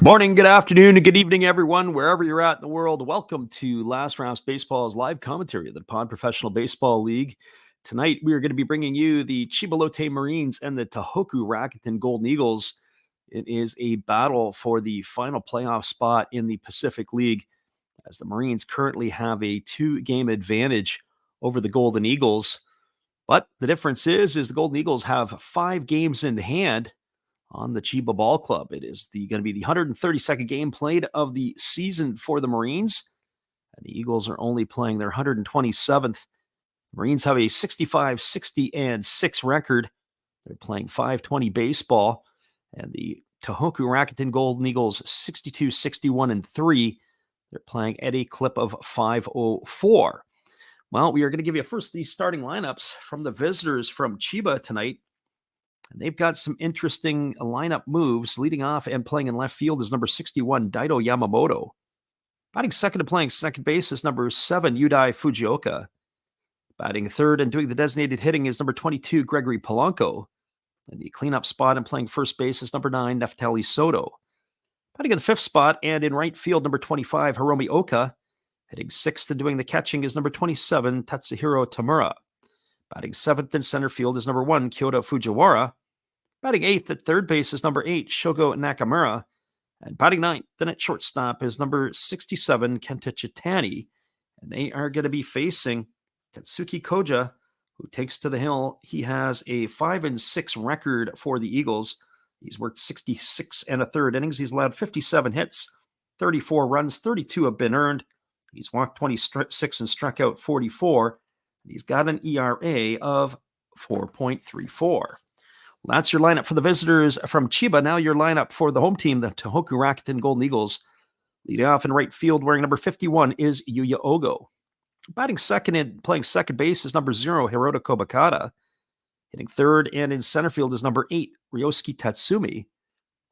Morning, good afternoon, and good evening, everyone, wherever you're at in the world. Welcome to Last Rounds Baseball's live commentary of the Pod Professional Baseball League. Tonight, we are going to be bringing you the Chiba Lotte Marines and the Tohoku Rakuten Golden Eagles. It is a battle for the final playoff spot in the Pacific League, as the Marines currently have a 2-game advantage over the Golden Eagles. But the difference is the Golden Eagles have 5 games in hand on the Chiba Ball Club. It is going to be the 132nd game played of the season for the Marines, and the Eagles are only playing their 127th. Marines have a 65-60-6 record. They're playing .520 baseball, and the Tohoku Rakuten Golden Eagles 62-61-3. They're playing at a clip of .504. Well, we are going to give you first the starting lineups from the visitors from Chiba tonight. And they've got some interesting lineup moves. Leading off and playing in left field is number 61, Daido Yamamoto. Batting second and playing second base is number 7, Yudai Fujioka. Batting third and doing the designated hitting is number 22, Gregory Polanco. And the cleanup spot and playing first base is number 9, Neftali Soto. Batting in the fifth spot and in right field, number 25, Hiromi Oka. Hitting sixth and doing the catching is number 27, Tatsuhiro Tamura. Batting seventh in center field is number 1, Kyoto Fujiwara. Batting eighth at third base is number 8, Shogo Nakamura. And batting ninth then at shortstop is number 67, Kenta Chitani. And they are going to be facing Tetsuki Koja, who takes to the hill. He has a 5-6 record for the Eagles. He's worked 66 1/3 innings. He's allowed 57 hits, 34 runs, 32 have been earned. He's walked 26 and struck out 44. He's got an ERA of 4.34. Well, that's your lineup for the visitors from Chiba. Now your lineup for the home team, the Tohoku Rakuten Golden Eagles. Leading off in right field, wearing number 51, is Yuya Ogo. Batting second and playing second base is number 0, Hiroto Kobakata. Hitting third and in center field is number 8, Ryosuke Tatsumi.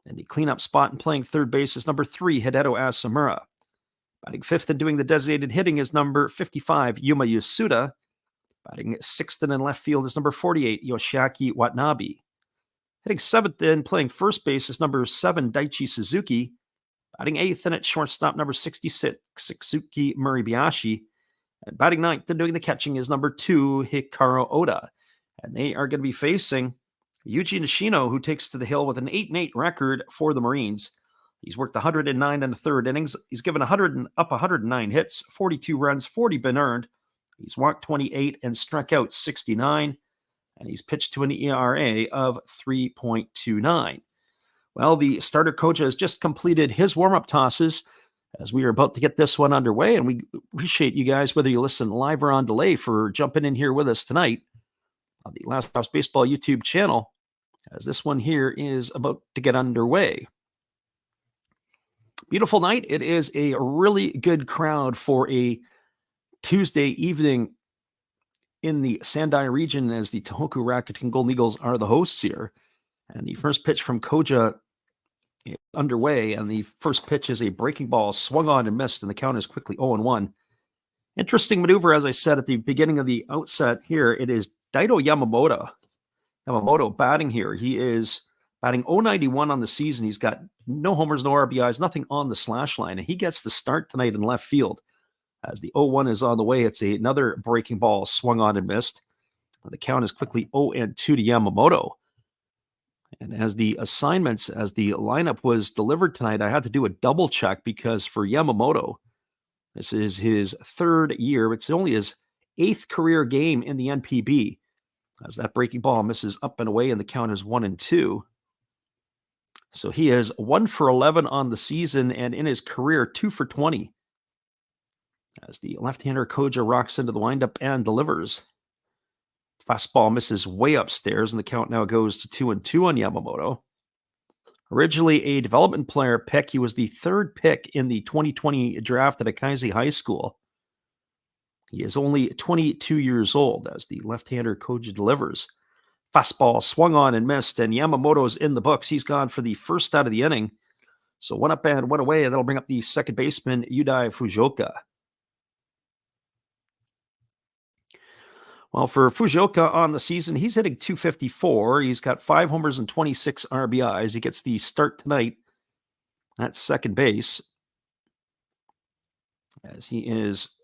And the cleanup spot and playing third base is number 3, Hideto Asamura. Batting fifth and doing the designated hitting is number 55, Yuma Yasuda. Batting sixth and in left field is number 48, Yoshiaki Watanabe. Hitting seventh and playing first base is number 7, Daichi Suzuki. Batting eighth and at shortstop, number 66, Satsuki Muribayashi. And batting ninth and doing the catching is number 2, Hikaru Oda. And they are going to be facing Yuji Nishino, who takes to the hill with an 8-8 record for the Marines. He's worked 109 1/3 innings. He's given 109 hits, 42 runs, 40 been earned. He's walked 28 and struck out 69, and he's pitched to an ERA of 3.29. Well, the starter coach has just completed his warm-up tosses as we are about to get this one underway, and we appreciate you guys, whether you listen live or on delay, for jumping in here with us tonight on the Last Rounds Baseball YouTube channel, as this one here is about to get underway. Beautiful night. It is a really good crowd for a Tuesday evening in the Sendai region, as the Tohoku Rakuten Golden Eagles are the hosts here. And the first pitch from Koja is underway, and the first pitch is a breaking ball swung on and missed, and the count is quickly 0-1. Interesting maneuver, as I said at the beginning of the outset here. It is Daido Yamamoto batting here. He is batting .091 on the season. He's got no homers, no RBIs, nothing on the slash line, and he gets the start tonight in left field. As the 0-1 is on the way, it's another breaking ball swung on and missed. The count is quickly 0-2 to Yamamoto. And as the assignments, as the lineup was delivered tonight, I had to do a double check, because for Yamamoto, this is his third year. It's only his 8th career game in the NPB, as that breaking ball misses up and away, and the count is 1-2. So he is 1 for 11 on the season, and in his career, 2 for 20. As the left-hander Koja rocks into the windup and delivers. Fastball misses way upstairs, and the count now goes to 2-2 on Yamamoto. Originally a development player pick, he was the 3rd pick in the 2020 draft at Akaise High School. He is only 22 years old, as the left-hander Koja delivers. Fastball swung on and missed, and Yamamoto's in the books. He's gone for the first out of the inning. So 1 up and 1 away, and that'll bring up the second baseman, Yudai Fujioka. Well, for Fujioka on the season, he's hitting .254. He's got 5 homers and 26 RBIs. He gets the start tonight at second base, as he is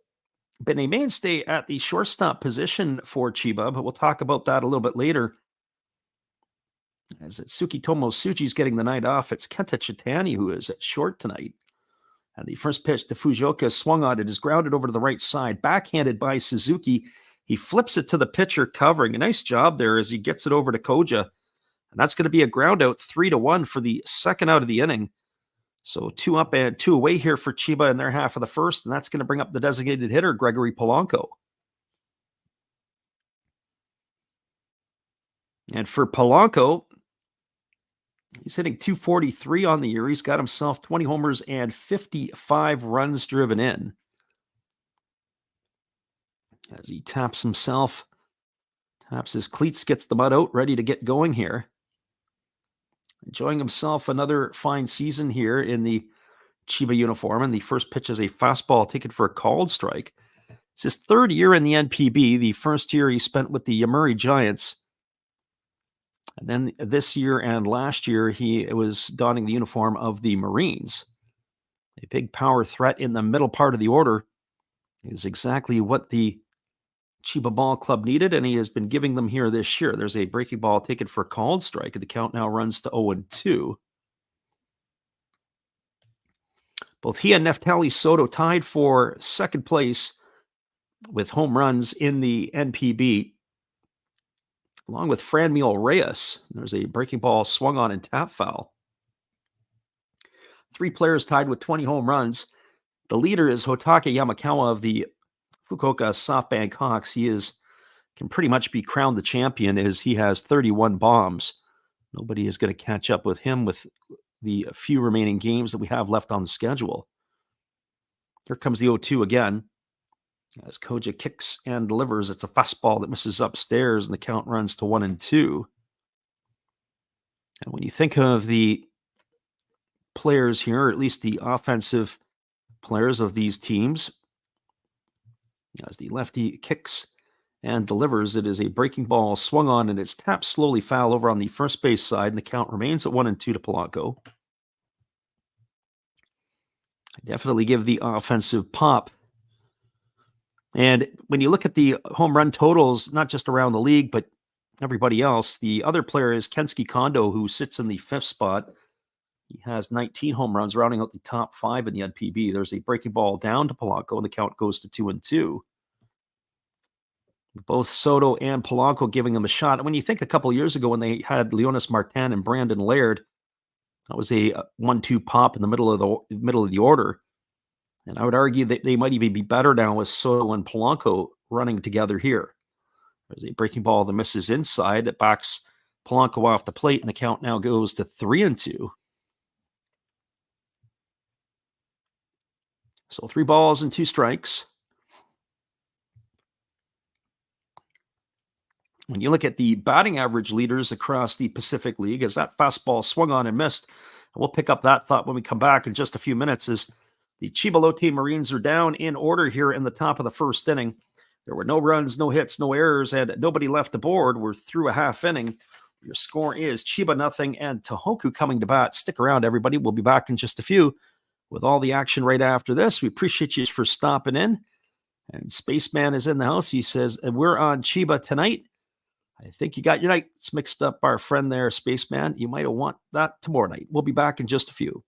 been a mainstay at the shortstop position for Chiba, but we'll talk about that a little bit later. As it's Tsukitomo Tsuji's getting the night off, it's Kenta Chitani who is at short tonight. And the first pitch to Fujioka swung on. It is grounded over to the right side, backhanded by Suzuki. He flips it to the pitcher covering. A nice job there as he gets it over to Koja. And that's going to be a ground out 3-1 for the second out of the inning. So 2 up and 2 away here for Chiba in their half of the first, and that's going to bring up the designated hitter, Gregory Polanco. And for Polanco, he's hitting .243 on the year. He's got himself 20 homers and 55 runs driven in. As he taps his cleats, gets the mud out, ready to get going here. Enjoying himself another fine season here in the Chiba uniform, and the first pitch is a fastball taken for a called strike. It's his third year in the NPB. The first year he spent with the Yomiuri Giants. And then this year and last year, he was donning the uniform of the Marines. A big power threat in the middle part of the order is exactly what the Chiba Ball Club needed, and he has been giving them here this year. There's a breaking ball taken for a called strike, and the count now runs to 0-2. Both he and Neftali Soto tied for second place with home runs in the NPB, along with Franmil Reyes. There's a breaking ball swung on and tap foul. 3 players tied with 20 home runs. The leader is Hotake Yamakawa of the Fukuoka SoftBank Hawks. He can pretty much be crowned the champion as he has 31 bombs. Nobody is going to catch up with him with the few remaining games that we have left on the schedule. Here comes the 0-2 again. As Koja kicks and delivers, it's a fastball that misses upstairs, and the count runs to 1-2. And when you think of the players here, or at least the offensive players of these teams, as the lefty kicks and delivers, it is a breaking ball swung on, and it's tapped slowly foul over on the first base side, and the count remains at 1-2 to Polanco. I definitely give the offensive pop. And when you look at the home run totals, not just around the league, but everybody else, the other player is Kensuke Kondo, who sits in the 5th spot. He has 19 home runs, rounding out the top 5 in the NPB. There's a breaking ball down to Polanco, and the count goes to 2-2. Both Soto and Polanco giving him a shot. And when you think a couple years ago when they had Leonis Martin and Brandon Laird, that was a 1-2 pop in the middle of the order. And I would argue that they might even be better now with Soto and Polanco running together here. There's a breaking ball that misses inside that backs Polanco off the plate, and the count now goes to 3-2. So 3 balls and 2 strikes. When you look at the batting average leaders across the Pacific League, as that fastball swung on and missed, and we'll pick up that thought when we come back in just a few minutes, as the Chiba Lotte Marines are down in order here in the top of the first inning. There were no runs, no hits, no errors, and nobody left the board. We're through a half inning. Your score is Chiba 0 and Tohoku coming to bat. Stick around, everybody. We'll be back in just a few with all the action right after this. We appreciate you for stopping in. And Spaceman is in the house. He says, we're on Chiba tonight. I think you got your nights mixed up, our friend there, Spaceman. You might want that tomorrow night. We'll be back in just a few.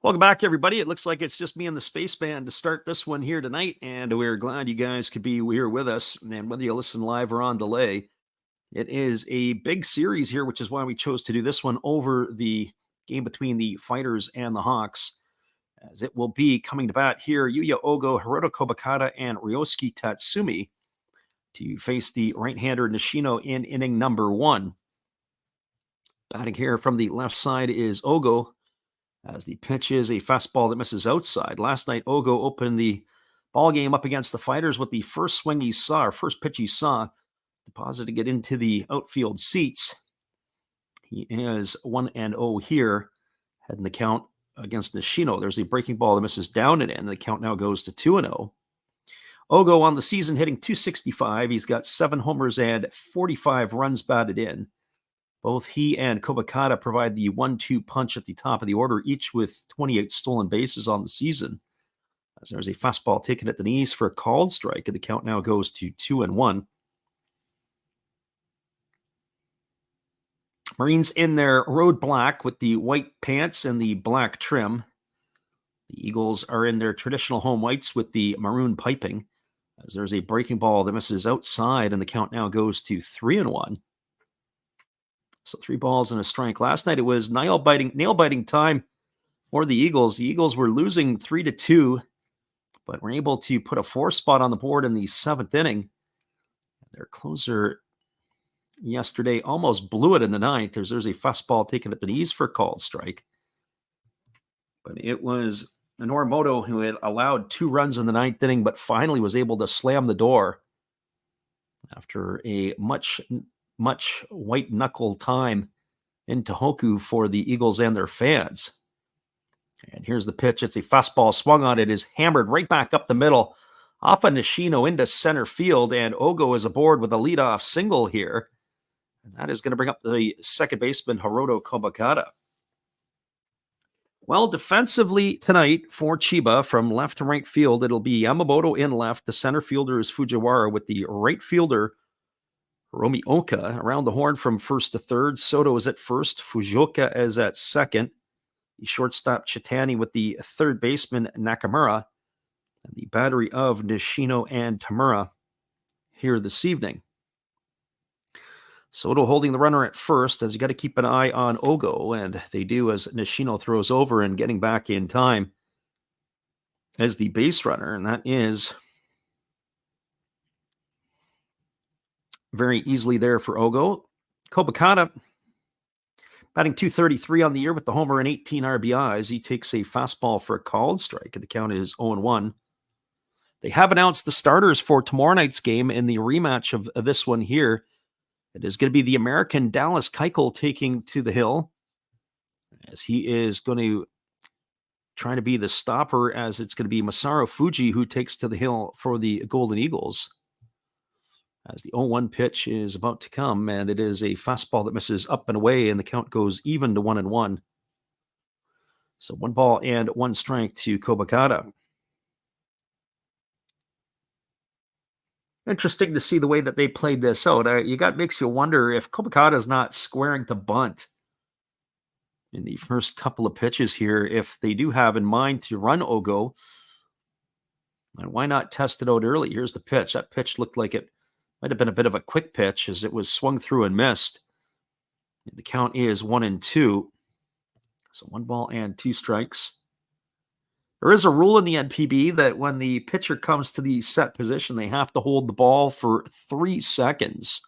Welcome back, everybody. It looks like it's just me and the space band to start this one here tonight, and we're glad you guys could be here with us. And whether you listen live or on delay, it is a big series here, which is why we chose to do this one over the game between the Fighters and the Hawks, as it will be coming to bat here Yuya Ogo, Hiroto Kobakata, and Ryosuke Tatsumi to face the right-hander Nishino in inning number one. Batting here from the left side is Ogo, as the pitch is a fastball that misses outside. Last night, Ogo opened the ball game up against the Fighters with the first swing he saw, or first pitch he saw, depositing it into the outfield seats. He is 1-0 here, heading the count against Nishino. There's a breaking ball that misses down and in. The count now goes to 2-0. Ogo on the season hitting .265. He's got 7 homers and 45 runs batted in. Both he and Kobakata provide the 1-2 punch at the top of the order, each with 28 stolen bases on the season. As there's a fastball taken at the knees for a called strike, and the count now goes to 2-1. Marines in their road black with the white pants and the black trim. The Eagles are in their traditional home whites with the maroon piping. As there's a breaking ball that misses outside, and the count now goes to 3-1. So 3 balls and a strike. Last night it was nail biting time for the Eagles. The Eagles were losing 3-2, but were able to put a 4 spot on the board in the 7th inning. Their closer yesterday almost blew it in the 9th. There's a fastball taken at the knees for a called strike. But it was Norimoto who had allowed 2 runs in the 9th inning, but finally was able to slam the door after a much white knuckle time in Tohoku for the Eagles and their fans. And here's the pitch. It's a fastball swung on. It is hammered right back up the middle off of Nishino into center field, and Ogo is aboard with a leadoff single here. And that is going to bring up the second baseman, Hiroto Kobakata. Well, defensively tonight for Chiba, from left to right field, it'll be Yamamoto in left. The center fielder is Fujiwara, with the right fielder Romioka around the horn from first to third. Soto is at first. Fujioka is at second. The shortstop Chitani with the third baseman Nakamura. And the battery of Nishino and Tamura here this evening. Soto holding the runner at first, as you got to keep an eye on Ogo, and they do as Nishino throws over and getting back in time as the base runner, and that is very easily there for Ogo. Kobakata batting .233 on the year with the homer and 18 RBIs. He takes a fastball for a called strike, and the count is 0-1. They have announced the starters for tomorrow night's game in the rematch of this one here. It is going to be the American Dallas Keuchel taking to the hill, as he is going to try to be the stopper, as it's going to be Masaru Fuji who takes to the hill for the Golden Eagles. As the 0-1 pitch is about to come, and it is a fastball that misses up and away, and the count goes even to 1-1. So 1 ball and 1 strike to Kobakata. Interesting to see the way that they played this out. Makes you wonder if Kobakata's not squaring to bunt in the first couple of pitches here, if they do have in mind to run Ogo. And why not test it out early? Here's the pitch. That pitch looked like it might have been a bit of a quick pitch, as it was swung through and missed. The count is 1-2. So 1 ball and 2 strikes. There is a rule in the NPB that when the pitcher comes to the set position, they have to hold the ball for 3 seconds.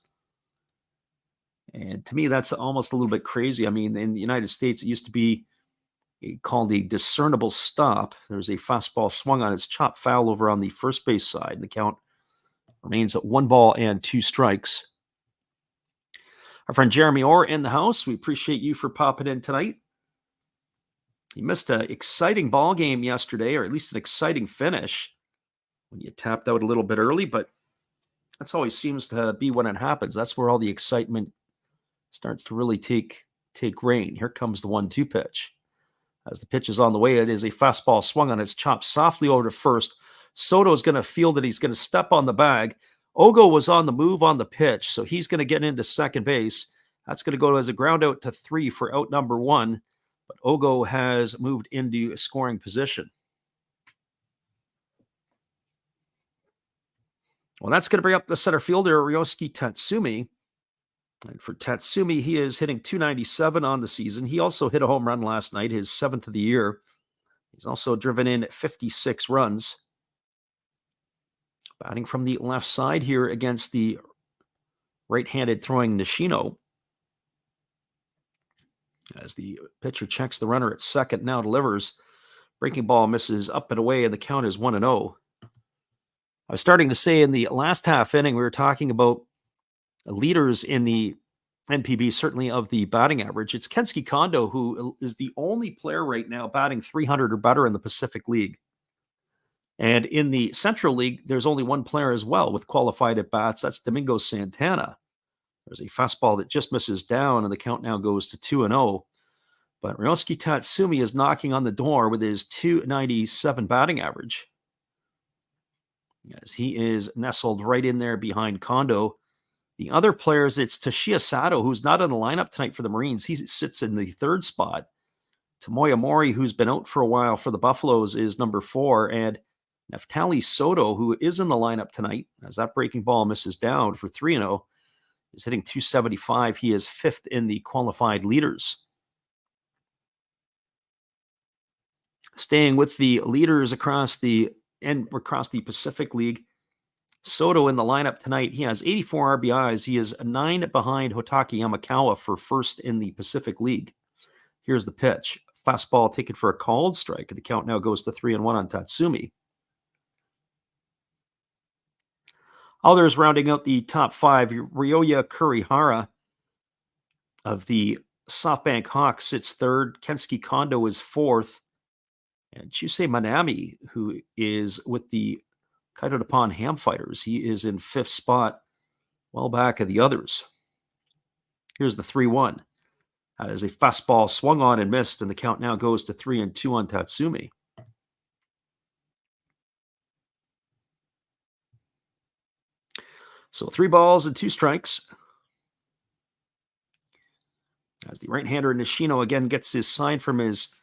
And to me, that's almost a little bit crazy. I mean, in the United States, it used to be called a discernible stop. There's a fastball swung on. It's chopped foul over on the first base side. And the count remains at 1 ball and 2 strikes. Our friend Jeremy Orr in the house. We appreciate you for popping in tonight. You missed an exciting ball game yesterday, or at least an exciting finish, when you tapped out a little bit early, but that's always seems to be when it happens. That's where all the excitement starts to really take reign. Here comes the 1-2 pitch. As the pitch is on the way, it is a fastball swung on. It's chopped softly over to first. Soto is going to feel that he's going to step on the bag. Ogo was on the move on the pitch, so he's going to get into second base. That's going to go as a ground out to 3 for out number 1. But Ogo has moved into scoring position. Well, that's going to bring up the center fielder, Ryosuke Tatsumi. And for Tatsumi, he is hitting .297 on the season. He also hit a home run last night, his 7th of the year. He's also driven in 56 runs. Batting from the left side here against the right-handed throwing Nishino. As the pitcher checks the runner at second, now delivers. Breaking ball misses up and away, and the count is 1-0. I was starting to say in the last half inning, we were talking about leaders in the NPB, certainly of the batting average. It's Kensuke Kondo, who is the only player right now batting .300 or better in the Pacific League. And in the Central League, there's only one player as well with qualified at bats. That's Domingo Santana. There's a fastball that just misses down, and the count now goes to 2-0. But Ryosuke Tatsumi is knocking on the door with his .297 batting average, as he is nestled right in there behind Kondo. The other players, it's Toshiya Sato, who's not in the lineup tonight for the Marines. He sits in the 3rd spot. Tomoya Mori, who's been out for a while for the Buffaloes, is number 4. And Neftali Soto, who is in the lineup tonight, as that breaking ball misses down for 3-0, is hitting .275. He is 5th in the qualified leaders. Staying with the leaders across the Pacific League, Soto in the lineup tonight. He has 84 RBIs. He is 9 behind Hotaki Yamakawa for 1st in the Pacific League. Here's the pitch. Fastball taken for a called strike. The count now goes to 3-1 on Tatsumi. Others rounding out the top 5, Ryoya Kurihara of the SoftBank Hawks sits 3rd. Kensuke Kondo is 4th. And Chusei Manami, who is with the Kaito Nippon Ham Fighters, he is in 5th spot, well back of the others. Here's the 3-1. As a fastball swung on and missed, and the count now goes to 3-2 on Tatsumi. So 3 balls and 2 strikes. As the right-hander Nishino again gets his sign from his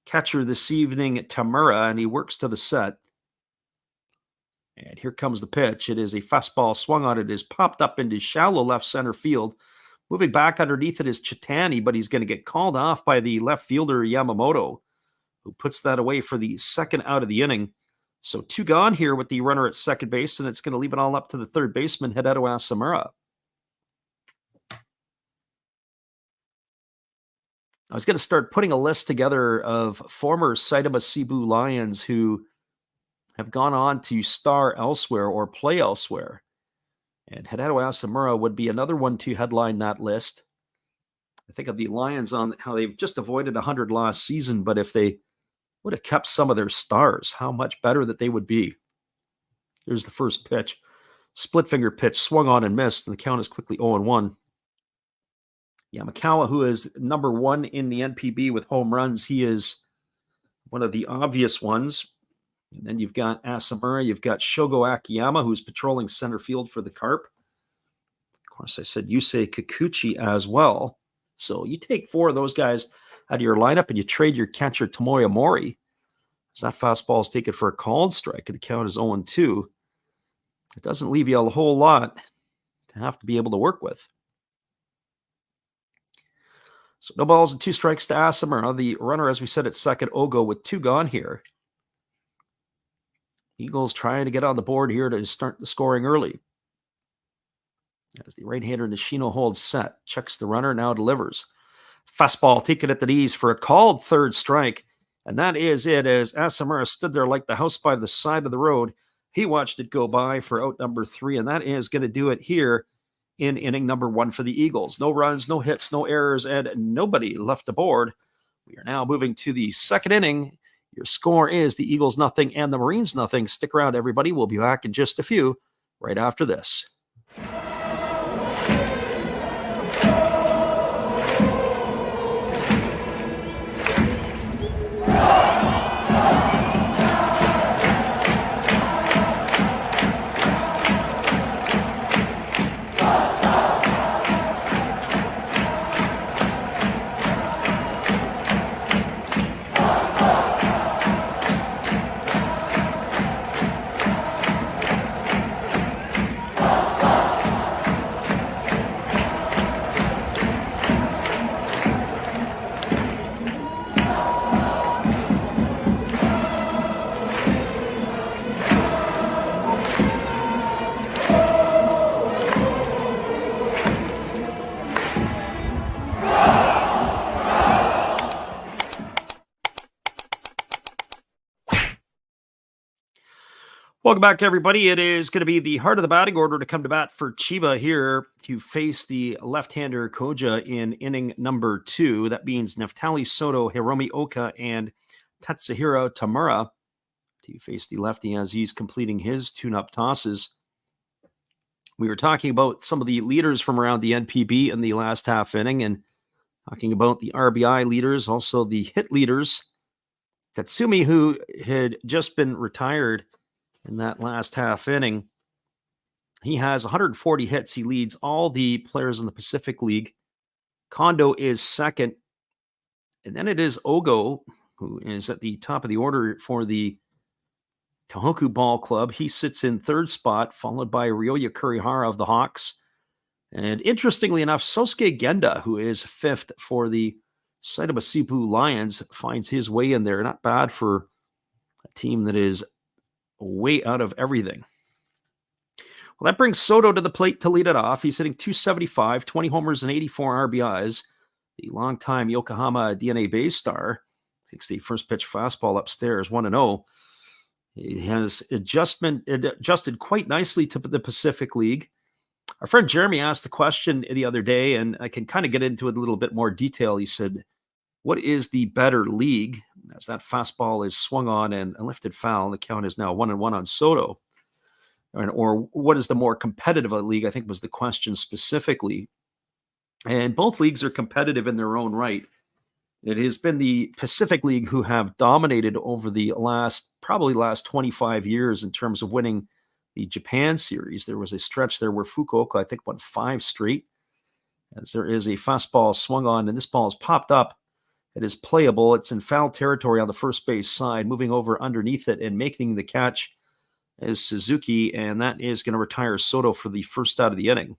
catcher this evening, Tamura, and he works to the set. And here comes the pitch. It is a fastball swung on. It is popped up into shallow left center field. Moving back underneath it is Chitani, but he's going to get called off by the left fielder Yamamoto, who puts that away for the 2nd out of the inning. So 2 gone here with the runner at second base, and it's going to leave it all up to the 3rd baseman, Hideto Asamura. I was going to start putting a list together of former Saitama Cebu Lions who have gone on to star elsewhere or play elsewhere. And Hideto Asamura would be another one to headline that list. I think of the Lions on how they've just avoided 100 last season, but if they would have kept some of their stars, how much better that they would be. Here's the first pitch. Split finger pitch, swung on and missed, and the count is quickly 0-1. Yamakawa, who is number 1 in the NPB with home runs, he is one of the obvious ones. And then you've got Asamura, you've got Shogo Akiyama, who's patrolling center field for the Carp. Of course, I said Yusei Kikuchi as well. So you take 4 of those guys out of your lineup and you trade your catcher Tomoya Mori. As that fastball is taken for a called strike, and the count is 0-2. It doesn't leave you a whole lot to have to be able to work with. So no balls and 2 strikes to Asamura. The runner, as we said, at second, Ogo, with 2 gone here. Eagles trying to get on the board here to start the scoring early. As the right-hander Nishino holds set, checks the runner, now delivers. Fastball taken at the knees for a called 3rd strike. And that is it, as Asamura stood there like the house by the side of the road. He watched it go by for out number 3, and that is going to do it here in inning number 1 for the Eagles. No runs, no hits, no errors, and nobody left aboard. We are now moving to the 2nd inning. Your score is the Eagles 0 and the Marines 0. Stick around, everybody. We'll be back in just a few right after this. Welcome back, everybody. It is going to be the heart of the batting order to come to bat for Chiba here to face the left-hander Koja in inning number 2. That means Neftali Soto, Hiromi Oka, and Tatsuhiro Tamura to face the lefty as he's completing his tune-up tosses. We were talking about some of the leaders from around the NPB in the last half inning and talking about the RBI leaders, also the hit leaders. Tatsumi, who had just been retired in that last half inning, he has 140 hits. He leads all the players in the Pacific League. Kondo is second. And then it is Ogo, who is at the top of the order for the Tohoku Ball Club. He sits in third spot, followed by Ryoya Kurihara of the Hawks. And interestingly enough, Sosuke Genda, who is fifth for the Saitama Sibu Lions, finds his way in there. Not bad for a team that is way out of everything. Well, that brings Soto to the plate to lead it off. He's hitting .275, 20 homers and 84 RBIs. The longtime Yokohama DNA base star takes the first pitch fastball upstairs, 1-0. He has adjusted quite nicely to the Pacific League. Our friend Jeremy asked the question the other day, and I can kind of get into it a little bit more detail. He said, what is the better league? As that fastball is swung on and lifted foul, the count is now 1-1 on Soto. Or what is the more competitive league, I think was the question specifically. And both leagues are competitive in their own right. It has been the Pacific League who have dominated over the last 25 years in terms of winning the Japan series. There was a stretch there where Fukuoka, I think, won 5 straight. As there is a fastball swung on, and this ball is popped up. It is playable. It's in foul territory on the first base side, moving over underneath it and making the catch is Suzuki, and that is going to retire Soto for the first out of the inning.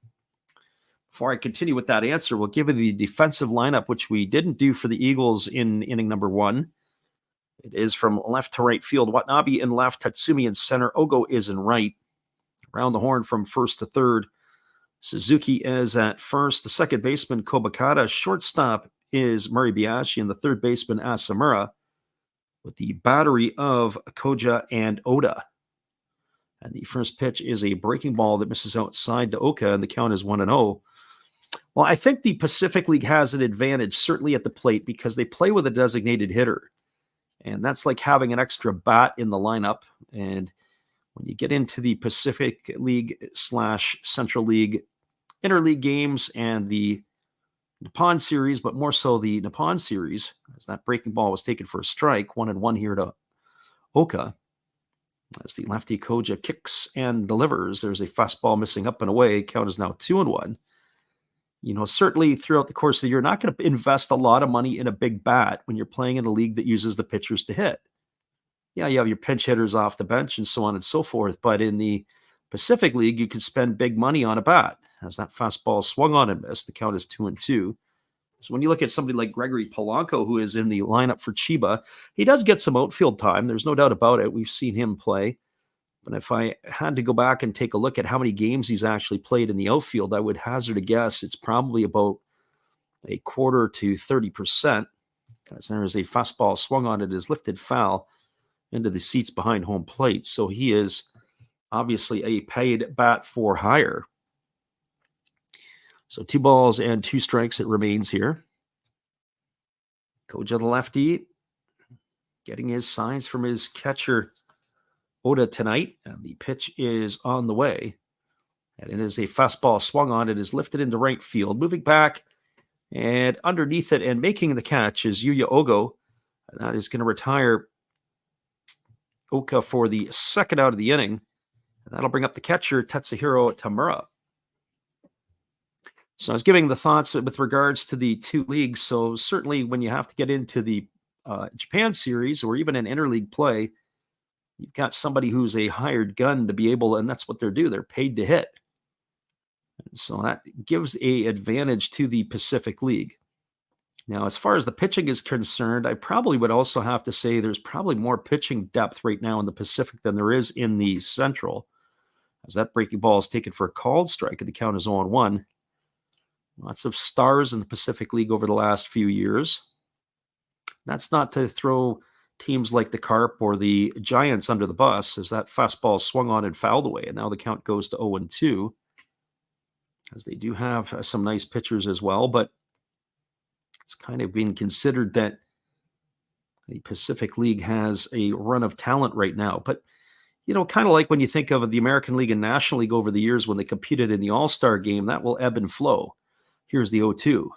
Before I continue with that answer, we'll give you the defensive lineup, which we didn't do for the Eagles in inning number 1. It is from left to right field. Watanabe in left, Tatsumi in center, Ogo is in right. Around the horn from first to third, Suzuki is at first. The second baseman, Kobakata. Shortstop is Muribayashi, and the third baseman, Asamura, with the battery of Koja and Oda. And the first pitch is a breaking ball that misses outside to Oka, and the count is 1-0. Well, I think the Pacific League has an advantage, certainly at the plate, because they play with a designated hitter. And that's like having an extra bat in the lineup. And when you get into the Pacific League / Central League interleague games and the Nippon series, but more so the Nippon series, as that breaking ball was taken for a strike, 1-1 here to Oka. As the lefty Koja kicks and delivers, there's a fastball missing up and away. Count is now 2-1. Certainly throughout the course of the year, you're not going to invest a lot of money in a big bat when you're playing in a league that uses the pitchers to hit. Yeah, you have your pinch hitters off the bench and so on and so forth. But in the Pacific League, you can spend big money on a bat. As that fastball swung on and missed, the count is 2-2. So when you look at somebody like Gregory Polanco, who is in the lineup for Chiba, he does get some outfield time. There's no doubt about it. We've seen him play. But if I had to go back and take a look at how many games he's actually played in the outfield, I would hazard a guess it's probably about a quarter to 30%. As there is a fastball swung on it, is lifted foul into the seats behind home plate. So he is obviously a paid bat for hire. So 2 balls and 2 strikes it remains here. Koja the lefty getting his signs from his catcher Oda tonight, and the pitch is on the way. And it is a fastball swung on. It is lifted into right field, moving back, and underneath it and making the catch is Yuya Ogo. And that is going to retire Oka for the second out of the inning. And that'll bring up the catcher, Tatsuhiro Tamura. So I was giving the thoughts with regards to the 2 leagues. So certainly when you have to get into the Japan series or even an interleague play, you've got somebody who's a hired gun to be able, and that's what they're do. They're paid to hit. And so that gives a advantage to the Pacific League. Now, as far as the pitching is concerned, I probably would also have to say there's probably more pitching depth right now in the Pacific than there is in the Central. As that breaking ball is taken for a called strike, and the count is 0-1. Lots of stars in the Pacific League over the last few years. That's not to throw teams like the Carp or the Giants under the bus as that fastball swung on and fouled away. And now the count goes to 0-2, as they do have some nice pitchers as well. But it's kind of been considered that the Pacific League has a run of talent right now. But, kind of like when you think of the American League and National League over the years when they competed in the All-Star game, that will ebb and flow. Here's the 0-2.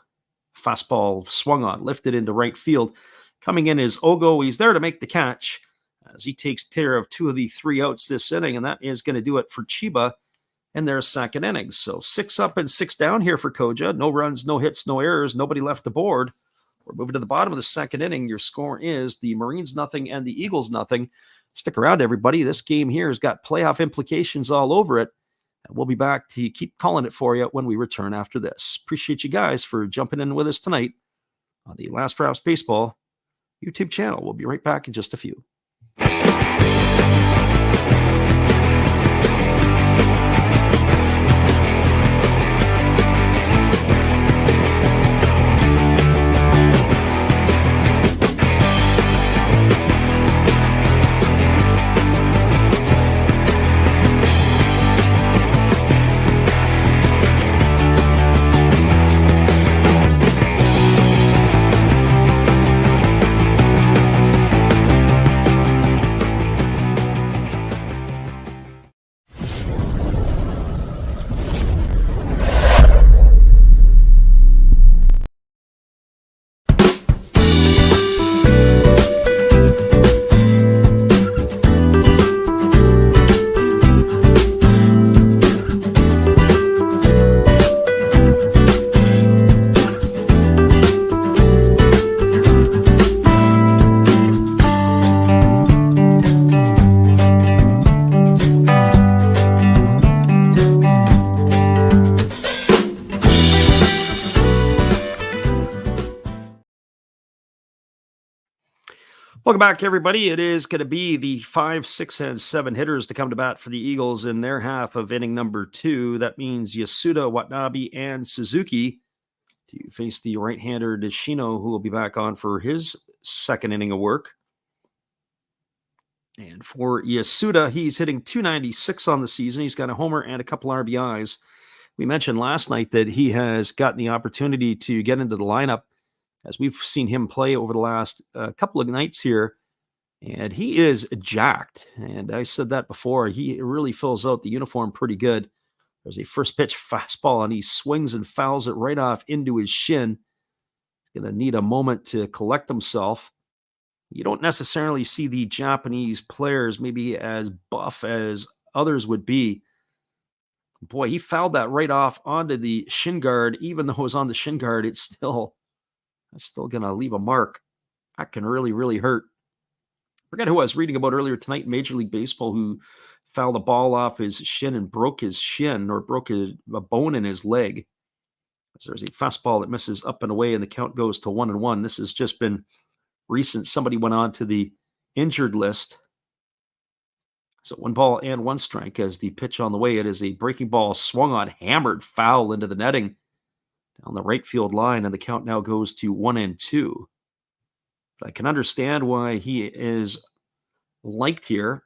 Fastball swung on, lifted into right field. Coming in is Ogo. He's there to make the catch as he takes care of 2 of the 3 outs this inning, and that is going to do it for Chiba in their second inning. So 6 up and 6 down here for Koja. No runs, no hits, no errors, nobody left the board. We're moving to the bottom of the second inning. Your score is the Marines nothing and the Eagles nothing. Stick around, everybody. This game here has got playoff implications all over it. And we'll be back to keep calling it for you when we return after this. Appreciate you guys for jumping in with us tonight on the Last Perhaps Baseball YouTube channel. We'll be right back in just a few. Welcome back, everybody. It is going to be the 5, 6, and 7 hitters to come to bat for the Eagles in their half of inning number 2. That means Yasuda, Watanabe, and Suzuki to face the right-hander Nishino, who will be back on for his second inning of work. And for Yasuda, he's hitting .296 on the season. He's got a homer and a couple RBIs. We mentioned last night that he has gotten the opportunity to get into the lineup, as we've seen him play over the last couple of nights here, and he is jacked. And I said that before. He really fills out the uniform pretty good. There's a first pitch fastball, and he swings and fouls it right off into his shin. He's going to need a moment to collect himself. You don't necessarily see the Japanese players maybe as buff as others would be. Boy, he fouled that right off onto the shin guard. Even though it was on the shin guard, it's still going to leave a mark. That can really, really hurt. Forget who I was reading about earlier tonight in Major League Baseball who fouled a ball off his shin and broke his shin, or broke a bone in his leg. So there's a fastball that misses up and away, and the count goes to 1-1. This has just been recent. Somebody went on to the injured list. So 1 ball and 1 strike as the pitch on the way. It is a breaking ball swung on, hammered foul into the netting down the right field line, and the count now goes to 1-2. But I can understand why he is liked here,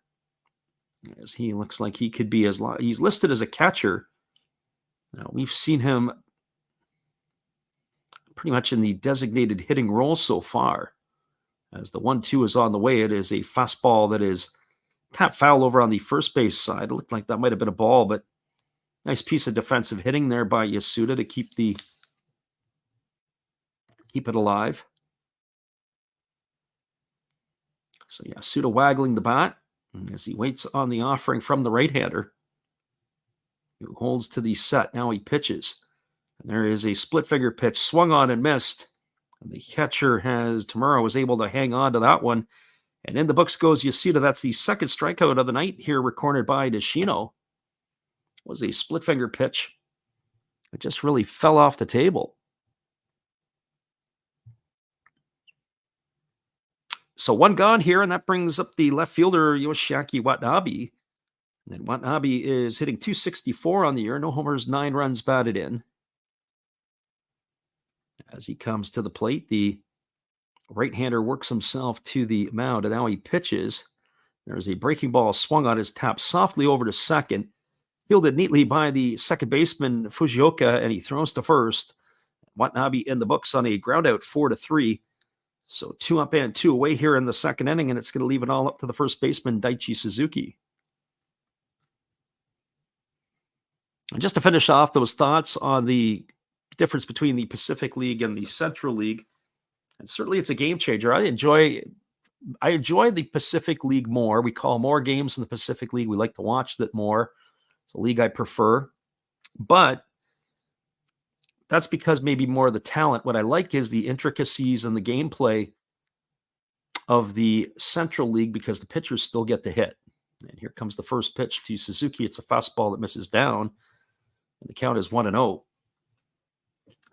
as he looks like he could be he's listed as a catcher. Now, we've seen him pretty much in the designated hitting role so far. As the 1-2 is on the way, it is a fastball that is tapped foul over on the first base side. It looked like that might have been a ball, but nice piece of defensive hitting there by Yasuda to keep it alive. So Yasuda waggling the bat as he waits on the offering from the right-hander, who holds to the set. Now he pitches. And there is a split-finger pitch swung on and missed. And the catcher Tamura was able to hang on to that one. And in the books goes Yasuda. That's the second strikeout of the night here, recorded by Nishino. It was a split-finger pitch. It just really fell off the table. So 1 gone here, and that brings up the left fielder, Yoshiaki Watanabe. And Watanabe is hitting .264 on the year. No homers, 9 runs batted in. As he comes to the plate, the Right-hander works himself to the mound, and now he pitches. There's a breaking ball swung on, his tap softly over to second, fielded neatly by the second baseman Fujioka, and he throws to first. Watanabe in the books on a ground out, 4-3. So 2 up and 2 away here in the second inning, and it's going to leave it all up to the first baseman, Daichi Suzuki. And just to finish off those thoughts on the difference between the Pacific League and the Central League, and certainly it's a game changer. I enjoy the Pacific League more. We call more games in the Pacific League. We like to watch that more. It's a league I prefer. But that's because maybe more of the talent. What I like is the intricacies and the gameplay of the Central League because the pitchers still get to hit. And here comes the first pitch to Suzuki. It's a fastball that misses down. And the count is 1-0.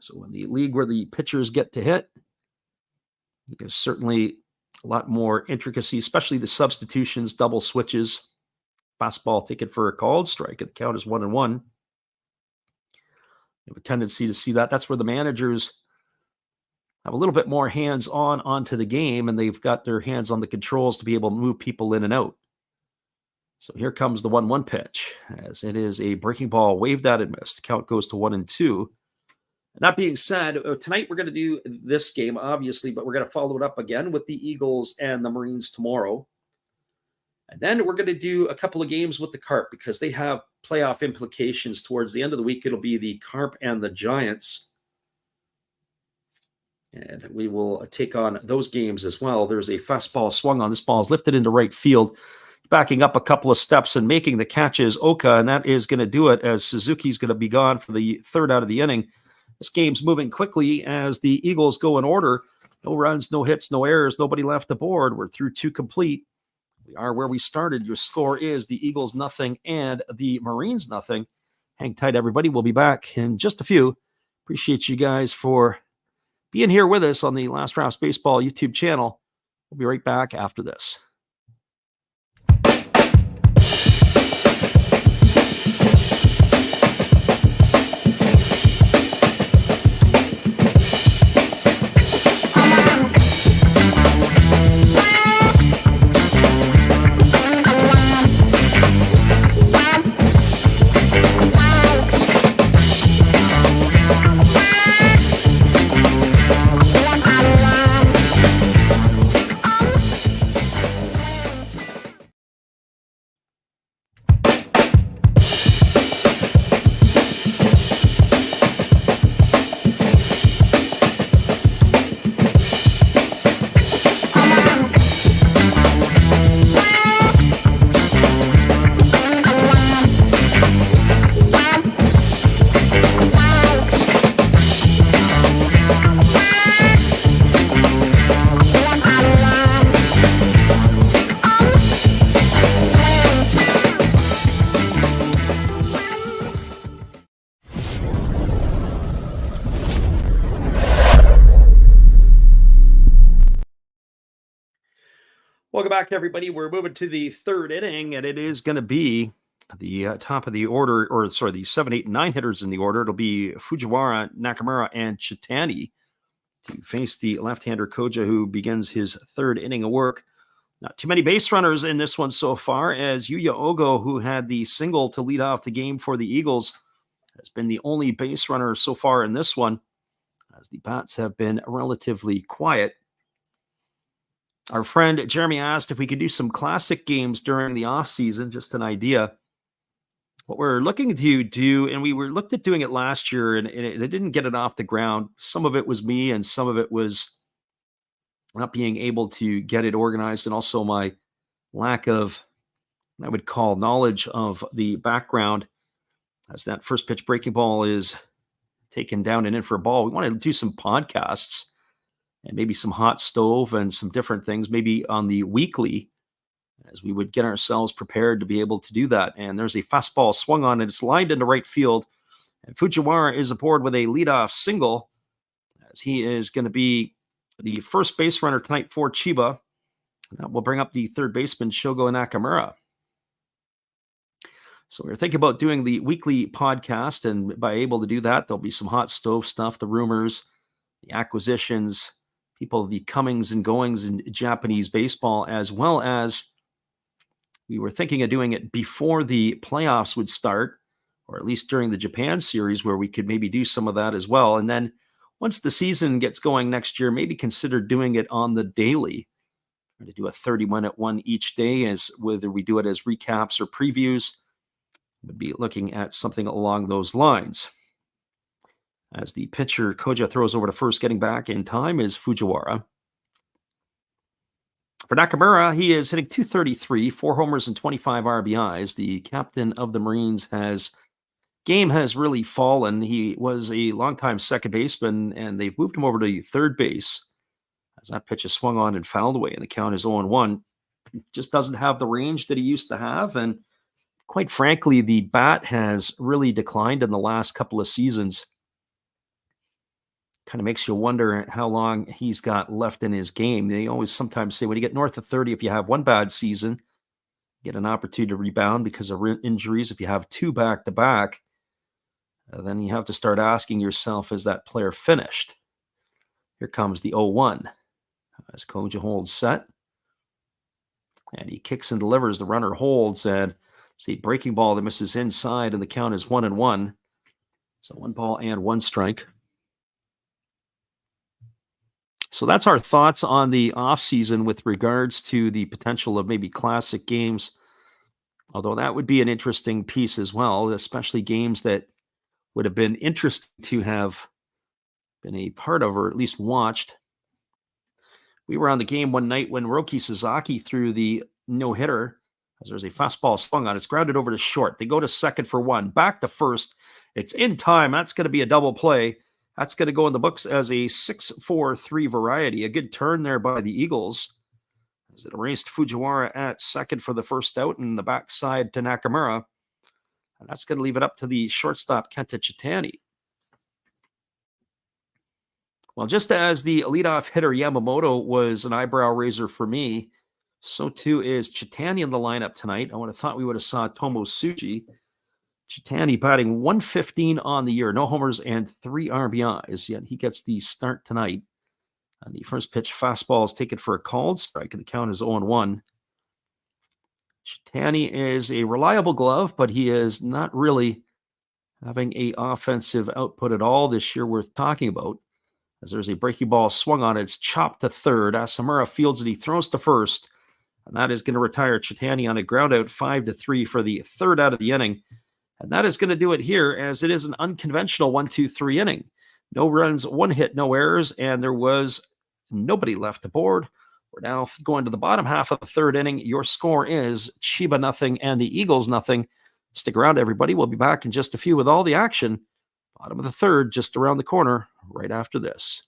So in the league where the pitchers get to hit, there's certainly a lot more intricacy, especially the substitutions, double switches, fastball taken for a called strike. And the count is 1-1. You have a tendency to see that. That's where the managers have a little bit more hands-on onto the game, and they've got their hands on the controls to be able to move people in and out. So here comes the 1-1 pitch, as it is a breaking ball waved at and missed. The count goes to 1-2. That being said, tonight we're going to do this game, obviously, but we're going to follow it up again with the Eagles and the Marines tomorrow. And then we're going to do a couple of games with the Carp because they have playoff implications towards the end of the week. It'll be the Carp and the Giants. And we will take on those games as well. There's a fastball swung on. This ball is lifted into right field, backing up a couple of steps and making the catch is Oka, and that is going to do it as Suzuki's going to be gone for the third out of the inning. This game's moving quickly as the Eagles go in order. No runs, no hits, no errors, nobody left the board. We're through 2 complete. We are where we started. Your score is the Eagles 0 and the Marines 0. Hang tight, everybody. We'll be back in just a few. Appreciate you guys for being here with us on the Last Rounds Baseball YouTube channel. We'll be right back after this. Welcome back, everybody. We're moving to the third inning, and it is going to be the top of the order, the 7, 8, and 9 hitters in the order. It'll be Fujiwara, Nakamura, and Chitani to face the left-hander Koja, who begins his third inning of work. Not too many base runners in this one so far, as Yuya Ogo, who had the single to lead off the game for the Eagles, has been the only base runner so far in this one, as the bats have been relatively quiet. Our friend Jeremy asked if we could do some classic games during the off season, just an idea. What we're looking to do, and we looked at doing it last year, and it didn't get it off the ground. Some of it was me, and some of it was not being able to get it organized, and also my lack of, I would call, knowledge of the background, as that first pitch breaking ball is taken down and in for a ball. We want to do some podcasts and maybe some hot stove and some different things, maybe on the weekly, as we would get ourselves prepared to be able to do that. And there's a fastball swung on, and it's lined into right field. And Fujiwara is aboard with a leadoff single, as he is going to be the first base runner tonight for Chiba. And that will bring up the third baseman, Shogo Nakamura. So we're thinking about doing the weekly podcast, and by able to do that, there'll be some hot stove stuff, the rumors, the acquisitions, people, the comings and goings in Japanese baseball, as well as we were thinking of doing it before the playoffs would start, or at least during the Japan series, where we could maybe do some of that as well. And then once the season gets going next year, maybe consider doing it on the daily. Try to do a 30-minute one each day, as whether we do it as recaps or previews. Would be looking at something along those lines. As the pitcher Koja throws over to first, getting back in time is Fujiwara. For Nakamura, he is hitting .233, 4 homers and 25 RBIs. The captain of the Marines game has really fallen. He was a longtime second baseman, and they've moved him over to third base as that pitch is swung on and fouled away, and the count is 0-1. Just doesn't have the range that he used to have, and quite frankly, the bat has really declined in the last couple of seasons. Kind of makes you wonder how long he's got left in his game. They always sometimes say when you get north of 30, if you have one bad season, you get an opportunity to rebound because of injuries. If you have 2 back-to-back, then you have to start asking yourself, is that player finished? Here comes the 0-1 as Koja holds set. And he kicks and delivers. The runner holds, and see breaking ball that misses inside, and the count is 1-1. So 1 ball and 1 strike. So that's our thoughts on the offseason with regards to the potential of maybe classic games, although that would be an interesting piece as well, especially games that would have been interesting to have been a part of or at least watched. We were on the game one night when Roki Sasaki threw the no-hitter as there's a fastball swung on. It's grounded over to short. They go to second for 1, back to first. It's in time. That's going to be a double play. That's going to go in the books as a 6-4-3 variety. A good turn there by the Eagles as it erased Fujiwara at second for the first out and the backside to Nakamura. And that's going to leave it up to the shortstop, Kenta Chitani. Well, just as the leadoff hitter Yamamoto was an eyebrow raiser for me, so too is Chitani in the lineup tonight. I would have thought we would have saw Tomo Tsuji. Chitani batting .115 on the year, no homers and 3 RBIs, yet he gets the start tonight. And the first pitch fastball is taken for a called strike, and the count is 0-1. Chitani is a reliable glove, but he is not really having a offensive output at all this year worth talking about. As there's a breaking ball swung on, it's chopped to third. Asamura fields it, he throws to first, and that is going to retire Chitani on a ground out 5-3 for the third out of the inning. And that is going to do it here, as it is an unconventional 1-2-3 inning. No runs, 1 hit, no errors, and there was nobody left aboard. We're now going to the bottom half of the third inning. Your score is Chiba 0 and the Eagles 0. Stick around, everybody. We'll be back in just a few with all the action. Bottom of the third, just around the corner, right after this.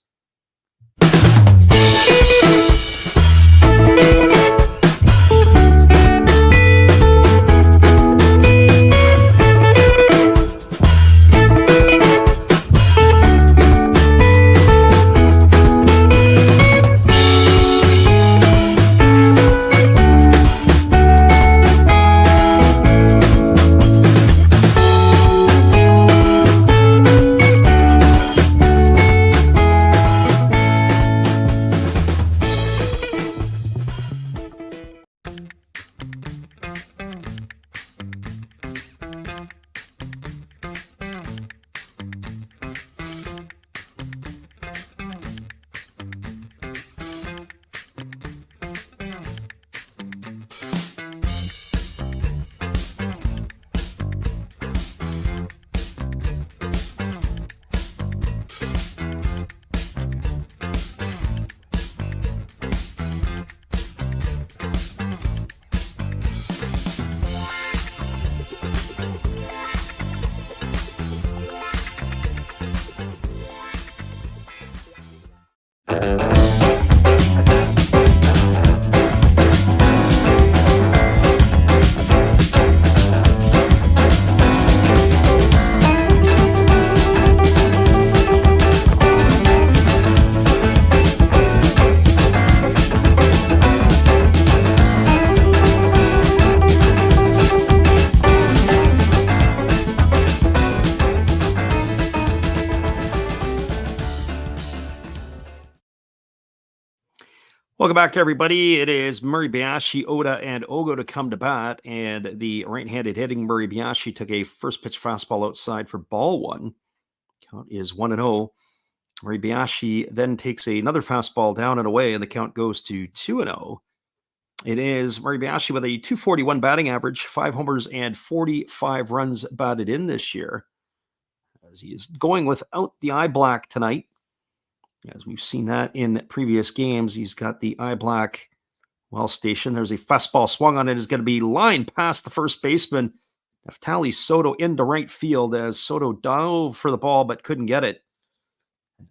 Welcome back, everybody. It is Muribayashi, Oda, and Ogo to come to bat. And the right-handed hitting Muribayashi took a first pitch fastball outside for ball one. Count is 1-0. Muribayashi then takes another fastball down and away, and the count goes to 2-0. It is Muribayashi with a 241 batting average, 5 homers, and 45 runs batted in this year. As he is going without the eye black tonight. As we've seen that in previous games, he's got the eye black well stationed. There's a fastball swung on it. Is going to be lined past the first baseman. Neftali Soto into right field as Soto dove for the ball but couldn't get it.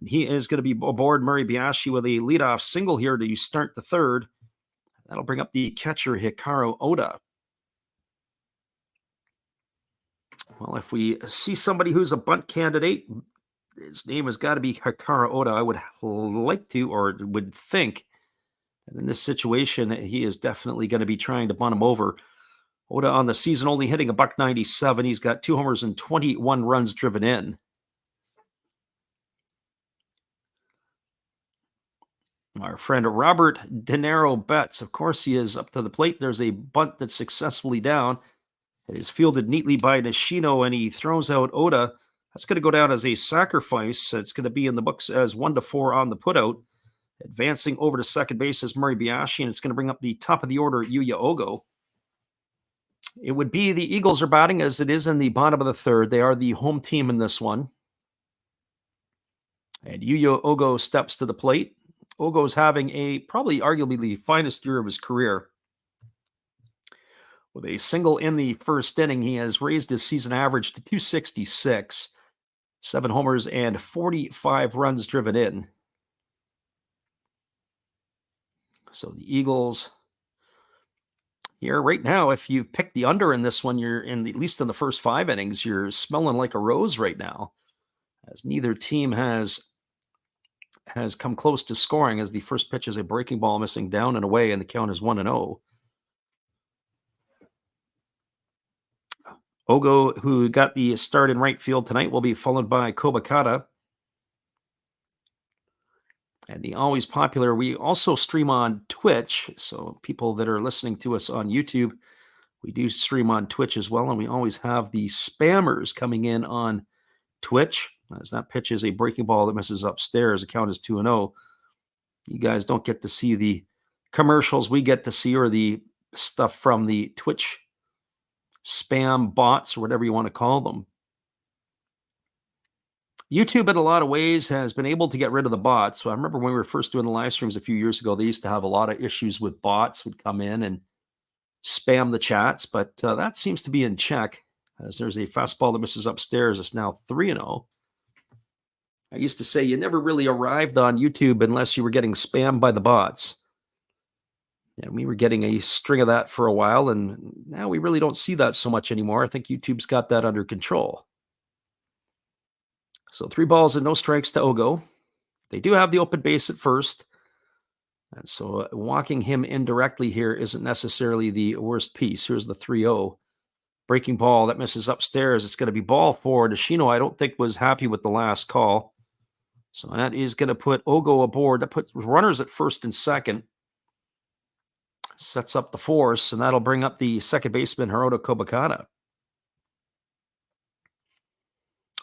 He is going to be aboard Muribayashi with a leadoff single here to start the third. That'll bring up the catcher Hikaru Oda. Well, if we see somebody who's a bunt candidate, his name has got to be Hikaru Oda. I would like to, or would think, that in this situation, he is definitely going to be trying to bunt him over. Oda on the season only hitting a .197. He's got 2 homers and 21 runs driven in. Our friend Robert De Niro bets. Of course, he is up to the plate. There's a bunt that's successfully down. It is fielded neatly by Nishino, and he throws out Oda. That's going to go down as a sacrifice. It's going to be in the books as 1-4 on the putout. Advancing over to second base is Muribayashi, and it's going to bring up the top of the order, Yuya Ogo. It would be the Eagles are batting as it is in the bottom of the third. They are the home team in this one. And Yuya Ogo steps to the plate. Ogo's having probably arguably the finest year of his career. With a single in the first inning, he has raised his season average to 266. 7 homers and 45 runs driven in. So the Eagles here right now, if you pick the under in this one, you're at least in the first 5 innings, you're smelling like a rose right now, as neither team has come close to scoring, as the first pitch is a breaking ball missing down and away, and the count is 1-0. Ogo, who got the start in right field tonight, will be followed by Kobakata. And the always popular, we also stream on Twitch. So people that are listening to us on YouTube, we do stream on Twitch as well. And we always have the spammers coming in on Twitch. As that pitch is a breaking ball that misses upstairs, the count is 2-0. You guys don't get to see the commercials we get to see, or the stuff from the Twitch spam bots, or whatever you want to call them. YouTube, in a lot of ways, has been able to get rid of the bots. So I remember when we were first doing the live streams a few years ago, they used to have a lot of issues with bots would come in and spam the chats, but that seems to be in check, as there's a fastball that misses upstairs. It's now 3-0. I used to say you never really arrived on YouTube unless you were getting spammed by the bots. And we were getting a string of that for a while, and now we really don't see that so much anymore. I think YouTube's got that under control. So 3 balls and no strikes to Ogo. They do have the open base at first. And so walking him indirectly here isn't necessarily the worst piece. Here's the 3-0. Breaking ball that misses upstairs. It's going to be ball 4. Nishino, I don't think, was happy with the last call. So that is going to put Ogo aboard. That puts runners at first and second. Sets up the force, and that'll bring up the second baseman, Hiroto Kobakata.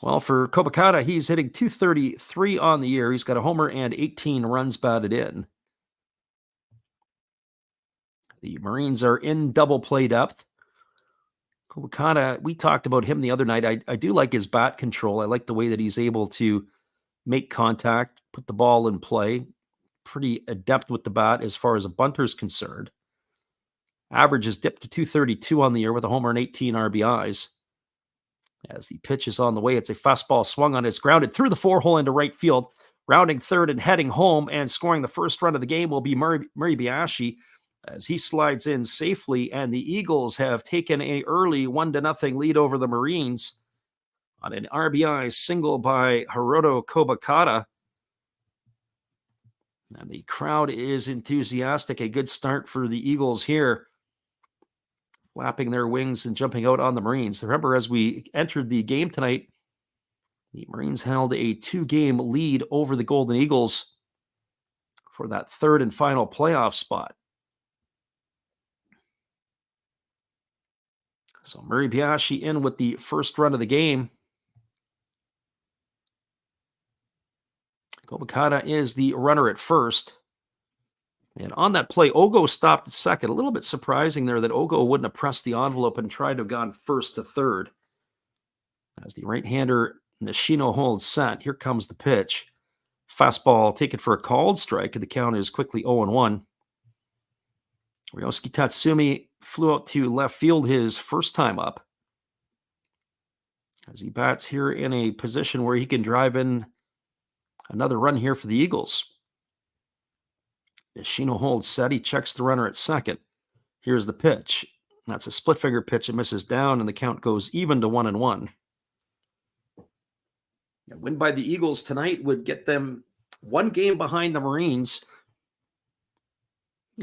Well, for Kobakata, he's hitting .233 on the year. He's got a homer and 18 runs batted in. The Marines are in double play depth. Kobakata, we talked about him the other night. I do like his bat control. I like the way that he's able to make contact, put the ball in play. Pretty adept with the bat as far as a bunter's concerned. Average is dipped to .232 on the year with a homer and 18 RBIs. As the pitch is on the way, it's a fastball swung on. It's grounded through the 4-hole into right field. Rounding third and heading home and scoring the first run of the game will be Muribayashi, as he slides in safely, and the Eagles have taken a early 1-0 lead over the Marines on an RBI single by Hiroto Kobakata. And the crowd is enthusiastic. A good start for the Eagles here, flapping their wings and jumping out on the Marines. Remember, as we entered the game tonight, the Marines held a 2-game lead over the Golden Eagles for that third and final playoff spot. So Muribayashi in with the first run of the game. Kobakata is the runner at first. And on that play, Ogo stopped at second. A little bit surprising there that Ogo wouldn't have pressed the envelope and tried to have gone first to third. As the right-hander Nishino holds set, here comes the pitch. Fastball taken for a called strike, and the count is quickly 0-1. Ryosuke Tatsumi flew out to left field his first time up, as he bats here in a position where he can drive in another run here for the Eagles. Nishino holds set. He checks the runner at second. Here's the pitch. That's a split finger pitch. It misses down, and the count goes even to 1-1. A win by the Eagles tonight would get them one game behind the Marines.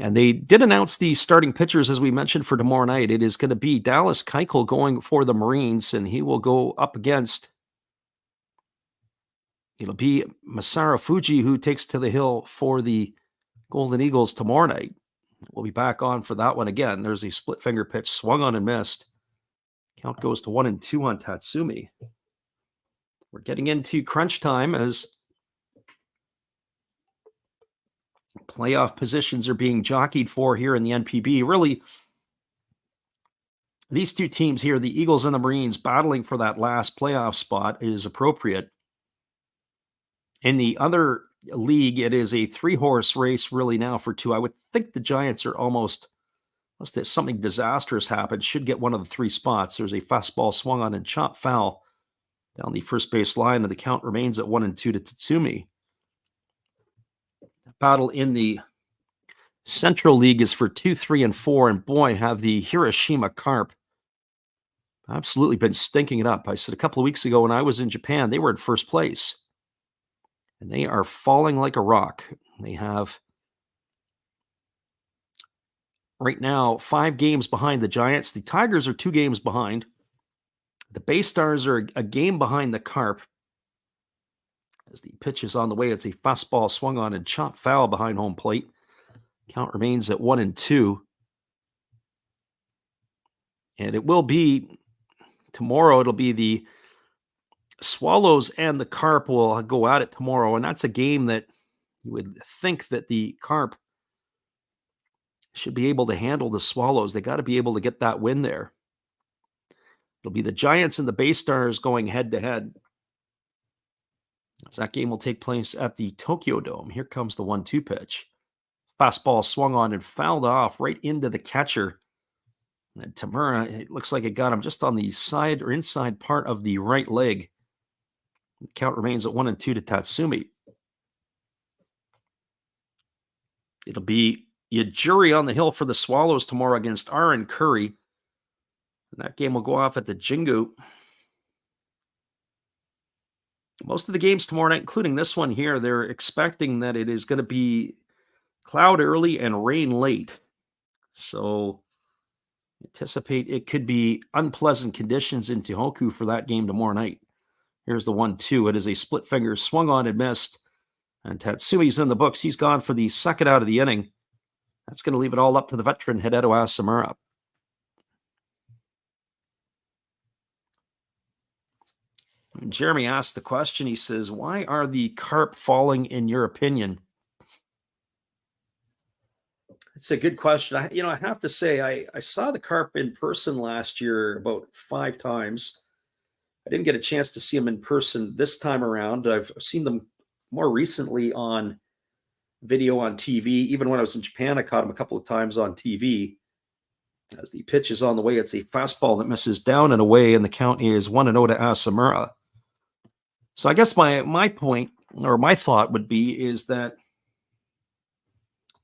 And they did announce the starting pitchers, as we mentioned, for tomorrow night. It is going to be Dallas Keuchel going for the Marines, and he will go up against, it'll be Masaru Fuji, who takes to the hill for the Golden Eagles tomorrow night. We'll be back on for that one again. There's a split finger pitch swung on and missed. Count goes to 1-2 on Tatsumi. We're getting into crunch time as playoff positions are being jockeyed for here in the NPB. Really, these two teams here, the Eagles and the Marines, battling for that last playoff spot is appropriate. In the other league, it is a 3-horse race really now for two. I would think the Giants are almost, unless something disastrous happens, should get one of the 3 spots. There's a fastball swung on and chopped foul down the first base line, and the count remains at 1-2 to Tatsumi. The battle in the Central League is for 2, 3, and 4, and boy, have the Hiroshima Carp absolutely been stinking it up. I said a couple of weeks ago when I was in Japan, they were in first place. And they are falling like a rock. They have, right now, 5 games behind the Giants. The Tigers are 2 games behind. The Bay Stars are a game behind the Carp. As the pitch is on the way, it's a fastball swung on and chopped foul behind home plate. Count remains at 1-2. And it will be, tomorrow, it'll be the Swallows and the Carp will go at it tomorrow, and that's a game that you would think that the Carp should be able to handle the Swallows. They got to be able to get that win there. It'll be the Giants and the Bay Stars going head-to-head. So that game will take place at the Tokyo Dome. Here comes the 1-2 pitch. Fastball swung on and fouled off right into the catcher. And Tamura, it looks like it got him just on the side or inside part of the right leg. The count remains at 1-2 to Tatsumi. It'll be a jury on the hill for the Swallows tomorrow against Aaron Curry. And that game will go off at the Jingu. Most of the games tomorrow night, including this one here, they're expecting that it is going to be cloud early and rain late. So anticipate it could be unpleasant conditions in Tohoku for that game tomorrow night. Here's the 1-2. It is a split finger swung on and missed. And Tatsumi's in the books. He's gone for the second out of the inning. That's going to leave it all up to the veteran Hideto Asamura. And Jeremy asked the question. He says, why are the Carp falling in your opinion? It's a good question. I have to say, I saw the Carp in person last year about 5 times. I didn't get a chance to see them in person this time around. I've seen them more recently on video on TV. Even when I was in Japan, I caught them a couple of times on TV. As the pitch is on the way, it's a fastball that misses down and away, and the count is 1-0 to Asamura. So I guess my point, or my thought would be, is that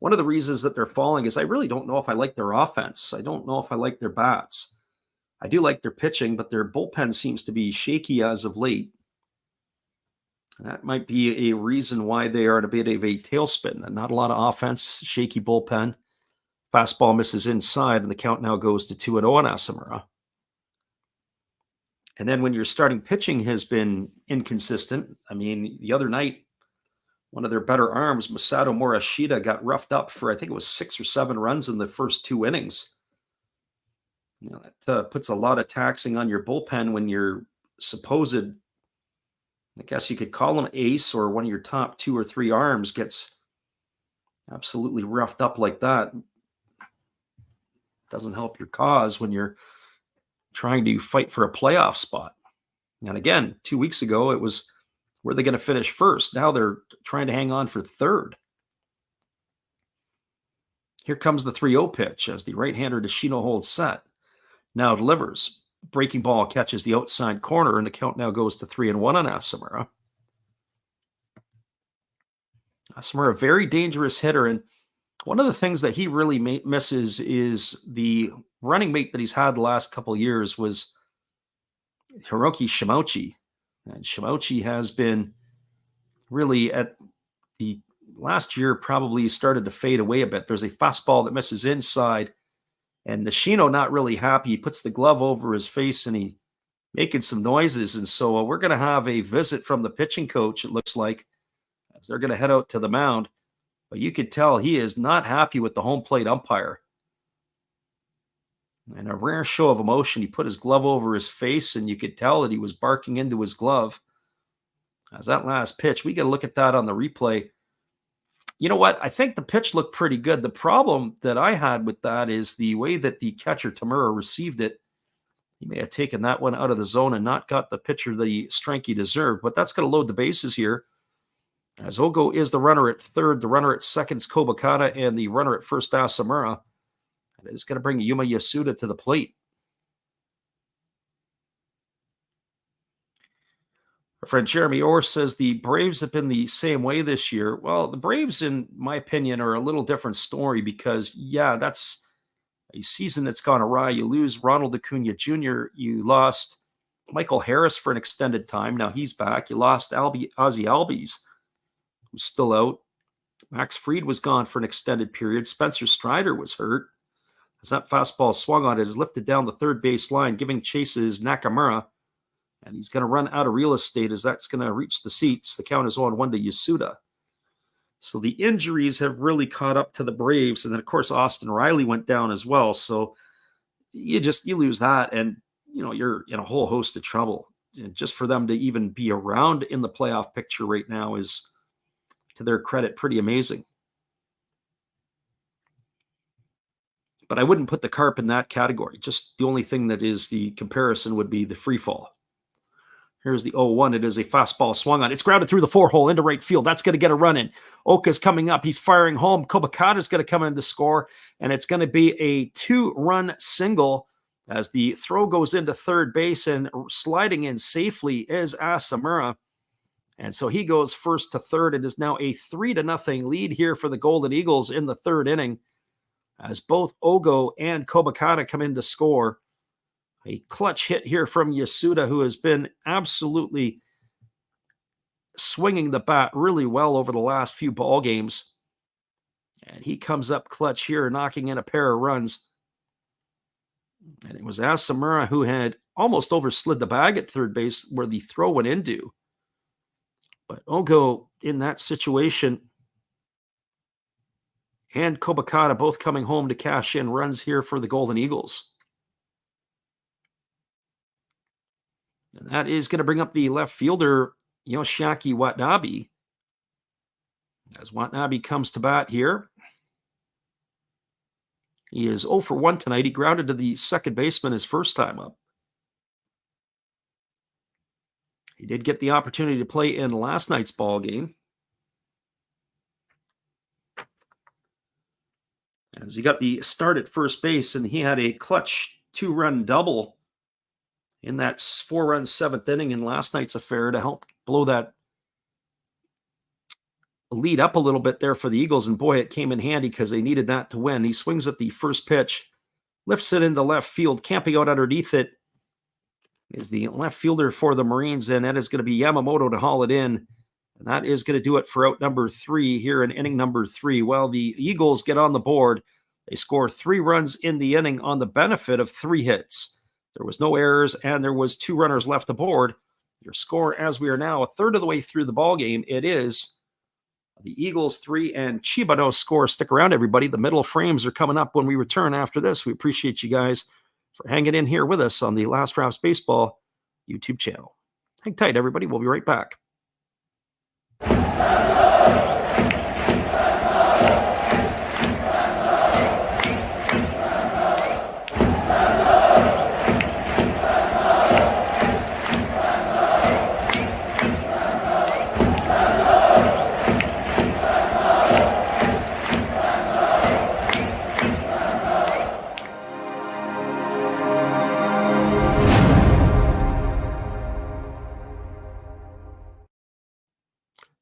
one of the reasons that they're falling is I really don't know if I like their offense. I don't know if I like their bats. I do like their pitching, but their bullpen seems to be shaky as of late. That might be a reason why they are in a bit of a tailspin. And not a lot of offense, shaky bullpen. Fastball misses inside, and the count now goes to 2-0 on Asamura. And then when your starting pitching has been inconsistent, I mean, the other night, One of their better arms, Masato Morishita, got roughed up for I think it was 6 or 7 runs in the first 2 innings. That puts a lot of taxing on your bullpen when your supposed, I guess you could call him ace or one of your top 2 or 3 arms gets absolutely roughed up like that. Doesn't help your cause when you're trying to fight for a playoff spot. And again, 2 weeks ago, it was where they're going to finish first. Now they're trying to hang on for third. Here comes the 3-0 pitch as the right-hander Deshino holds set. Now delivers. Breaking ball catches the outside corner, and the count now goes to 3-1 on Asamura. Asamura, a very dangerous hitter, and one of the things that he really misses is the running mate that he's had the last couple of years was Hiroki Shimouchi. And Shimouchi has been really at the last year probably started to fade away a bit. There's a fastball that misses inside, and Nishino not really happy. He puts the glove over his face and he making some noises. And so we're going to have a visit from the pitching coach, it looks like, as they're going to head out to the mound. But you could tell he is not happy with the home plate umpire. And a rare show of emotion, he put his glove over his face, and you could tell that he was barking into his glove. As that last pitch, we got to look at that on the replay. You know what? I think the pitch looked pretty good. The problem that I had with that is the way that the catcher Tamura received it. He may have taken that one out of the zone and not got the pitcher the strike he deserved, but that's going to load the bases here. As Ogo is the runner at third, the runner at second is Kobakata, and the runner at first, Asamura. And it's going to bring Yuma Yasuda to the plate. Our friend Jeremy Orr says the Braves have been the same way this year. Well, the Braves, in my opinion, are a little different story because, yeah, that's a season that's gone awry. You lose Ronald Acuna Jr., you lost Michael Harris for an extended time. Now he's back. You lost Ozzie Albies, who's still out. Max Fried was gone for an extended period. Spencer Strider was hurt. As that fastball swung on, it is lifted down the third base line, giving chases Nakamura. And he's going to run out of real estate as that's going to reach the seats. The count is 0-1 to Yasuda. So the injuries have really caught up to the Braves. And then, of course, Austin Riley went down as well. So you lose that, and you're in a whole host of trouble. And just for them to even be around in the playoff picture right now is, to their credit, pretty amazing. But I wouldn't put the Carp in that category. Just the only thing that is the comparison would be the free fall. Here's the 0-1. It is a fastball swung on. It's grounded through the 4-hole into right field. That's going to get a run in. Oka's coming up. He's firing home. Kobakata's going to come in to score, and it's going to be a 2-run single as the throw goes into third base, and sliding in safely is Asamura. And so he goes first to third. It is now a 3-0 lead here for the Golden Eagles in the third inning, as both Ogo and Kobakata come in to score. A clutch hit here from Yasuda, who has been absolutely swinging the bat really well over the last few ball games. And he comes up clutch here, knocking in a pair of runs. And it was Asamura who had almost overslid the bag at third base where the throw went into. But Ogo in that situation, and Kobakata both coming home to cash in runs here for the Golden Eagles. And that is going to bring up the left fielder, Yoshiaki Watanabe. As Watanabe comes to bat here, he is 0 for 1 tonight. He grounded to the second baseman his first time up. He did get the opportunity to play in last night's ball game, as he got the start at first base, and he had a clutch 2-run double in that 4-run seventh inning in last night's affair to help blow that lead up a little bit there for the Eagles. And boy, it came in handy because they needed that to win. He swings at the first pitch, lifts it into left field. Camping out underneath it is the left fielder for the Marines, and that is going to be Yamamoto to haul it in. And that is going to do it for out number 3 here in inning number 3. Well, the Eagles get on the board. They score 3 runs in the inning on the benefit of 3 hits. There was no errors, and there was 2 runners left aboard. Your score, as we are now a third of the way through the ball game, it is The Eagles 3 and Chiba no score. Stick around, everybody. The middle frames are coming up when we return after this. We appreciate you guys for hanging in here with us on the Last Drafts Baseball YouTube channel. Hang tight, everybody. We'll be right back.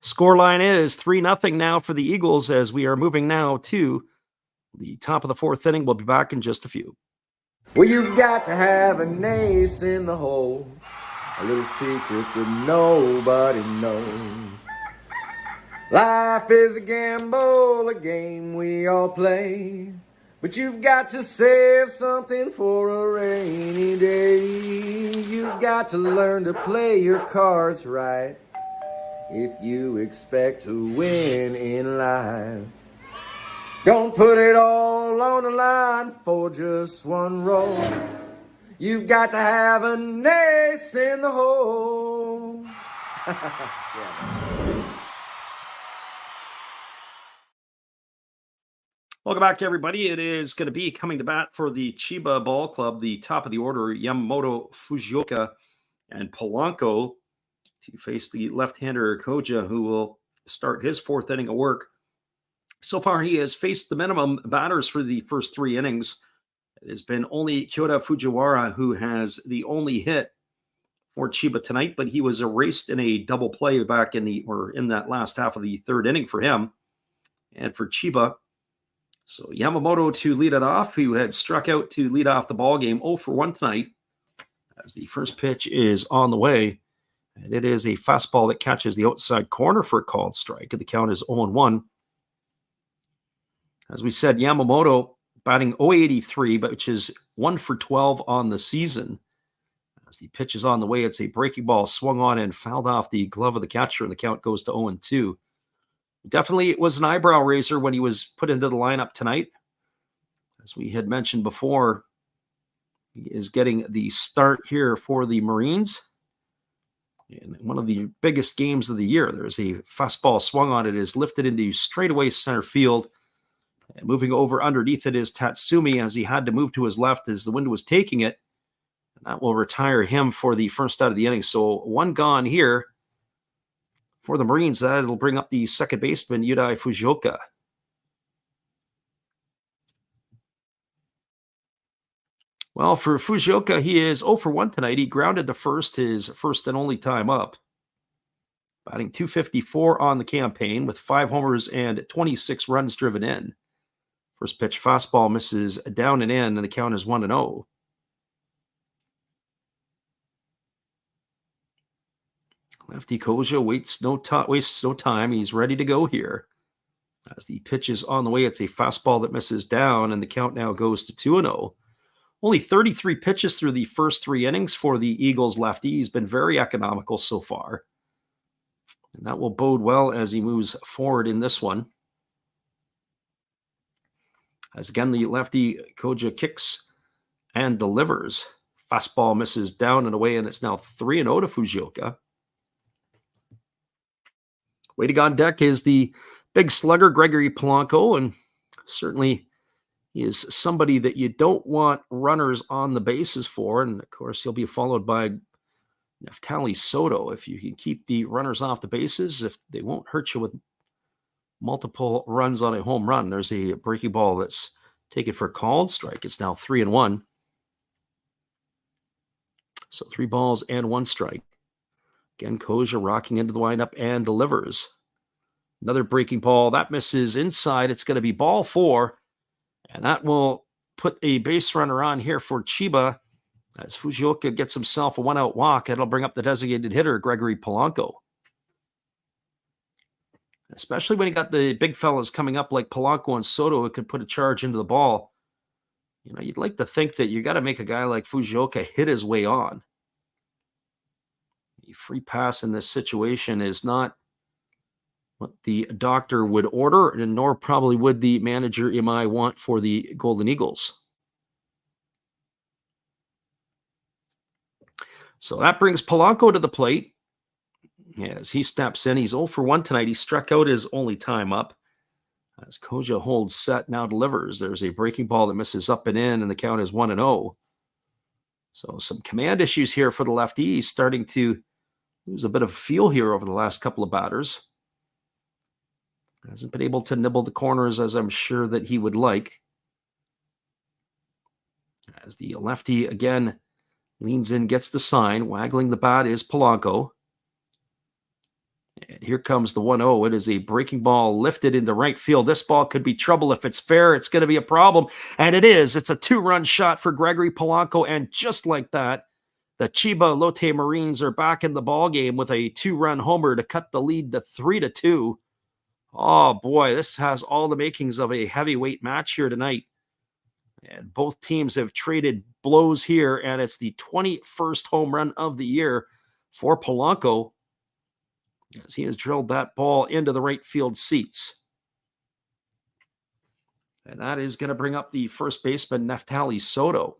Scoreline is 3-0 now for the Eagles as we are moving now to the top of the fourth inning. We'll be back in just a few. Well, you've got to have an ace in the hole, a little secret that nobody knows. Life is a gamble, a game we all play, but you've got to save something for a rainy day. You've got to learn to play your cards right if you expect to win in life. Don't put it all on the line for just one roll. You've got to have an ace in the hole. Welcome back, everybody. It is going to be coming to bat for the Chiba Ball Club, the top of the order, Yamamoto, Fujioka, and Polanco, to face the left-hander Koja, who will start his fourth inning of work. So far, he has faced the minimum batters for the first three innings. It has been only Kyoda Fujiwara who has the only hit for Chiba tonight, but he was erased in a double play back in that last half of the third inning for him and for Chiba. So Yamamoto to lead it off, who had struck out to lead off the ball game 0 for 1 tonight, as the first pitch is on the way. And it is a fastball that catches the outside corner for a called strike. And the count is 0-1. As we said, Yamamoto batting .083, but which is 1 for 12 on the season. As the pitch is on the way, it's a breaking ball swung on and fouled off the glove of the catcher, and the count goes to 0-2. Definitely it was an eyebrow raiser when he was put into the lineup tonight. As we had mentioned before, he is getting the start here for the Marines. In one of the biggest games of the year, there's a fastball swung on it, is lifted into straightaway center field. And moving over underneath it is Tatsumi, as he had to move to his left as the wind was taking it. And that will retire him for the first out of the inning. So one gone here for the Marines. That'll bring up the second baseman, Yudai Fujioka. Well, for Fujioka, he is 0 for 1 tonight. He grounded to first, his first and only time up. Batting .254 on the campaign with 5 homers and 26 runs driven in. First pitch fastball misses down and in, and the count is 1-0. Lefty Koja wastes no time. He's ready to go here. As the pitch is on the way, it's a fastball that misses down, and the count now goes to 2-0. Only 33 pitches through the first 3 innings for the Eagles lefty. He's been very economical so far. And that will bode well as he moves forward in this one. As again, the lefty Koja kicks and delivers. Fastball misses down and away, and it's now 3-0 to Fujioka. Waiting on deck is the big slugger, Gregory Polanco, and certainly he is somebody that you don't want runners on the bases for. And of course, he'll be followed by Neftali Soto. If you can keep the runners off the bases, if they won't hurt you with multiple runs on a home run. There's a breaking ball that's taken for a called strike. It's now 3-1. So 3 balls and 1 strike. Again, Koja rocking into the windup and delivers. Another breaking ball. That misses inside. It's going to be ball 4. And that will put a base runner on here for Chiba. As Fujioka gets himself a 1-out walk, it'll bring up the designated hitter, Gregory Polanco. Especially when you got the big fellas coming up like Polanco and Soto who could put a charge into the ball. You know, you'd like to think that you got to make a guy like Fujioka hit his way on. The free pass in this situation is not what the doctor would order, and nor probably would the manager MI want for the Golden Eagles. So that brings Polanco to the plate. As he steps in, he's 0 for 1 tonight. He struck out his only time up. As Koja holds set, now delivers. There's a breaking ball that misses up and in, and the count is 1-0. So some command issues here for the lefty. He's starting to lose a bit of feel here over the last couple of batters. Hasn't been able to nibble the corners as I'm sure that he would like. As the lefty again leans in, gets the sign. Waggling the bat is Polanco. And here comes the 1-0. It is a breaking ball lifted into right field. This ball could be trouble. If it's fair, it's going to be a problem. And it is. It's a 2-run shot for Gregory Polanco. And just like that, the Chiba Lotte Marines are back in the ballgame with a 2-run homer to cut the lead to 3-2. Oh, boy, this has all the makings of a heavyweight match here tonight. And both teams have traded blows here, and it's the 21st home run of the year for Polanco, as he has drilled that ball into the right field seats. And that is going to bring up the first baseman, Neftali Soto.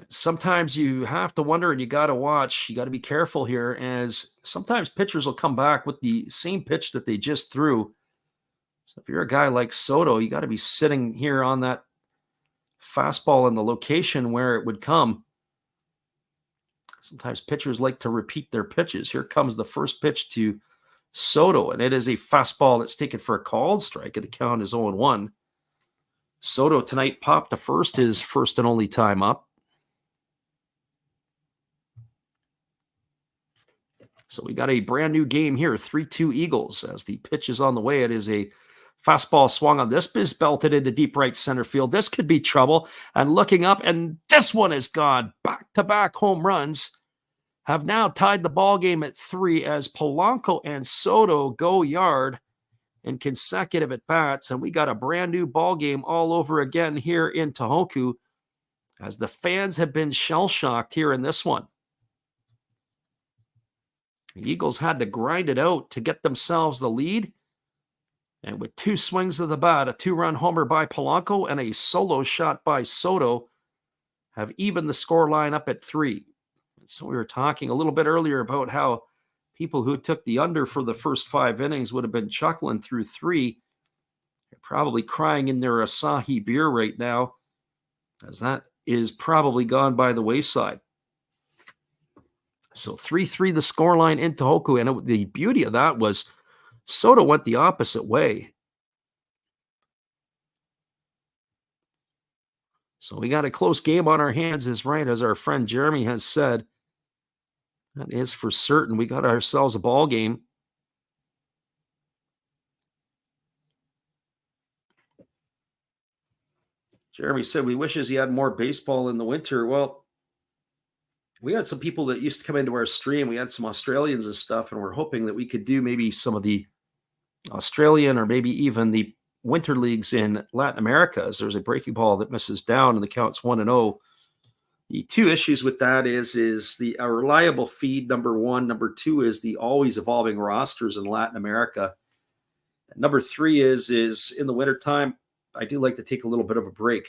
Sometimes you have to wonder, and you got to watch, you got to be careful here, as sometimes pitchers will come back with the same pitch that they just threw. So if you're a guy like Soto, you got to be sitting here on that fastball in the location where it would come. Sometimes pitchers like to repeat their pitches. Here comes the first pitch to Soto, and it is a fastball that's taken for a called strike, and the count is 0-1. Soto tonight popped the first, his first and only time up. So we got a brand new game here, 3-2 Eagles, as the pitch is on the way. It is a fastball swung on. This is belted into deep right center field. This could be trouble. And looking up, and this one is gone. Back-to-back home runs have now tied the ball game at 3 as Polanco and Soto go yard in consecutive at-bats. And we got a brand new ball game all over again here in Tohoku, as the fans have been shell-shocked here in this one. The Eagles had to grind it out to get themselves the lead. And with 2 swings of the bat, a 2-run homer by Polanco and a solo shot by Soto, have evened the score line up at 3. And so we were talking a little bit earlier about how people who took the under for the first 5 innings would have been chuckling through 3. They're probably crying in their Asahi beer right now, as that is probably gone by the wayside. So 3-3 the scoreline in Tohoku, and the beauty of that was Soto went the opposite way. So we got a close game on our hands, as our friend Jeremy has said. That is for certain. We got ourselves a ball game. Jeremy said we wishes he had more baseball in the winter. Well, we had some people that used to come into our stream. We had some Australians and stuff, and we're hoping that we could do maybe some of the Australian or maybe even the winter leagues in Latin America, as there's a breaking ball that misses down and the count's 1-0. The 2 issues with that is the reliable feed, number 1. Number 2 is the always evolving rosters in Latin America. And number 3 is in the wintertime, I do like to take a little bit of a break,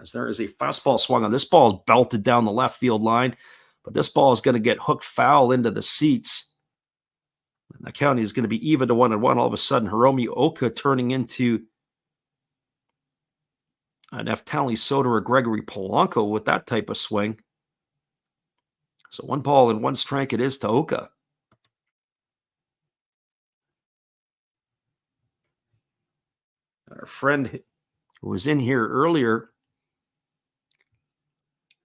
as there is a fastball swung on. This ball is belted down the left field line, but this ball is going to get hooked foul into the seats. And the count is going to be even to 1-1. All of a sudden, Hiromi Oka turning into an Neftali Soto or Gregory Polanco with that type of swing. So 1 ball and 1 strike it is to Oka. Our friend who was in here earlier,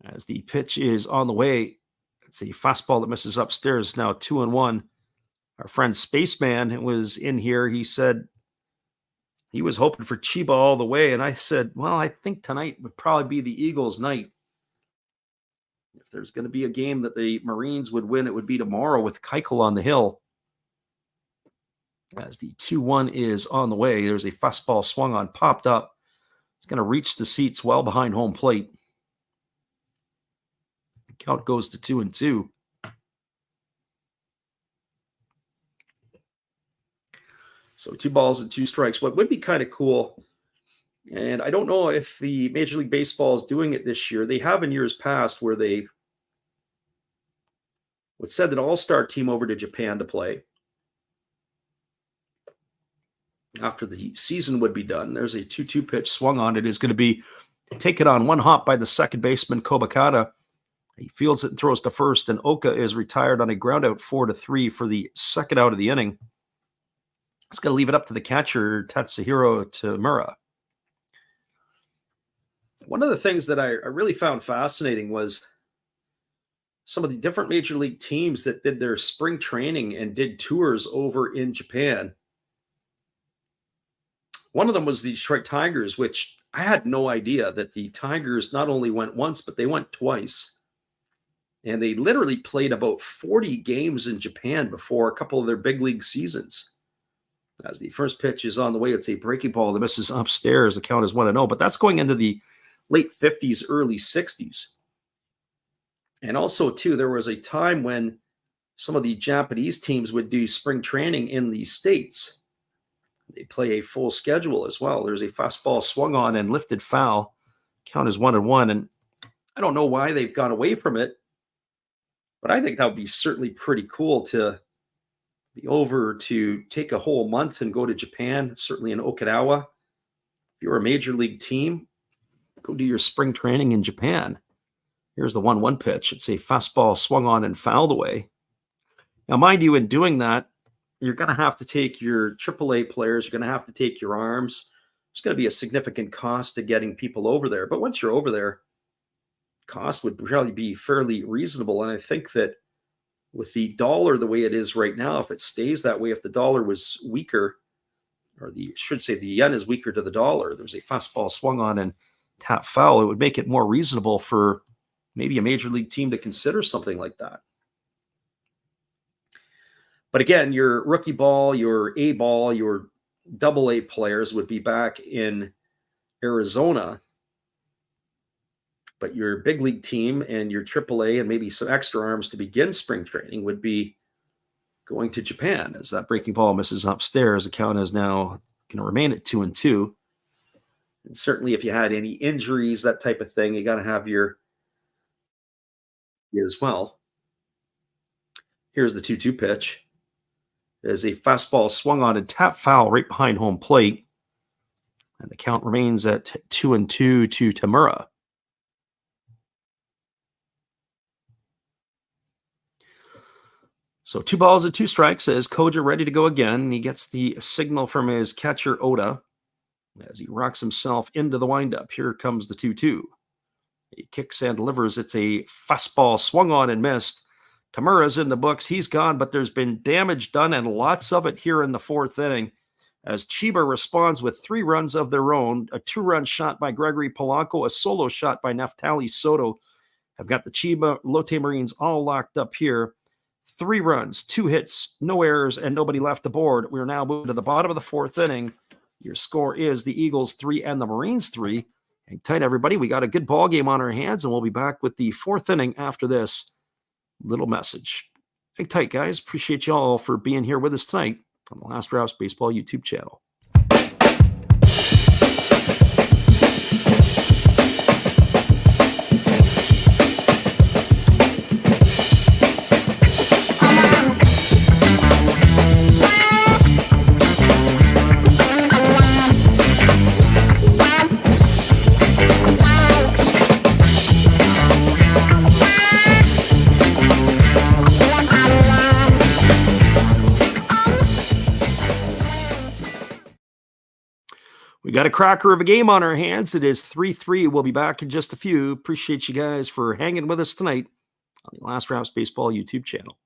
as the pitch is on the way, it's a fastball that misses upstairs. Now 2-1. Our friend Spaceman was in here. He said he was hoping for Chiba all the way. And I said, well, I think tonight would probably be the Eagles' night. If there's going to be a game that the Marines would win, it would be tomorrow with Keuchel on the hill. As the 2-1 is on the way, there's a fastball swung on, popped up. It's going to reach the seats well behind home plate. The count goes to 2-2. So 2 balls and 2 strikes. What would be kind of cool, and I don't know if the Major League Baseball is doing it this year. They have in years past where they would send an all-star team over to Japan to play. After the season would be done, there's a 2-2 pitch swung on. It is going to be taken on one hop by the second baseman, Kobakata. He fields it and throws to first, and Oka is retired on a ground out 4-3 for the second out of the inning. It's going to leave it up to the catcher, Tatsuhiro Tamura. One of the things that I really found fascinating was some of the different major league teams that did their spring training and did tours over in Japan. One of them was the Detroit Tigers, which I had no idea that the Tigers not only went once, but they went twice. And they literally played about 40 games in Japan before a couple of their big league seasons. As the first pitch is on the way, it's a breaking ball that misses upstairs. The count is 1-0, but that's going into the late 50s, early 60s. And also, too, there was a time when some of the Japanese teams would do spring training in the States. They play a full schedule as well. There's a fastball swung on and lifted foul. Count is 1-1. And I don't know why they've gone away from it, but I think that would be certainly pretty cool to be over to take a whole month and go to Japan, certainly in Okinawa. If you're a major league team, go do your spring training in Japan. Here's the 1-1 pitch. It's a fastball swung on and fouled away. Now, mind you, in doing that, you're going to have to take your AAA players. You're going to have to take your arms. There's going to be a significant cost to getting people over there. But once you're over there, cost would probably be fairly reasonable. And I think that with the dollar the way it is right now, if it stays that way, if the dollar was weaker, or should say the yen is weaker to the dollar, there's a fastball swung on and tap foul, it would make it more reasonable for maybe a major league team to consider something like that. But again, your rookie ball, your A ball, your AA players would be back in Arizona. But your big league team and your AAA and maybe some extra arms to begin spring training would be going to Japan. As that breaking ball misses upstairs, the count is now going to remain at 2-2. And certainly if you had any injuries, that type of thing, you got to have your as well. Here's the 2-2 pitch. There's a fastball swung on and tap foul right behind home plate. And the count remains at 2-2 to Tamura. So 2 balls and 2 strikes as Koja ready to go again. He gets the signal from his catcher, Oda, as he rocks himself into the windup. Here comes the 2-2. He kicks and delivers. It's a fastball swung on and missed. Tamura's in the books. He's gone, but there's been damage done and lots of it here in the 4th inning as Chiba responds with 3 runs of their own, a 2-run shot by Gregory Polanco, a solo shot by Neftali Soto. Have got the Chiba Lotte Marines all locked up here. 3 runs, 2 hits, no errors, and nobody left the board. We're now moving to the bottom of the 4th inning. Your score is the Eagles 3 and the Marines 3. Hang tight, everybody. We got a good ball game on our hands, and we'll be back with the 4th inning after this little message. Hang tight, guys. Appreciate you all for being here with us tonight on the Last Drafts Baseball YouTube channel. We got a cracker of a game on our hands. It is 3-3. We'll be back in just a few. Appreciate you guys for hanging with us tonight on the Last Drafts Baseball YouTube channel.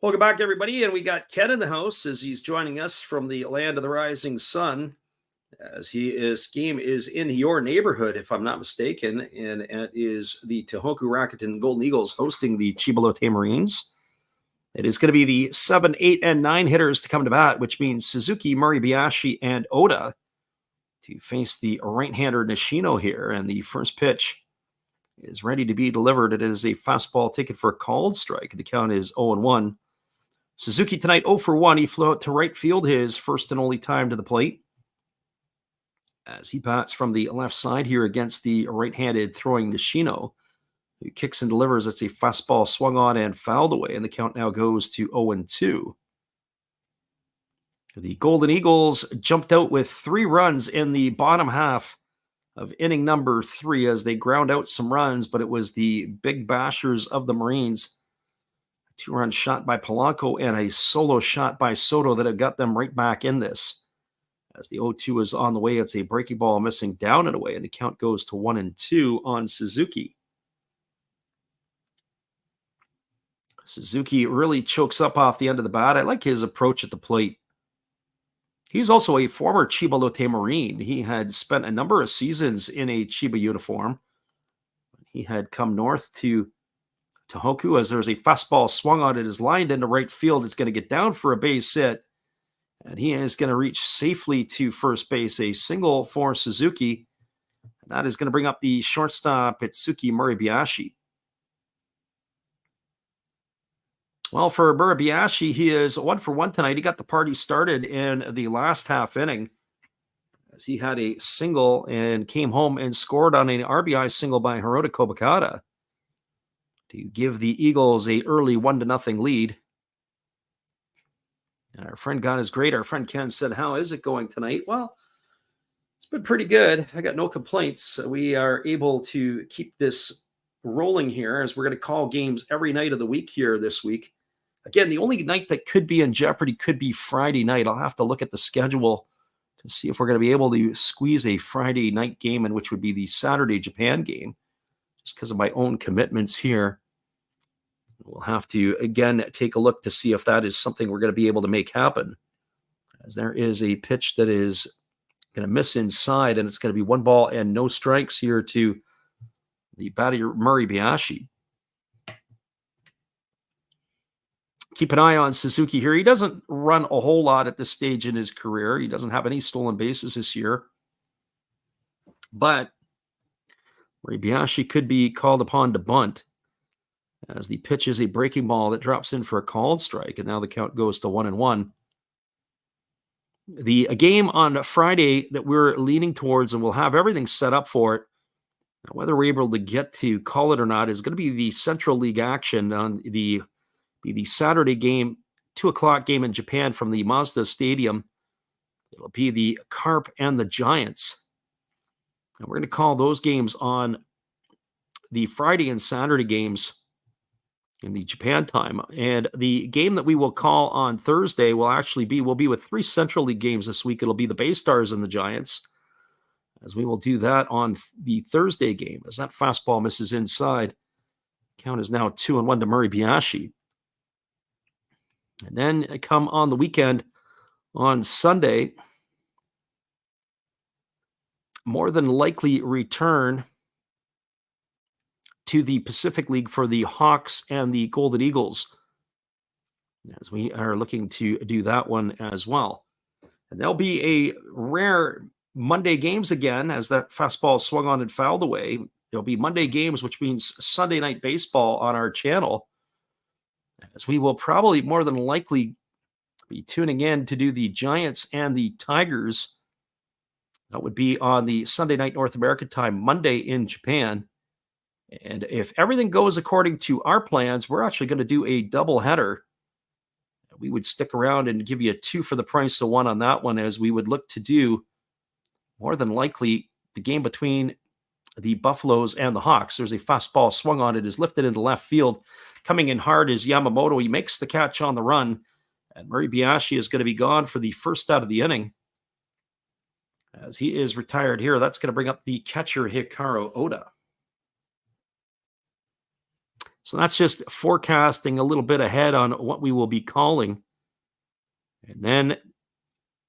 Welcome back, everybody. And we got Ken in the house as he's joining us from the land of the rising sun. As his game is in your neighborhood, if I'm not mistaken, and it is the Tohoku Rakuten Golden Eagles hosting the Chiba Lotte Marines. It is going to be the 7, 8, and 9 hitters to come to bat, which means Suzuki, Moribayashi, and Oda to face the right-hander Nishino here. And the first pitch is ready to be delivered. It is a fastball taken for a called strike. The count is 0-1. Suzuki tonight 0 for 1. He flew out to right field, his first and only time to the plate, as he bats from the left side here against the right-handed throwing Nishino, who kicks and delivers. It's a fastball swung on and fouled away, and the count now goes to 0-2. The Golden Eagles jumped out with 3 runs in the bottom half of inning number 3 as they ground out some runs, but it was the big bashers of the Marines, 2-run shot by Polanco and a solo shot by Soto, that have got them right back in this. As the 0-2 is on the way, it's a breaking ball missing down and away, and the count goes to 1-2 on Suzuki. Suzuki really chokes up off the end of the bat. I like his approach at the plate. He's also a former Chiba Lotte Marine. He had spent a number of seasons in a Chiba uniform. He had come north to Tohoku as there's a fastball swung on it, is lined into right field. It's going to get down for a base hit, and he is going to reach safely to first base. A single for Suzuki, and that is going to bring up the shortstop, Itsuki Moribayashi. Well, for Moribayashi, he is 1 for 1 tonight. He got the party started in the last half inning as he had a single and came home and scored on an RBI single by Hirota Kobakata to give the Eagles a early 1-0 lead. And our friend God is great. Our friend Ken said, how is it going tonight? Well, it's been pretty good. I got no complaints. We are able to keep this rolling here as we're going to call games every night of the week here this week. Again, the only night that could be in jeopardy could be Friday night. I'll have to look at the schedule to see if we're going to be able to squeeze a Friday night game in, which would be the Saturday Japan game, just because of my own commitments here. We'll have to, again, take a look to see if that is something we're going to be able to make happen, as there is a pitch that is going to miss inside, and it's going to be 1 ball and no strikes here to the batter Moribayashi. Keep an eye on Suzuki here. He doesn't run a whole lot at this stage in his career. He doesn't have any stolen bases this year, but Moribayashi could be called upon to bunt, as the pitch is a breaking ball that drops in for a called strike, and now the count goes to 1-1. The game on Friday that we're leaning towards, and we'll have everything set up for it, whether we're able to get to call it or not, is going to be the Central League action on the Saturday game, 2:00 game in Japan from the Mazda Stadium. It'll be the Carp and the Giants. And we're going to call those games on the Friday and Saturday games in the Japan time. And the game that we will call on Thursday will be with 3 Central League games this week. It'll be the Bay Stars and the Giants, as we will do that on the Thursday game, as that fastball misses inside. Count is now 2-1 to Moribayashi. And then come on the weekend, on Sunday, more than likely return to the Pacific League for the Hawks and the Golden Eagles, as we are looking to do that one as well. And there'll be a rare Monday games again, as that fastball swung on and fouled away. There'll be Monday games, which means Sunday night baseball on our channel, as we will probably more than likely be tuning in to do the Giants and the Tigers. That would be on the Sunday night North American time, Monday in Japan. And if everything goes according to our plans, we're actually going to do a double header. We would stick around and give you a 2 for the price of 1 on that one, as we would look to do more than likely the game between the Buffaloes and the Hawks. There's a fastball swung on. It is lifted into left field. Coming in hard is Yamamoto. He makes the catch on the run, and Moribayashi is going to be gone for the first out of the inning, as he is retired here. That's going to bring up the catcher, Hikaru Oda. So that's just forecasting a little bit ahead on what we will be calling. And then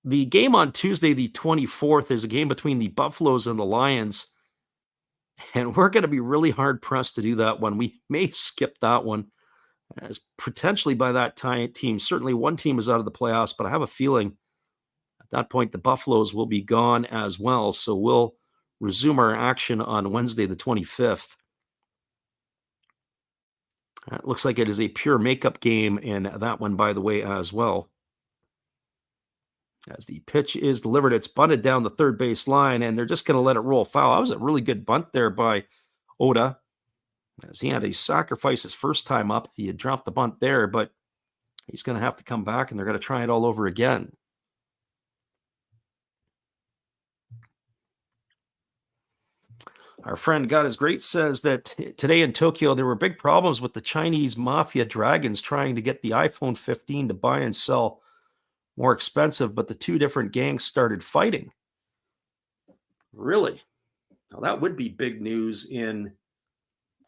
the game on Tuesday, the 24th, is a game between the Buffaloes and the Lions. And we're going to be really hard pressed to do that one. We may skip that one, as potentially by that time, certainly one team is out of the playoffs, but I have a feeling at that point the Buffaloes will be gone as well. So we'll resume our action on Wednesday, the 25th. It looks like it is a pure makeup game in that one, by the way, as well. As the pitch is delivered, it's bunted down the third base line, and they're just going to let it roll foul. That was a really good bunt there by Oda, as he had to sacrifice his first time up. He had dropped the bunt there, but he's going to have to come back, and they're going to try it all over again. Our friend God is Great says that today in Tokyo, there were big problems with the Chinese mafia dragons trying to get the iPhone 15 to buy and sell more expensive, but the two different gangs started fighting. Really? Now, that would be big news in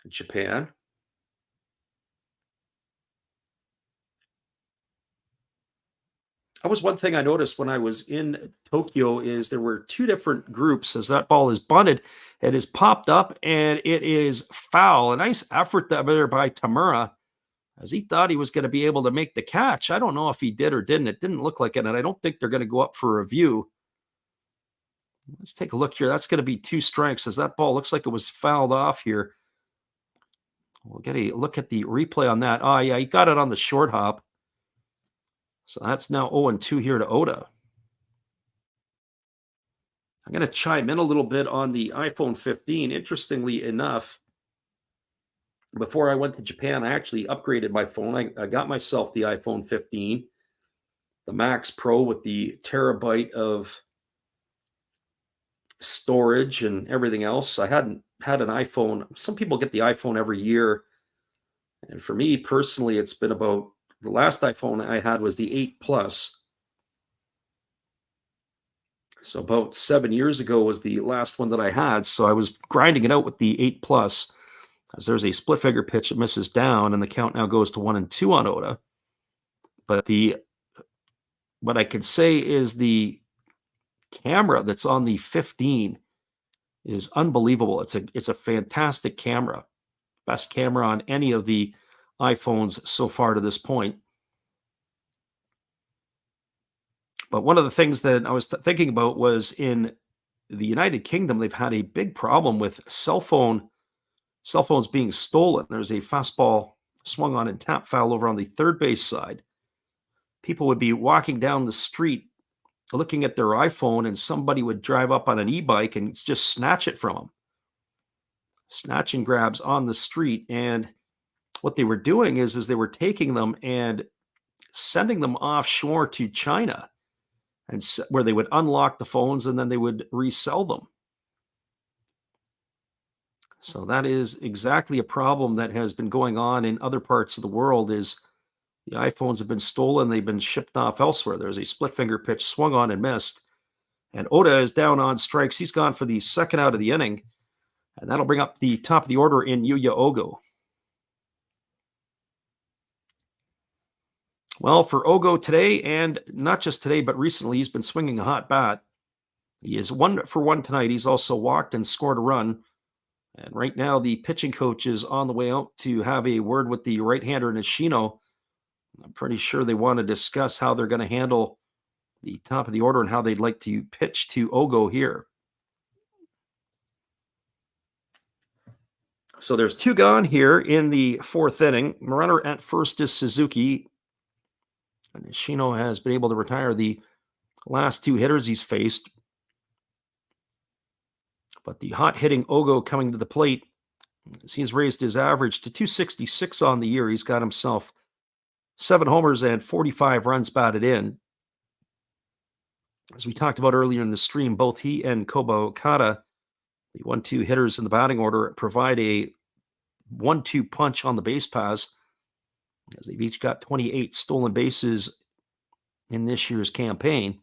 Japan. That was one thing I noticed when I was in Tokyo is there were two different groups as that ball is bunted. It is popped up and it is foul. A nice effort there by Tamura as he thought he was going to be able to make the catch. I don't know if he did or didn't. It didn't look like it, and I don't think they're going to go up for review. Let's take a look here. That's going to be 2 strikes as that ball looks like it was fouled off here. We'll get a look at the replay on that. Oh, yeah, he got it on the short hop. So that's now 0-2 here to Oda. I'm going to chime in a little bit on the iPhone 15. Interestingly enough, before I went to Japan, I actually upgraded my phone. I got myself the iPhone 15, the Max Pro with the terabyte of storage and everything else. I hadn't had an iPhone. Some people get the iPhone every year. And for me personally, it's been about the last iPhone I had was the 8 Plus. So about 7 years ago was the last one that I had. So I was grinding it out with the 8 Plus as there's a split figure pitch that misses down and the count now goes to 1-2 on Oda. But what I could say is the camera that's on the 15 is unbelievable. It's a fantastic camera. Best camera on any of the iPhones so far to this point. But one of the things that I was thinking about was in the United Kingdom, they've had a big problem with cell phones being stolen. There's a fastball swung on and tap foul over on the third base side. People would be walking down the street looking at their iPhone, and somebody would drive up on an e-bike and just snatch it from them. Snatch and grabs on the street. And what they were doing is they were taking them and sending them offshore to China, and where they would unlock the phones and then they would resell them. So that is exactly a problem that has been going on in other parts of the world. Is the iPhones have been stolen, they've been shipped off elsewhere. There's a split finger pitch swung on and missed, and Oda is down on strikes. He's gone for the second out of the inning, and that'll bring up the top of the order in Yuya Ogo. Well, for Ogo today, and not just today, but recently, he's been swinging a hot bat. He is 1 for 1 tonight. He's also walked and scored a run. And right now, the pitching coach is on the way out to have a word with the right-hander Nishino. I'm pretty sure they want to discuss how they're going to handle the top of the order and how they'd like to pitch to Ogo here. So there's 2 gone here in the 4th inning. Runner at first is Suzuki. And Nishino has been able to retire the last 2 hitters he's faced. But the hot-hitting Ogo coming to the plate, as he's raised his average to 266 on the year. He's got himself 7 homers and 45 runs batted in. As we talked about earlier in the stream, both he and Koba Okada, the 1-2 hitters in the batting order, provide a 1-2 punch on the base paths, as they've each got 28 stolen bases in this year's campaign.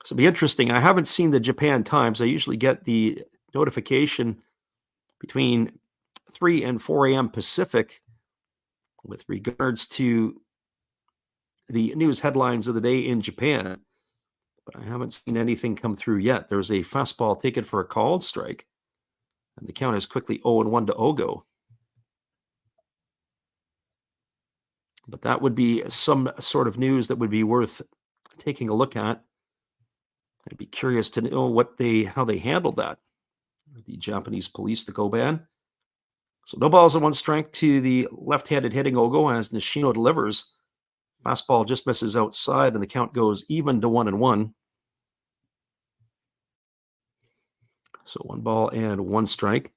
So it'll be interesting. I haven't seen the Japan Times. I usually get the notification between 3 and 4 a.m. Pacific with regards to the news headlines of the day in Japan. But I haven't seen anything come through yet. There's a fastball taken for a called strike, and the count is quickly 0-1 to Ogo. But that would be some sort of news that would be worth taking a look at. I'd be curious to know how they handled that. The Japanese police, the Koban. So no balls and one strike to the left-handed hitting Ogo as Nishino delivers. Fastball just misses outside, and the count goes even to 1-1. So 1 ball and 1 strike.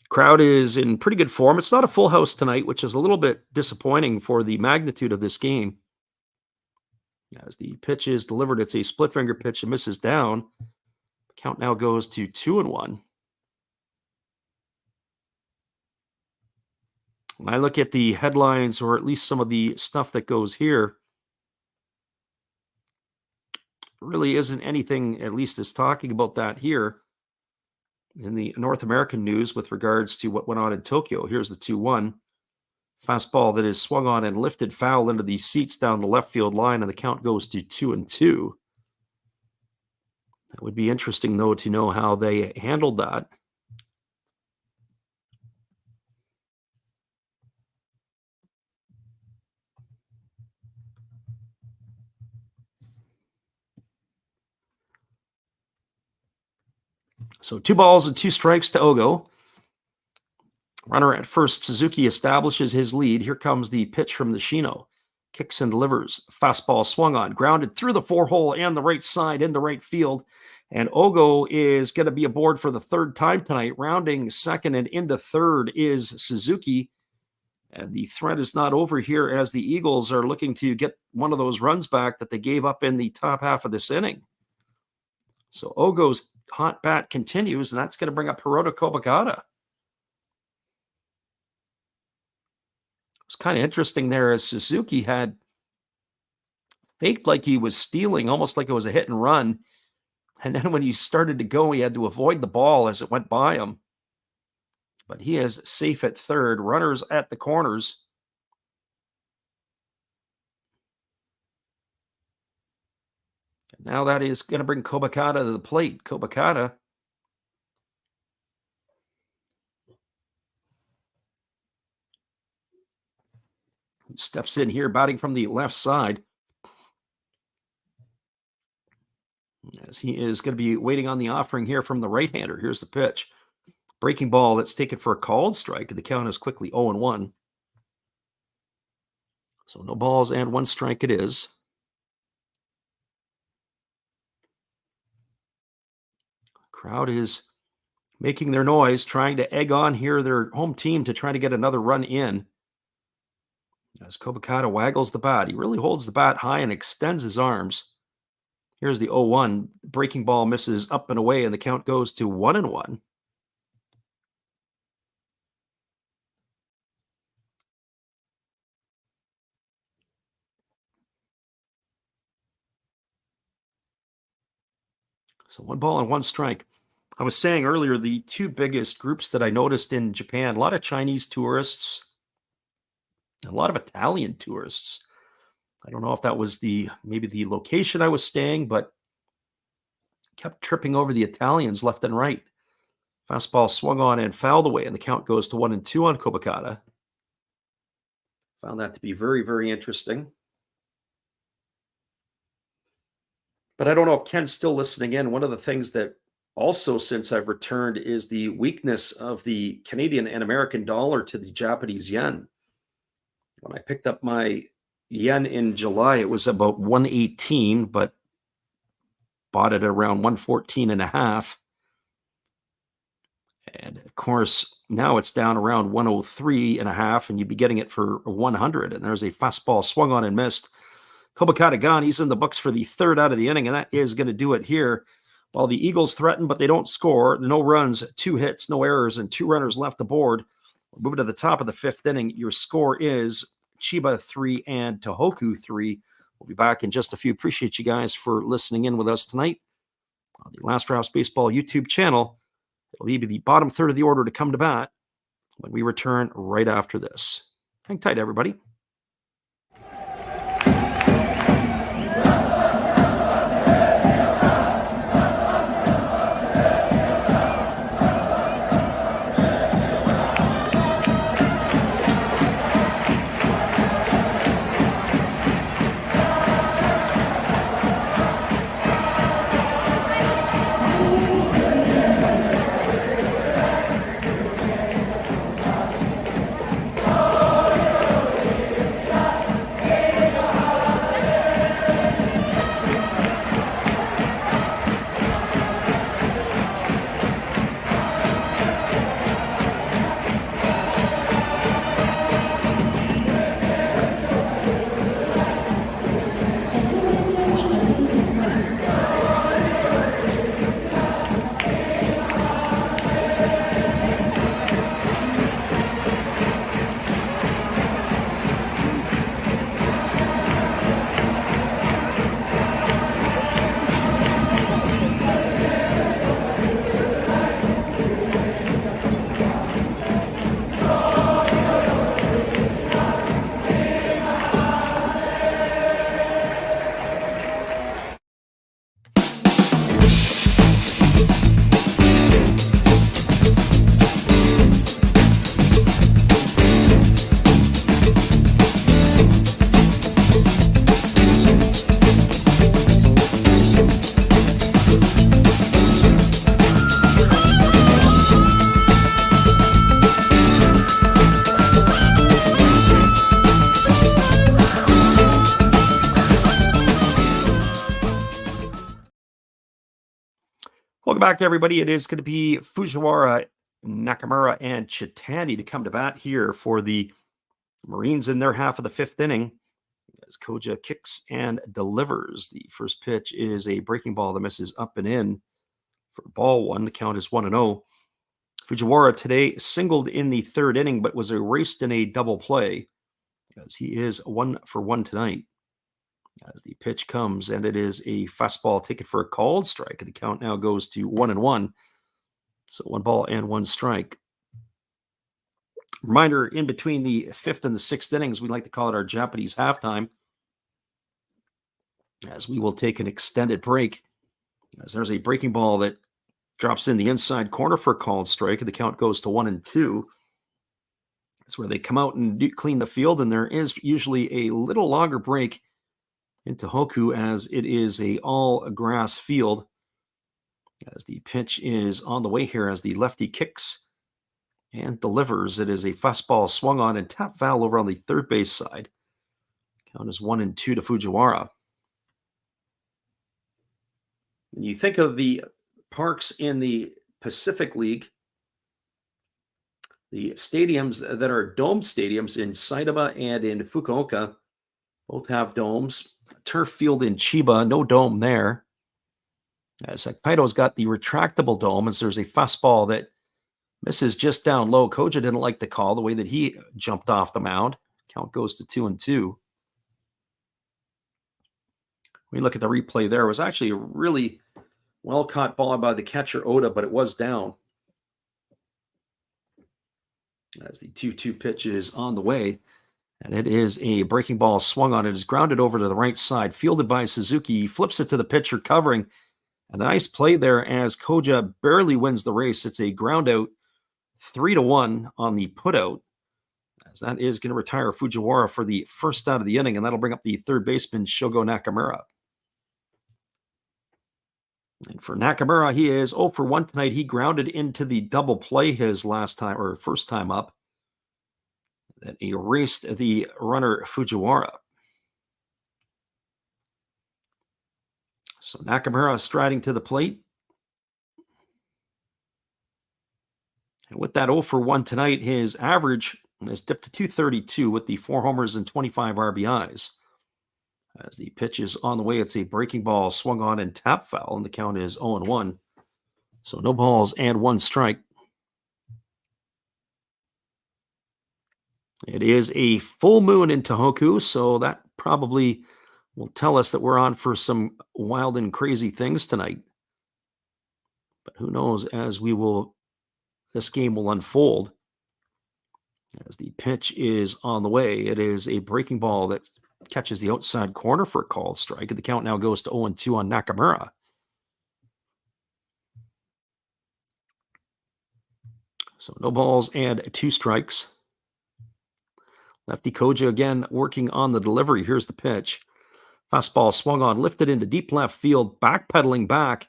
Crowd is in pretty good form. It's not a full house tonight, which is a little bit disappointing for the magnitude of this game. As the pitch is delivered, it's a split finger pitch and misses down. The count now goes to 2-1. When I look at the headlines, or at least some of the stuff that goes here, really isn't anything, at least is talking about that here in the North American news with regards to what went on in Tokyo. Here's the 2-1. Fastball that is swung on and lifted foul into the seats down the left field line, and the count goes to 2-2. That would be interesting, though, to know how they handled that. So 2 balls and 2 strikes to Ogo. Runner at first, Suzuki establishes his lead. Here comes the pitch from Nishino. Kicks and delivers. Fastball swung on, grounded through the 4-hole and the right side into right field. And Ogo is going to be aboard for the 3rd time tonight. Rounding second and into third is Suzuki. And the threat is not over here as the Eagles are looking to get one of those runs back that they gave up in the top half of this inning. So Ogo's hot bat continues, and that's going to bring up Hirota Kobakata. It was kind of interesting there as Suzuki had faked like he was stealing, almost like it was a hit and run. And then when he started to go, he had to avoid the ball as it went by him. But he is safe at third. Runners at the corners. Now that is going to bring Kobakata to the plate. Kobakata steps in here, batting from the left side, as he is going to be waiting on the offering here from the right-hander. Here's the pitch. Breaking ball that's taken for a called strike, and the count is quickly 0-1. So no balls and 1 strike it is. Crowd is making their noise, trying to egg on here their home team to try to get another run in. As Kobakata waggles the bat, he really holds the bat high and extends his arms. Here's the 0-1. Breaking ball misses up and away, and the count goes to 1-1. So 1 ball and 1 strike. I was saying earlier, the 2 biggest groups that I noticed in Japan, a lot of Chinese tourists, a lot of Italian tourists. I don't know if that was maybe the location I was staying, but kept tripping over the Italians left and right. Fastball swung on and fouled away, and the count goes to 1-2 on Kobakata. Found that to be very, very interesting. But I don't know if Ken's still listening in. One of the things that also, since I've returned, is the weakness of the Canadian and American dollar to the Japanese yen. When I picked up my yen in July, it was about 118, but bought it around 114.5. And of course, now it's down around 103.5, and you'd be getting it for 100. And there's a fastball swung on and missed. Kobakata gone. He's in the books for the 3rd out of the inning, and that is going to do it here. While the Eagles threaten, but they don't score. No runs, 2 hits, no errors, and 2 runners left aboard. We're moving to the top of the 5th inning. Your score is Chiba 3 and Tohoku 3. We'll be back in just a few. Appreciate you guys for listening in with us tonight on the Last Rouse Baseball YouTube channel. It'll be the bottom third of the order to come to bat when we return right after this. Hang tight, everybody. Welcome back, everybody. It is going to be Fujiwara, Nakamura, and Chitani to come to bat here for the Marines in their half of the fifth inning as Koja kicks and delivers. The first pitch is a breaking ball that misses up and in for ball one. The count is 1-0. Fujiwara today singled in the third inning, but was erased in a double play as he is 1 for 1 tonight. As the pitch comes, and it is a fastball taken for a called strike. The count now goes to 1-1. So 1 ball and 1 strike. Reminder, in between the fifth and the sixth innings, we like to call it our Japanese halftime, as we will take an extended break. As there's a breaking ball that drops in the inside corner for a called strike, and the count goes to 1-2. That's where they come out and clean the field, and there is usually a little longer break in Tohoku, as it is a all grass field. As the pitch is on the way here, as the lefty kicks and delivers, it is a fastball swung on and tap foul over on the third base side. Count is 1-2 to Fujiwara. When you think of the parks in the Pacific League, the stadiums that are dome stadiums in Saitama and in Fukuoka both have domes. Turf field in Chiba, no dome there. Saikaido's got the retractable dome, as there's a fastball that misses just down low. Koja didn't like the call, the way that he jumped off the mound. Count goes to 2-2. When you look at the replay there, it was actually a really well-caught ball by the catcher, Oda, but it was down. As the 2-2 pitch is on the way. And it is a breaking ball swung on. It is grounded over to the right side, fielded by Suzuki. He flips it to the pitcher covering. A nice play there as Koja barely wins the race. It's a ground out, 3-1 on the putout. As that is going to retire Fujiwara for the first out of the inning, and that'll bring up the third baseman, Shogo Nakamura. And for Nakamura, he is 0 for 1 tonight. He grounded into the double play his last time, or first time up, that erased the runner Fujiwara. So Nakamura striding to the plate. And with that 0 for 1 tonight, his average has dipped to 232 with the 4 homers and 25 RBIs. As the pitch is on the way, it's a breaking ball swung on and tap foul, and the count is 0-1. So no balls and 1 strike. It is a full moon in Tohoku, so that probably will tell us that we're on for some wild and crazy things tonight. But who knows this game will unfold as the pitch is on the way. It is a breaking ball that catches the outside corner for a called strike. And the count now goes to 0-2 on Nakamura. So no balls and 2 strikes. Lefty Koja again working on the delivery. Here's the pitch. Fastball swung on, lifted into deep left field, backpedaling back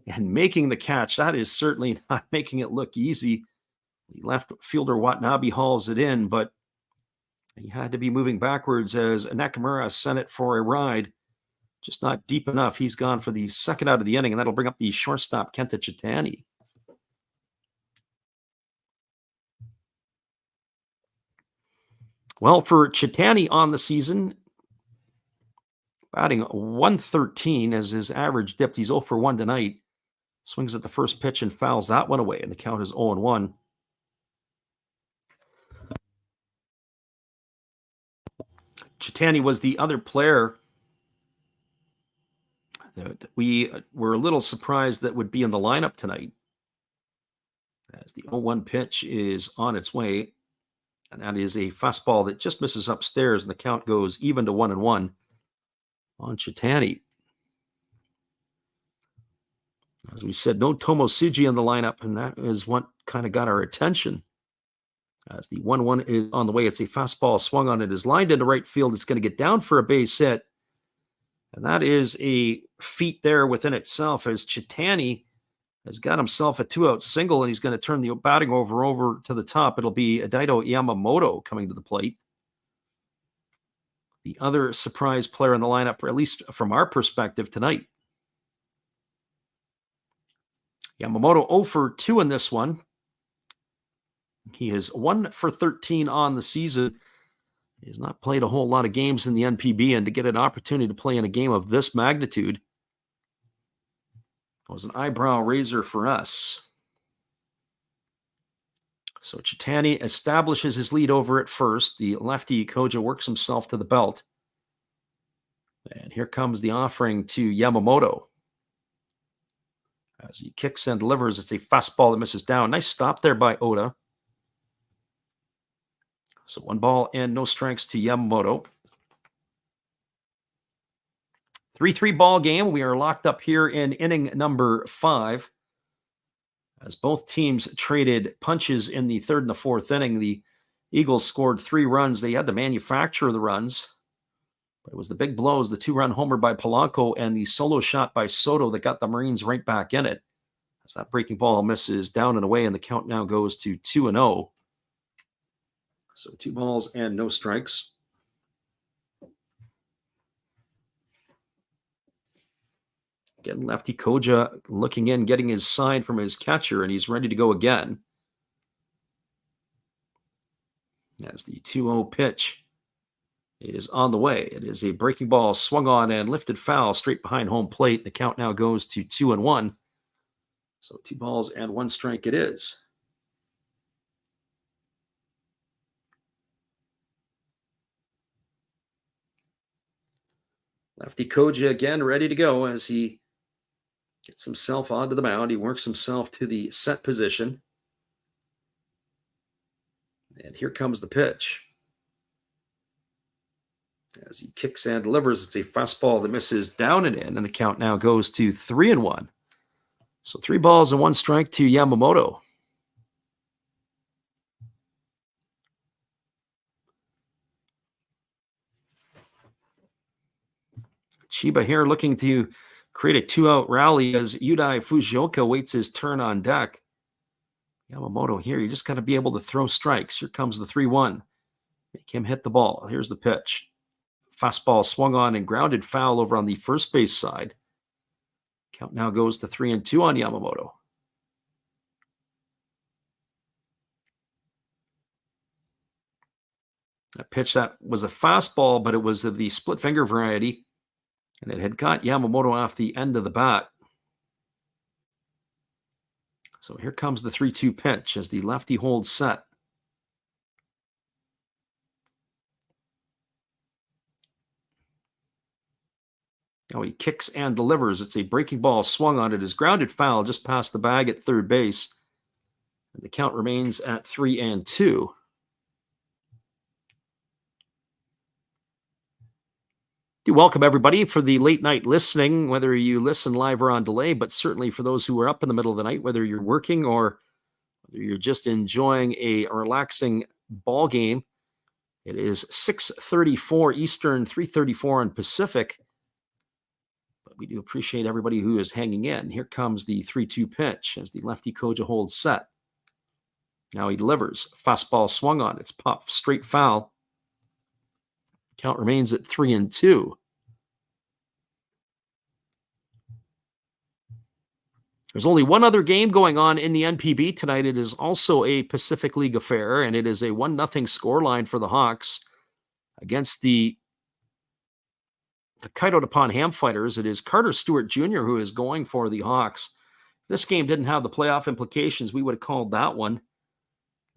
and making the catch. That is certainly not making it look easy. The left fielder Watanabe hauls it in, but he had to be moving backwards as Nakamura sent it for a ride. Just not deep enough. He's gone for the second out of the inning, and that'll bring up the shortstop, Kenta Chitani. Well, for Chitani on the season, batting 113 as his average dipped. He's 0 for 1 tonight. Swings at the first pitch and fouls that one away, and the count is 0-1. Chitani was the other player that we were a little surprised that would be in the lineup tonight, as the 0-1 pitch is on its way, and that is a fastball that just misses upstairs, and the count goes even to 1-1 on Chitani. As we said, no Tomosuji in the lineup, and that is what kind of got our attention. As the 1-1 is on the way, it's a fastball swung on. It is lined into right field. It's going to get down for a base hit. And that is a feat there within itself, as Chitani has got himself a 2-out single, and he's going to turn the batting over to the top. It'll be Daito Yamamoto coming to the plate. The other surprise player in the lineup, or at least from our perspective tonight. Yamamoto 0 for 2 in this one. He is 1 for 13 on the season. He has not played a whole lot of games in the NPB, and to get an opportunity to play in a game of this magnitude was an eyebrow raiser for us. So Chitani establishes his lead over at first. The lefty Koja works himself to the belt. And here comes the offering to Yamamoto. As he kicks and delivers, it's a fastball that misses down. Nice stop there by Oda. So 1 ball and no strikes to Yamamoto. 3-3 ball game. We are locked up here in inning number 5. As both teams traded punches in the 3rd and the 4th inning, the Eagles scored 3 runs. They had to manufacture the runs. But it was the big blows, the 2-run homer by Polanco and the solo shot by Soto that got the Marines right back in it. As that breaking ball misses down and away, and the count now goes to 2-0. So 2 balls and no strikes. Again, lefty Koja looking in, getting his sign from his catcher, and he's ready to go again. As the 2-0 pitch is on the way. It is a breaking ball swung on and lifted foul straight behind home plate. The count now goes to 2-1. So 2 balls and 1 strike it is. Lefty Koja again ready to go as he gets himself onto the mound. He works himself to the set position. And here comes the pitch. As he kicks and delivers, it's a fastball that misses down and in, and the count now goes to 3-1. So 3 balls and 1 strike to Yamamoto. Chiba here looking to create a 2-out rally as Yudai Fujioka waits his turn on deck. Yamamoto here, you just got to be able to throw strikes. Here comes the 3-1. Make him hit the ball. Here's the pitch. Fastball swung on and grounded foul over on the first base side. Count now goes to 3-2 on Yamamoto. A pitch that was a fastball, but it was of the split finger variety, and it had got Yamamoto off the end of the bat. So here comes the 3-2 pitch as the lefty holds set. Now he kicks and delivers. It's a breaking ball swung on it. Is grounded foul just past the bag at third base. And the count remains at 3-2. Do welcome everybody for the late night listening, whether you listen live or on delay, but certainly for those who are up in the middle of the night, whether you're working or whether you're just enjoying a relaxing ball game. It is 6:34 Eastern, 3:34 on Pacific. But we do appreciate everybody who is hanging in. Here comes the 3-2 pitch as the lefty Koja holds set. Now he delivers. Fastball swung on. It's popped straight foul. Count remains at 3-2. There's only one other game going on in the NPB tonight. It is also a Pacific League affair, and it is a 1-0 scoreline for the Hawks against the Kaido Nippon Ham Fighters. It is Carter Stewart Jr. who is going for the Hawks. If this game didn't have the playoff implications, we would have called that one.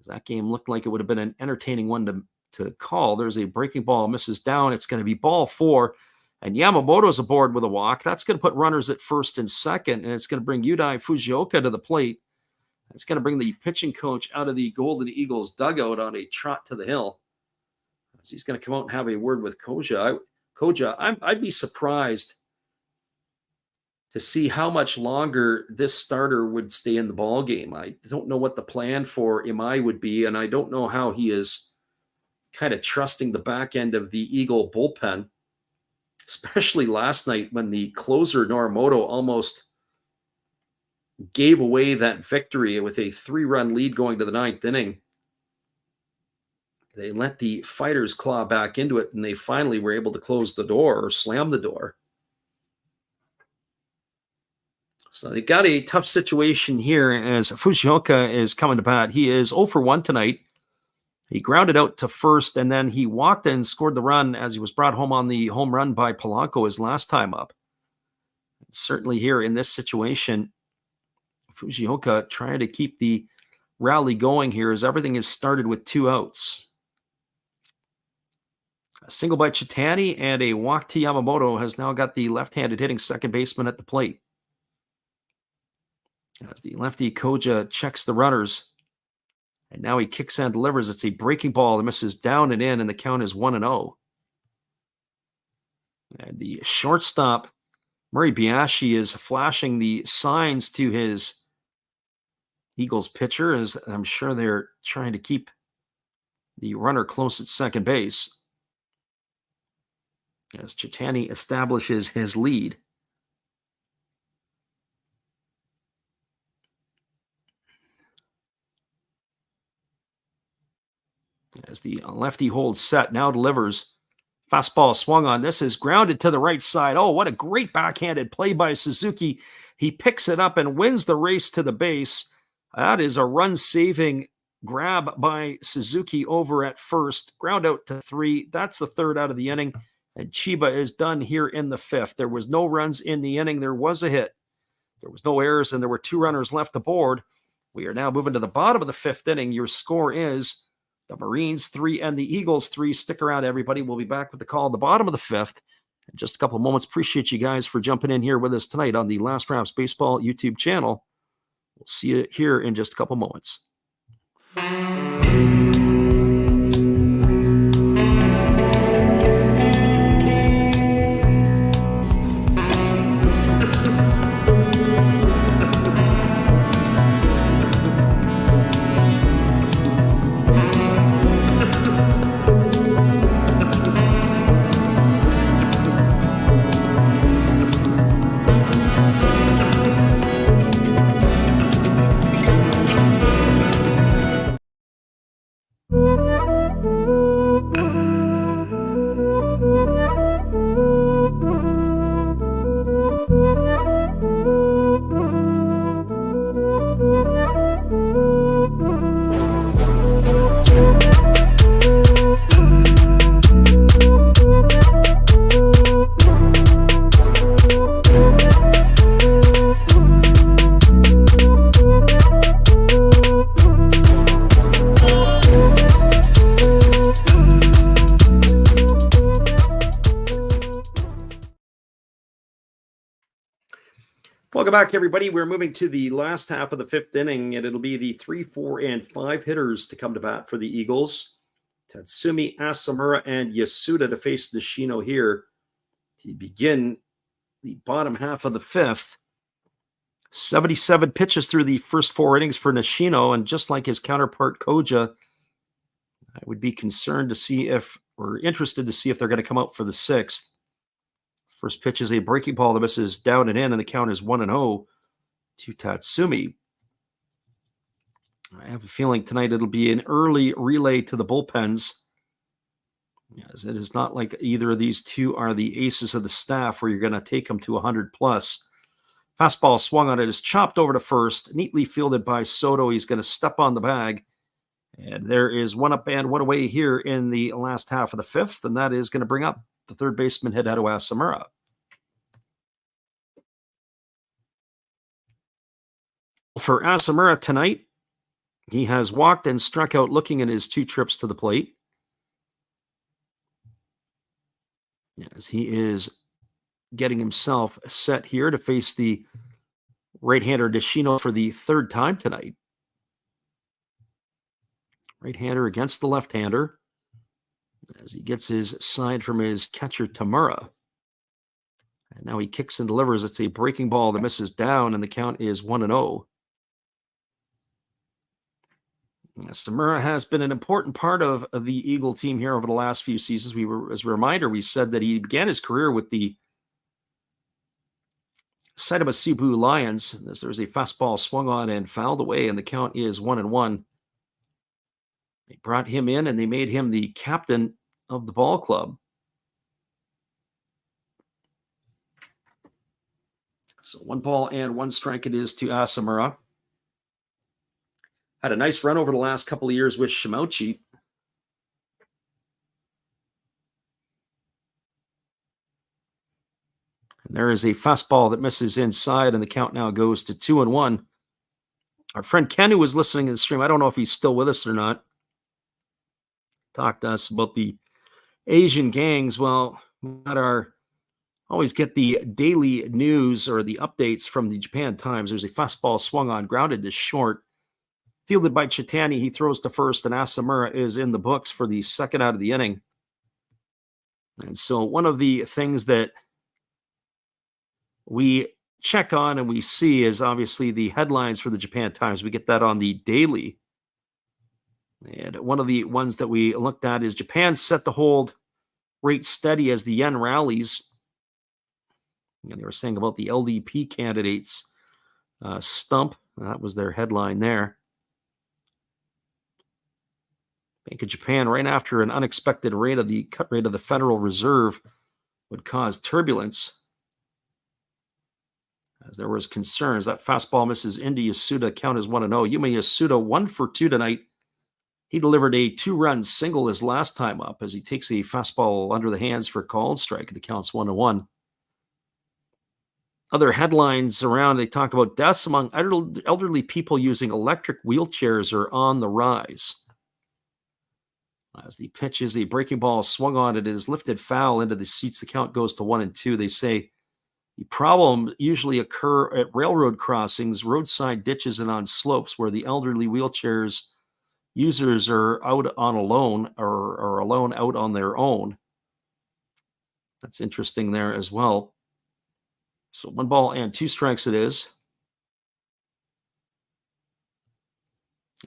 That game looked like it would have been an entertaining one to call. There's a breaking ball, misses down. It's going to be ball 4. And Yamamoto's aboard with a walk. That's going to put runners at first and second, and it's going to bring Yudai Fujioka to the plate. It's going to bring the pitching coach out of the Golden Eagles dugout on a trot to the hill. He's going to come out and have a word with Koja. I'd be surprised to see how much longer this starter would stay in the ball game. I don't know what the plan for Imai would be, and I don't know how he is kind of trusting the back end of the Eagle bullpen, especially last night when the closer Norimoto almost gave away that victory with a 3-run lead going to the 9th inning. They let the Fighters claw back into it, and they finally were able to close the door or slam the door. So they got a tough situation here as Fujioka is coming to bat. He is 0 for 1 tonight. He grounded out to first, and then he walked and scored the run as he was brought home on the home run by Polanco his last time up. Certainly here in this situation, Fujioka trying to keep the rally going here as everything is started with 2 outs. A single by Chitani and a walk to Yamamoto has now got the left-handed hitting second baseman at the plate. As the lefty Koja checks the runners, and now he kicks and delivers. It's a breaking ball that misses down and in, and the count is 1-0. And the shortstop, Murray Biashi, is flashing the signs to his Eagles pitcher, as I'm sure they're trying to keep the runner close at second base, as Chitani establishes his lead. As the lefty holds set, now delivers. Fastball swung on. This is grounded to the right side. Oh, what a great backhanded play by Suzuki. He picks it up and wins the race to the base. That is a run-saving grab by Suzuki over at first. Ground out to 3. That's the 3rd out of the inning. And Chiba is done here in the 5th. There was no runs in the inning. There was a hit. There was no errors, and there were 2 runners left aboard. We are now moving to the bottom of the 5th inning. Your score is the Marines 3 and the Eagles 3. Stick around, everybody. We'll be back with the call at the bottom of the 5th in just a couple of moments. Appreciate you guys for jumping in here with us tonight on the Last Raps Baseball YouTube channel. We'll see you here in just a couple moments. Welcome back, everybody. We're moving to the last half of the fifth inning, and it'll be the 3, 4, and 5 hitters to come to bat for the Eagles. Tatsumi, Asamura, and Yasuda to face Nishino here to begin the bottom half of the fifth. 77 pitches through the first 4 innings for Nishino, and just like his counterpart Koja, I would be concerned to see if, or interested to see if they're going to come out for the 6th. First pitch is a breaking ball that misses down and in, and the count is 1-0 to Tatsumi. I have a feeling tonight it'll be an early relay to the bullpens, as it is not like either of these two are the aces of the staff where you're going to take them to 100 plus. Fastball swung on it, is chopped over to first, neatly fielded by Soto. He's going to step on the bag. And there is one up and one away here in the last half of the fifth, and that is going to bring up the third baseman, Hideto Asamura. For Asamura tonight, he has walked and struck out looking at his 2 trips to the plate, as he is getting himself set here to face the right-hander Nishino for the 3rd time tonight. Right-hander against the left-hander as he gets his side from his catcher Tamura. And now he kicks and delivers. It's a breaking ball that misses down, and the count is 1-0. Samura has been an important part of the Eagle team here over the last few seasons. As a reminder, we said that he began his career with the Saitama Cebu Lions. As there was a fastball swung on and fouled away, and the count is 1-1. They brought him in, and they made him the captain of the ball club. So 1 ball and 1 strike it is to Asamura. Had a nice run over the last couple of years with Shimouchi. And there is a fastball that misses inside, and the count now goes to 2-1. Our friend Ken, who was listening to the stream, I don't know if he's still with us or not, talked to us about the Asian gangs. Well, we always get the daily news or the updates from the Japan Times. There's a fastball swung on, grounded to short. Fielded by Chitani, he throws to first, and Asamura is in the books for the 2nd out of the inning. And so one of the things that we check on and we see is obviously the headlines for the Japan Times. We get that on the daily. And one of the ones that we looked at is Japan set to hold rate steady as the yen rallies. And they were saying about the LDP candidates stump. That was their headline there. Bank of Japan, right after an unexpected cut rate of the Federal Reserve would cause turbulence, as there was concerns. That fastball misses into Yasuda. Count is 1-0. Yuma Yasuda 1 for 2 tonight. He delivered a 2-run single his last time up as he takes a fastball under the hands for a called strike. The count's 1-1. Other headlines around, they talk about deaths among elderly people using electric wheelchairs are on the rise. As the pitch is a breaking ball swung on, it is lifted foul into the seats. The count goes to 1-2. They say the problem usually occur at railroad crossings, roadside ditches, and on slopes where the elderly wheelchairs users are out on alone or alone out on their own. That's interesting there as well. So 1 ball and 2 strikes it is.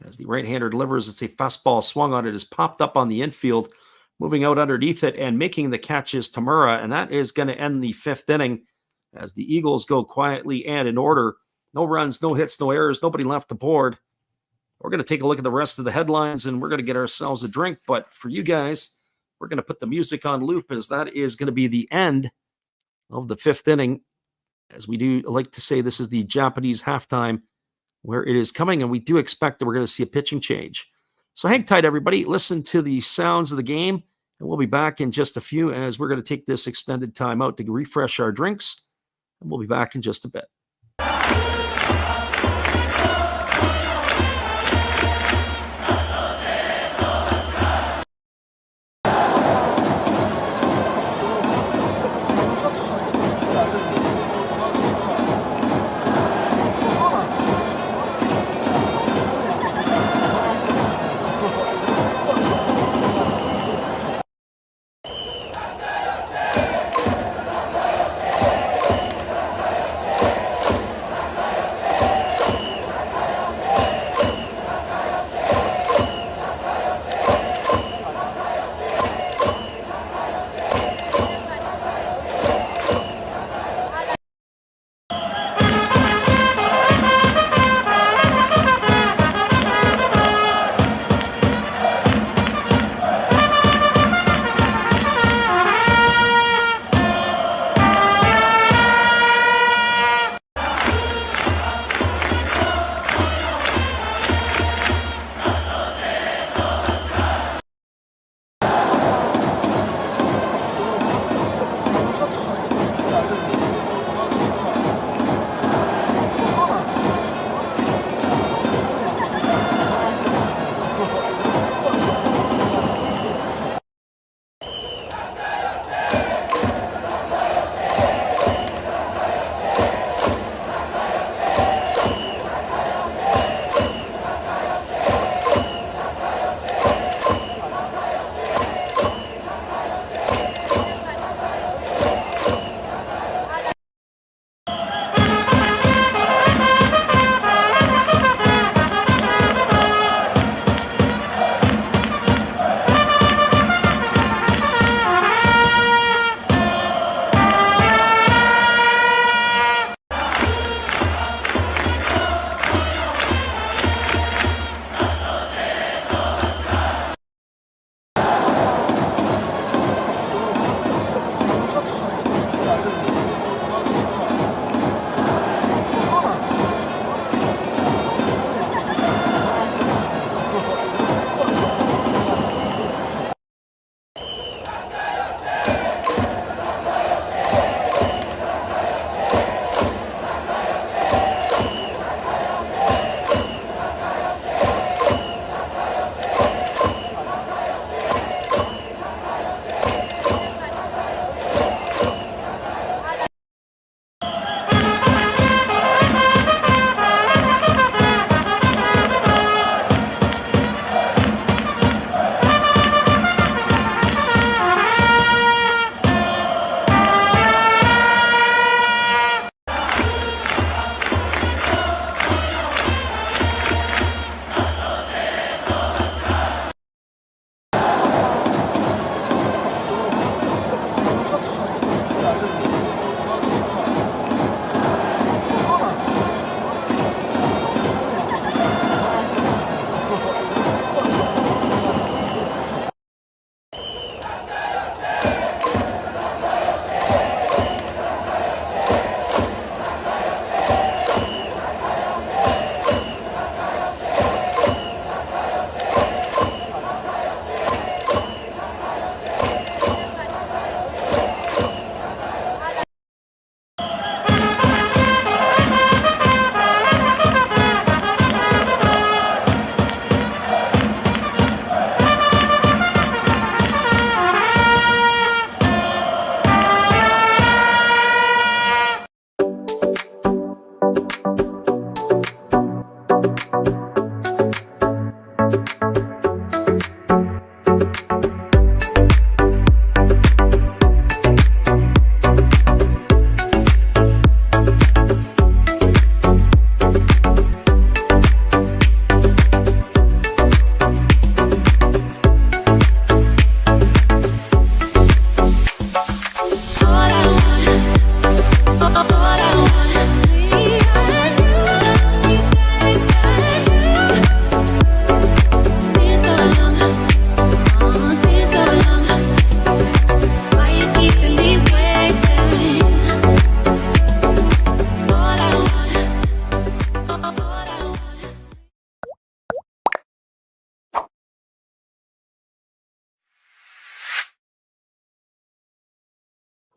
As the right-hander delivers, it's a fastball swung on. It is popped up on the infield, moving out underneath it and making the catch is Tamura, and that is going to end the 5th inning as the Eagles go quietly and in order. No runs, no hits, no errors, nobody left the board. We're going to take a look at the rest of the headlines, and we're going to get ourselves a drink. But for you guys, we're going to put the music on loop, as that is going to be the end of the 5th inning. As we do like to say, this is the Japanese halftime where it is coming, and we do expect that we're going to see a pitching change. So hang tight, everybody. Listen to the sounds of the game, and we'll be back in just a few as we're going to take this extended time out to refresh our drinks, and we'll be back in just a bit.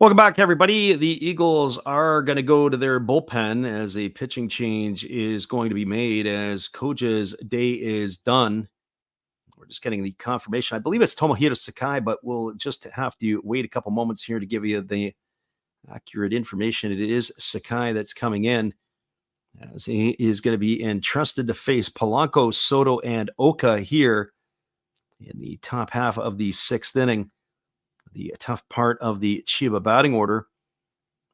Welcome back, everybody. The Eagles are going to go to their bullpen as a pitching change is going to be made as Koja's day is done. We're just getting the confirmation. I believe it's Tomohiro Sakai, but we'll just have to wait a couple moments here to give you the accurate information. It is Sakai that's coming in, as he is going to be entrusted to face Polanco, Soto, and Oka here in the top half of the sixth inning. The tough part of the Chiba batting order,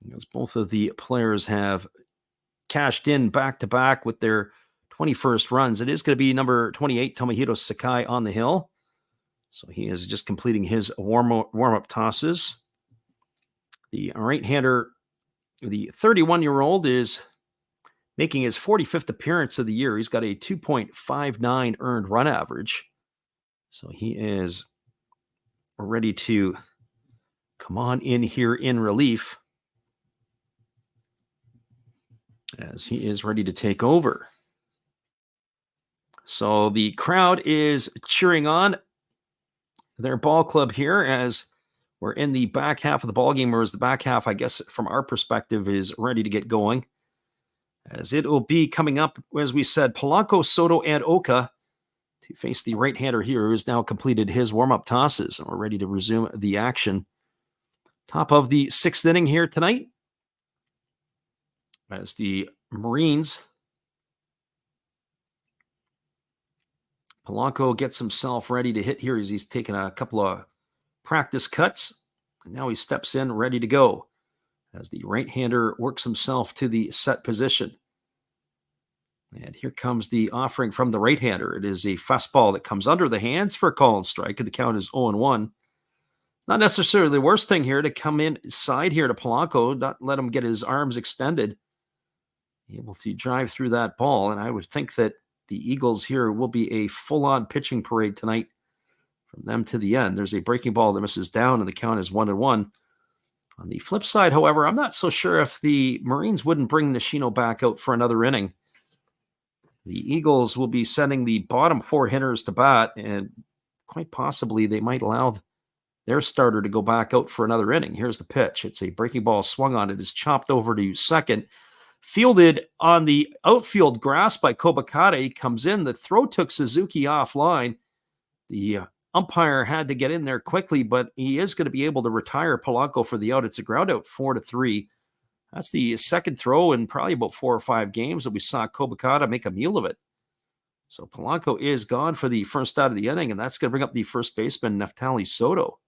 because both of the players have cashed in back-to-back with their 21st runs. It is going to be number 28, Tomohiro Sakai, on the hill. So he is just completing his warm-up tosses. The right-hander, the 31-year-old, is making his 45th appearance of the year. He's got a 2.59 earned run average. So he is ready to come on in here in relief, as he is ready to take over. So the crowd is cheering on their ball club here as we're in the back half of the ball game, whereas the back half, I guess, from our perspective, is ready to get going. As it will be coming up, as we said, Polanco, Soto, and Oka to face the right-hander here, who has now completed his warm-up tosses, and we're ready to resume the action. Top of the sixth inning here tonight, as the Marines, Polanco gets himself ready to hit here as he's taken a couple of practice cuts, and now he steps in ready to go as the right-hander works himself to the set position. And here comes the offering from the right-hander. It is a fastball that comes under the hands for a call and strike, and the count is 0-1. Not necessarily the worst thing here to come inside here to Polanco, not let him get his arms extended, able to drive through that ball. And I would think that the Eagles here will be a full-on pitching parade tonight from them to the end. There's a breaking ball that misses down, and the count is 1-1. On the flip side, however, I'm not so sure if the Marines wouldn't bring Nishino back out for another inning. The Eagles will be sending the bottom four hitters to bat, and quite possibly they might allow their starter to go back out for another inning. Here's the pitch. It's a breaking ball swung on. It is chopped over to second. Fielded on the outfield grass by Kobakade. Comes in. The throw took Suzuki offline. The umpire had to get in there quickly, but he is going to be able to retire Polanco for the out. It's a ground out 4-3. That's the second throw in probably about 4 or 5 games that we saw Kobakade make a meal of it. So Polanco is gone for the first out of the inning, and that's going to bring up the first baseman, Neftali Soto.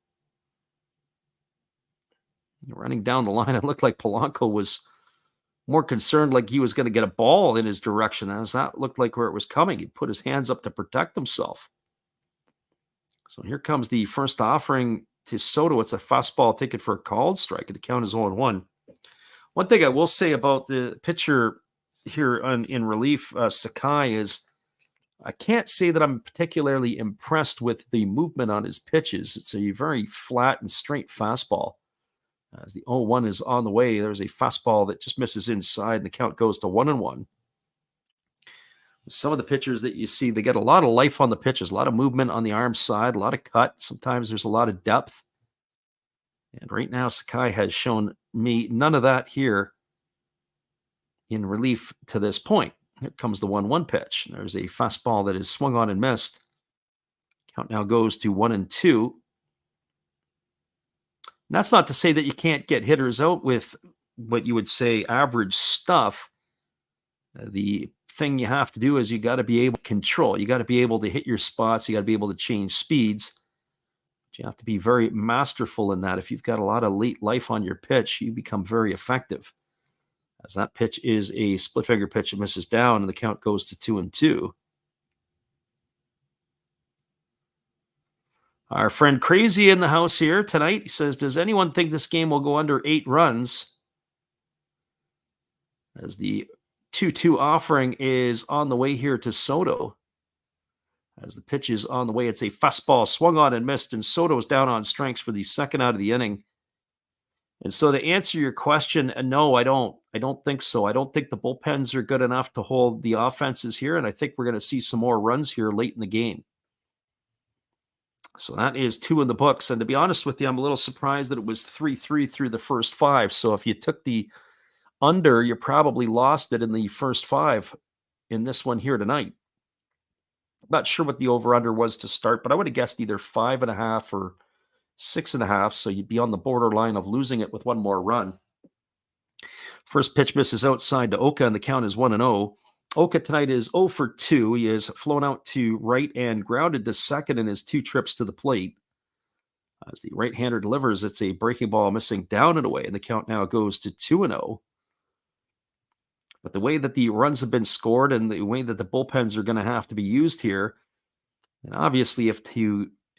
Running down the line, it looked like Polanco was more concerned like he was going to get a ball in his direction, as that looked like where it was coming. He put his hands up to protect himself. So here comes the first offering to Soto. It's a fastball taken for a called strike, and the count is 0-1. One thing I will say about the pitcher here in relief, Sakai, is I can't say that I'm particularly impressed with the movement on his pitches. It's a very flat and straight fastball. As the 0-1 is on the way, there's a fastball that just misses inside, and the count goes to 1-1. Some of the pitchers that you see, they get a lot of life on the pitches, a lot of movement on the arm side, a lot of cut. Sometimes there's a lot of depth. And right now, Sakai has shown me none of that here in relief to this point. Here comes the 1-1 pitch. There's a fastball that is swung on and missed. Count now goes to 1-2. And that's not to say that you can't get hitters out with what you would say average stuff. The thing you have to do is you got to be able to control. You got to be able to hit your spots. You got to be able to change speeds. But you have to be very masterful in that. If you've got a lot of late life on your pitch, you become very effective. As that pitch is a split finger pitch that misses down, and the count goes to 2-2. Our friend Crazy in the house here tonight, he says, does anyone think this game will go under 8 runs? As the 2-2 offering is on the way here to Soto. As the pitch is on the way, it's a fastball swung on and missed, and Soto's down on strikes for the second out of the inning. And so to answer your question, no, I don't think so. I don't think the bullpens are good enough to hold the offenses here, and I think we're going to see some more runs here late in the game. So that is 2 in the books. And to be honest with you, I'm a little surprised that it was 3-3 through the first 5. So if you took the under, you probably lost it in the first 5 in this one here tonight. Not sure what the over-under was to start, but I would have guessed either 5.5 or 6.5. So you'd be on the borderline of losing it with one more run. First pitch misses outside to Oka, and the count is 1-0. Oka tonight is 0 for 2. He is flown out to right and grounded to second in his 2 trips to the plate. As the right-hander delivers, it's a breaking ball missing down and away, and the count now goes to 2-0. But the way that the runs have been scored and the way that the bullpens are going to have to be used here, and obviously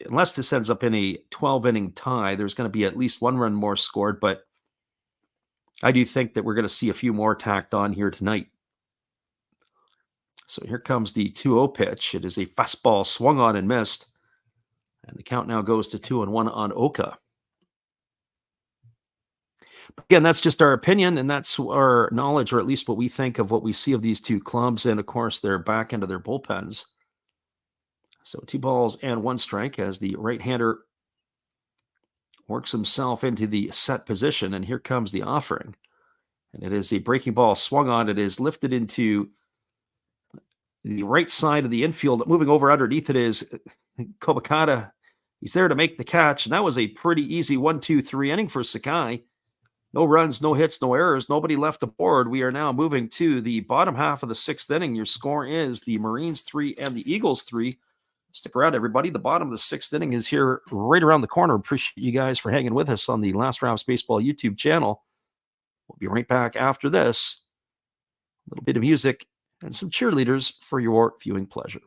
unless this ends up in a 12-inning tie, there's going to be at least 1 run more scored, but I do think that we're going to see a few more tacked on here tonight. So here comes the 2-0 pitch. It is a fastball swung on and missed. And the count now goes to 2-1 on Oka. But again, that's just our opinion, and that's our knowledge, or at least what we think of what we see of these 2 clubs, and of course, their back end of their bullpens. So 2 balls and 1 strike as the right-hander works himself into the set position, and here comes the offering. And it is a breaking ball swung on. It is lifted into the right side of the infield. Moving over underneath it is Kobakata. He's there to make the catch, and that was a pretty easy 1-2-3 inning for Sakai. No runs, no hits, no errors, nobody left aboard. We are now moving to the bottom half of the 6th inning. Your score is the Marines 3 and the Eagles 3. Stick around, everybody. The bottom of the 6th inning is here right around the corner. Appreciate you guys for hanging with us on the Last Rounds Baseball YouTube channel. We'll be right back after this. A little bit of music and some cheerleaders for your viewing pleasure.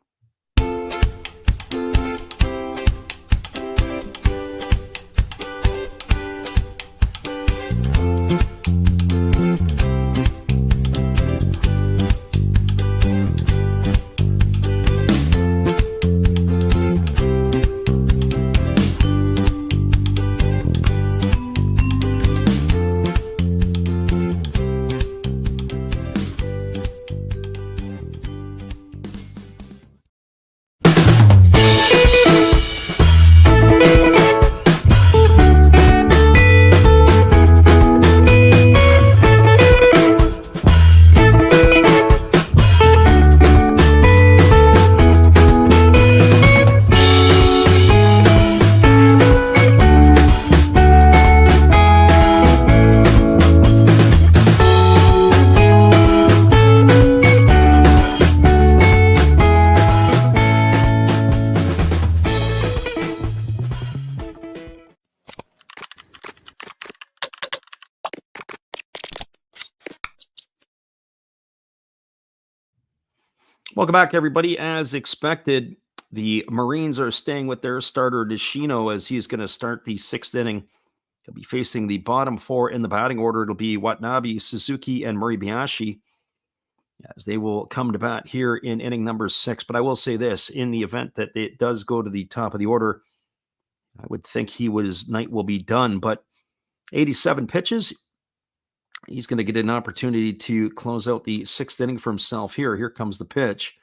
Welcome back, everybody. As expected, the Marines are staying with their starter, Nishino, as he's going to start the 6th inning. He'll be facing the bottom 4 in the batting order. It'll be Watanabe, Suzuki, and Moribayashi, as they will come to bat here in inning number 6. But I will say this, in the event that it does go to the top of the order, I would think night will be done. But 87 pitches, he's going to get an opportunity to close out the 6th inning for himself here. Here comes the pitch.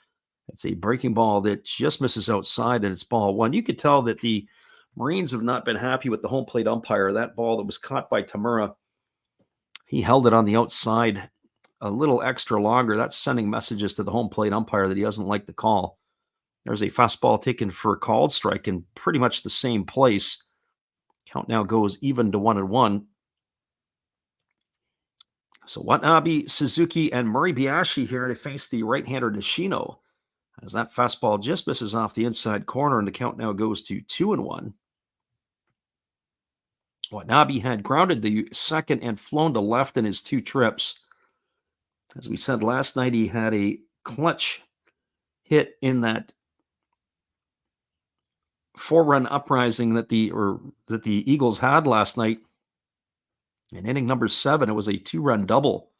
It's a breaking ball that just misses outside, and it's ball 1. You could tell that the Marines have not been happy with the home plate umpire. That ball that was caught by Tamura, he held it on the outside a little extra longer. That's sending messages to the home plate umpire that he doesn't like the call. There's a fastball taken for a called strike in pretty much the same place. Count now goes even to 1-1. So Watanabe, Suzuki, and Moribayashi here to face the right-hander Nishino, as that fastball just misses off the inside corner, and the count now goes to 2-1. Watanabe had grounded the second and flown to left in his 2 trips. As we said last night, he had a clutch hit in that 4-run uprising that the Eagles had last night. In inning number 7, it was a 2-run double.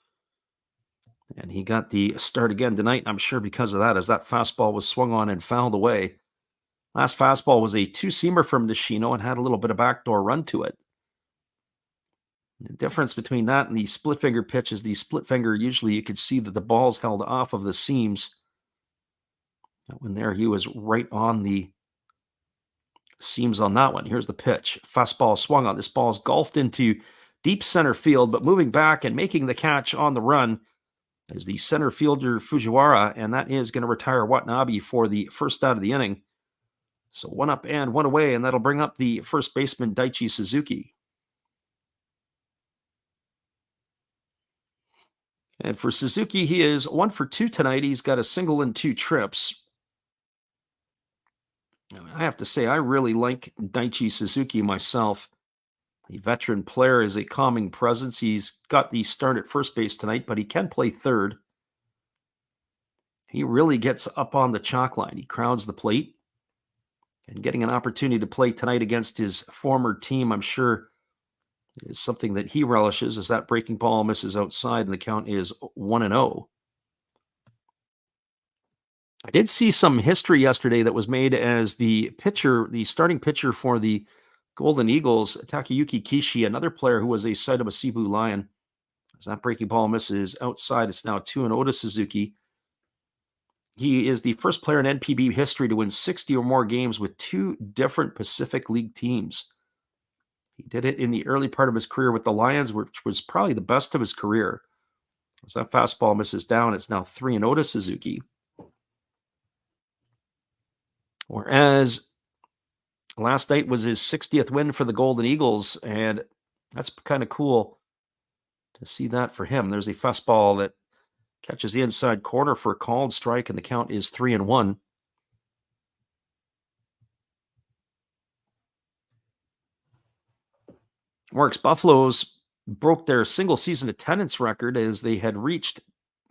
And he got the start again tonight, I'm sure because of that, as that fastball was swung on and fouled away. Last fastball was a 2-seamer from Nishino and had a little bit of backdoor run to it. The difference between that and the split finger pitch is the split finger, usually you could see that the ball's held off of the seams. That one there, he was right on the seams on that one. Here's the pitch. Fastball swung on. This ball is golfed into deep center field, but moving back and making the catch on the run is the center fielder Fujiwara, and that is going to retire Watanabe for the first out of the inning. So 1 up and 1 away, and that'll bring up the first baseman Daichi Suzuki. And for Suzuki, he is 1 for 2 tonight. He's got a single and 2 trips. I have to say, I really like Daichi Suzuki myself. A veteran player is a calming presence. He's got the start at first base tonight, but he can play third. He really gets up on the chalk line. He crowds the plate. And getting an opportunity to play tonight against his former team, I'm sure, is something that he relishes, as that breaking ball misses outside and the count is 1-0. I did see some history yesterday that was made as the starting pitcher for the Golden Eagles, Takayuki Kishi, another player who was a Saitama Cebu Lion. As that breaking ball misses outside, it's now 2-0 to Suzuki. He is the first player in NPB history to win 60 or more games with 2 different Pacific League teams. He did it in the early part of his career with the Lions, which was probably the best of his career. As that fastball misses down, it's now 3-0 to Suzuki. Whereas last night was his 60th win for the Golden Eagles, and that's kind of cool to see that for him. There's a fastball that catches the inside corner for a called strike, and the count is 3-1. Works Buffaloes broke their single-season attendance record as they had reached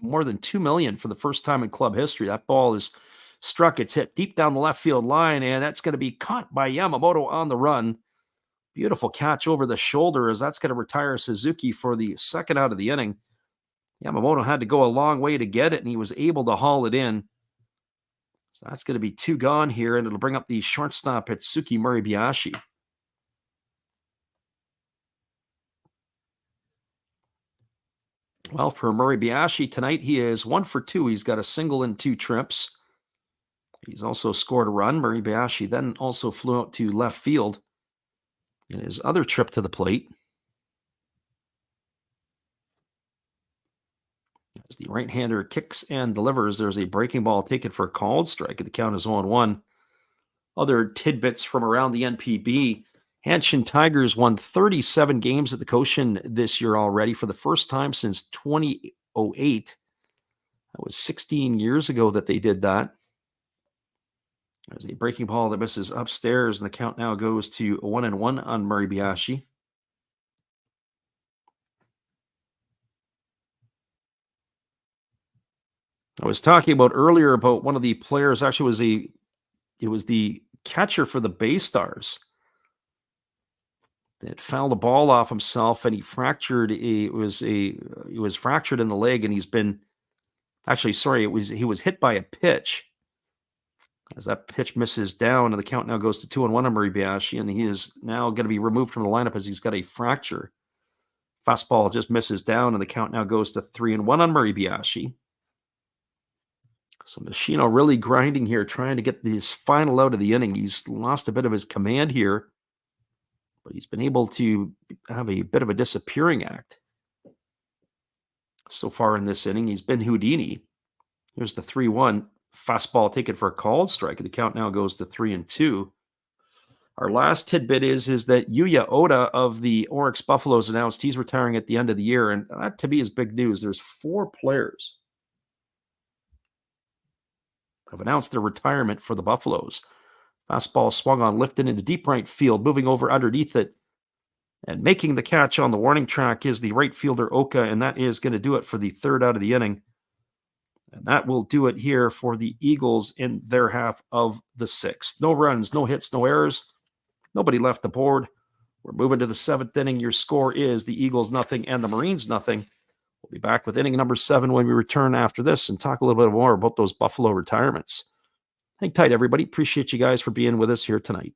more than 2 million for the first time in club history. That ball is struck. It's hit deep down the left field line, and that's going to be caught by Yamamoto on the run. Beautiful catch over the shoulder, as that's going to retire Suzuki for the second out of the inning. Yamamoto had to go a long way to get it, and he was able to haul it in. So that's going to be 2 gone here, and it'll bring up the shortstop Hitsuki Muribayashi. Well, for Muribayashi tonight, he is 1 for 2. He's got a single and 2 trips. He's also scored a run. Muribayashi then also flew out to left field in his other trip to the plate. As the right-hander kicks and delivers, there's a breaking ball taken for a called strike. The count is 0-1. Other tidbits from around the NPB. Hanshin Tigers won 37 games at the Koshin this year already for the first time since 2008. That was 16 years ago that they did that. There's a breaking ball that misses upstairs, and the count now goes to 1-1 on Muribayashi. I was talking about earlier about one of the players, actually it was the catcher for the Bay Stars that fouled the ball off himself, and he was fractured in the leg, and he was hit by a pitch. As that pitch misses down, and the count now goes to 2-1 on Muribayashi, and he is now going to be removed from the lineup as he's got a fracture. Fastball just misses down, and the count now goes to 3-1 on Muribayashi. So Nishino really grinding here, trying to get this final out of the inning. He's lost a bit of his command here, but he's been able to have a bit of a disappearing act so far in this inning. He's been Houdini. Here's the 3-1. Fastball taken for a called strike. The count now goes to 3-2. Our last tidbit is that Yuya Oda of the Oryx Buffaloes announced he's retiring at the end of the year, and that to me is big news. There's 4 players who have announced their retirement for the Buffaloes. Fastball swung on, lifted into deep right field, moving over underneath it, and making the catch on the warning track is the right fielder Oka, and that is going to do it for the third out of the inning. And that will do it here for the Eagles in their half of the 6th. No runs, no hits, no errors. Nobody left the board. We're moving to the 7th inning. Your score is the Eagles 0 and the Marines 0. We'll be back with inning number 7 when we return after this and talk a little bit more about those Buffalo retirements. Hang tight, everybody. Appreciate you guys for being with us here tonight.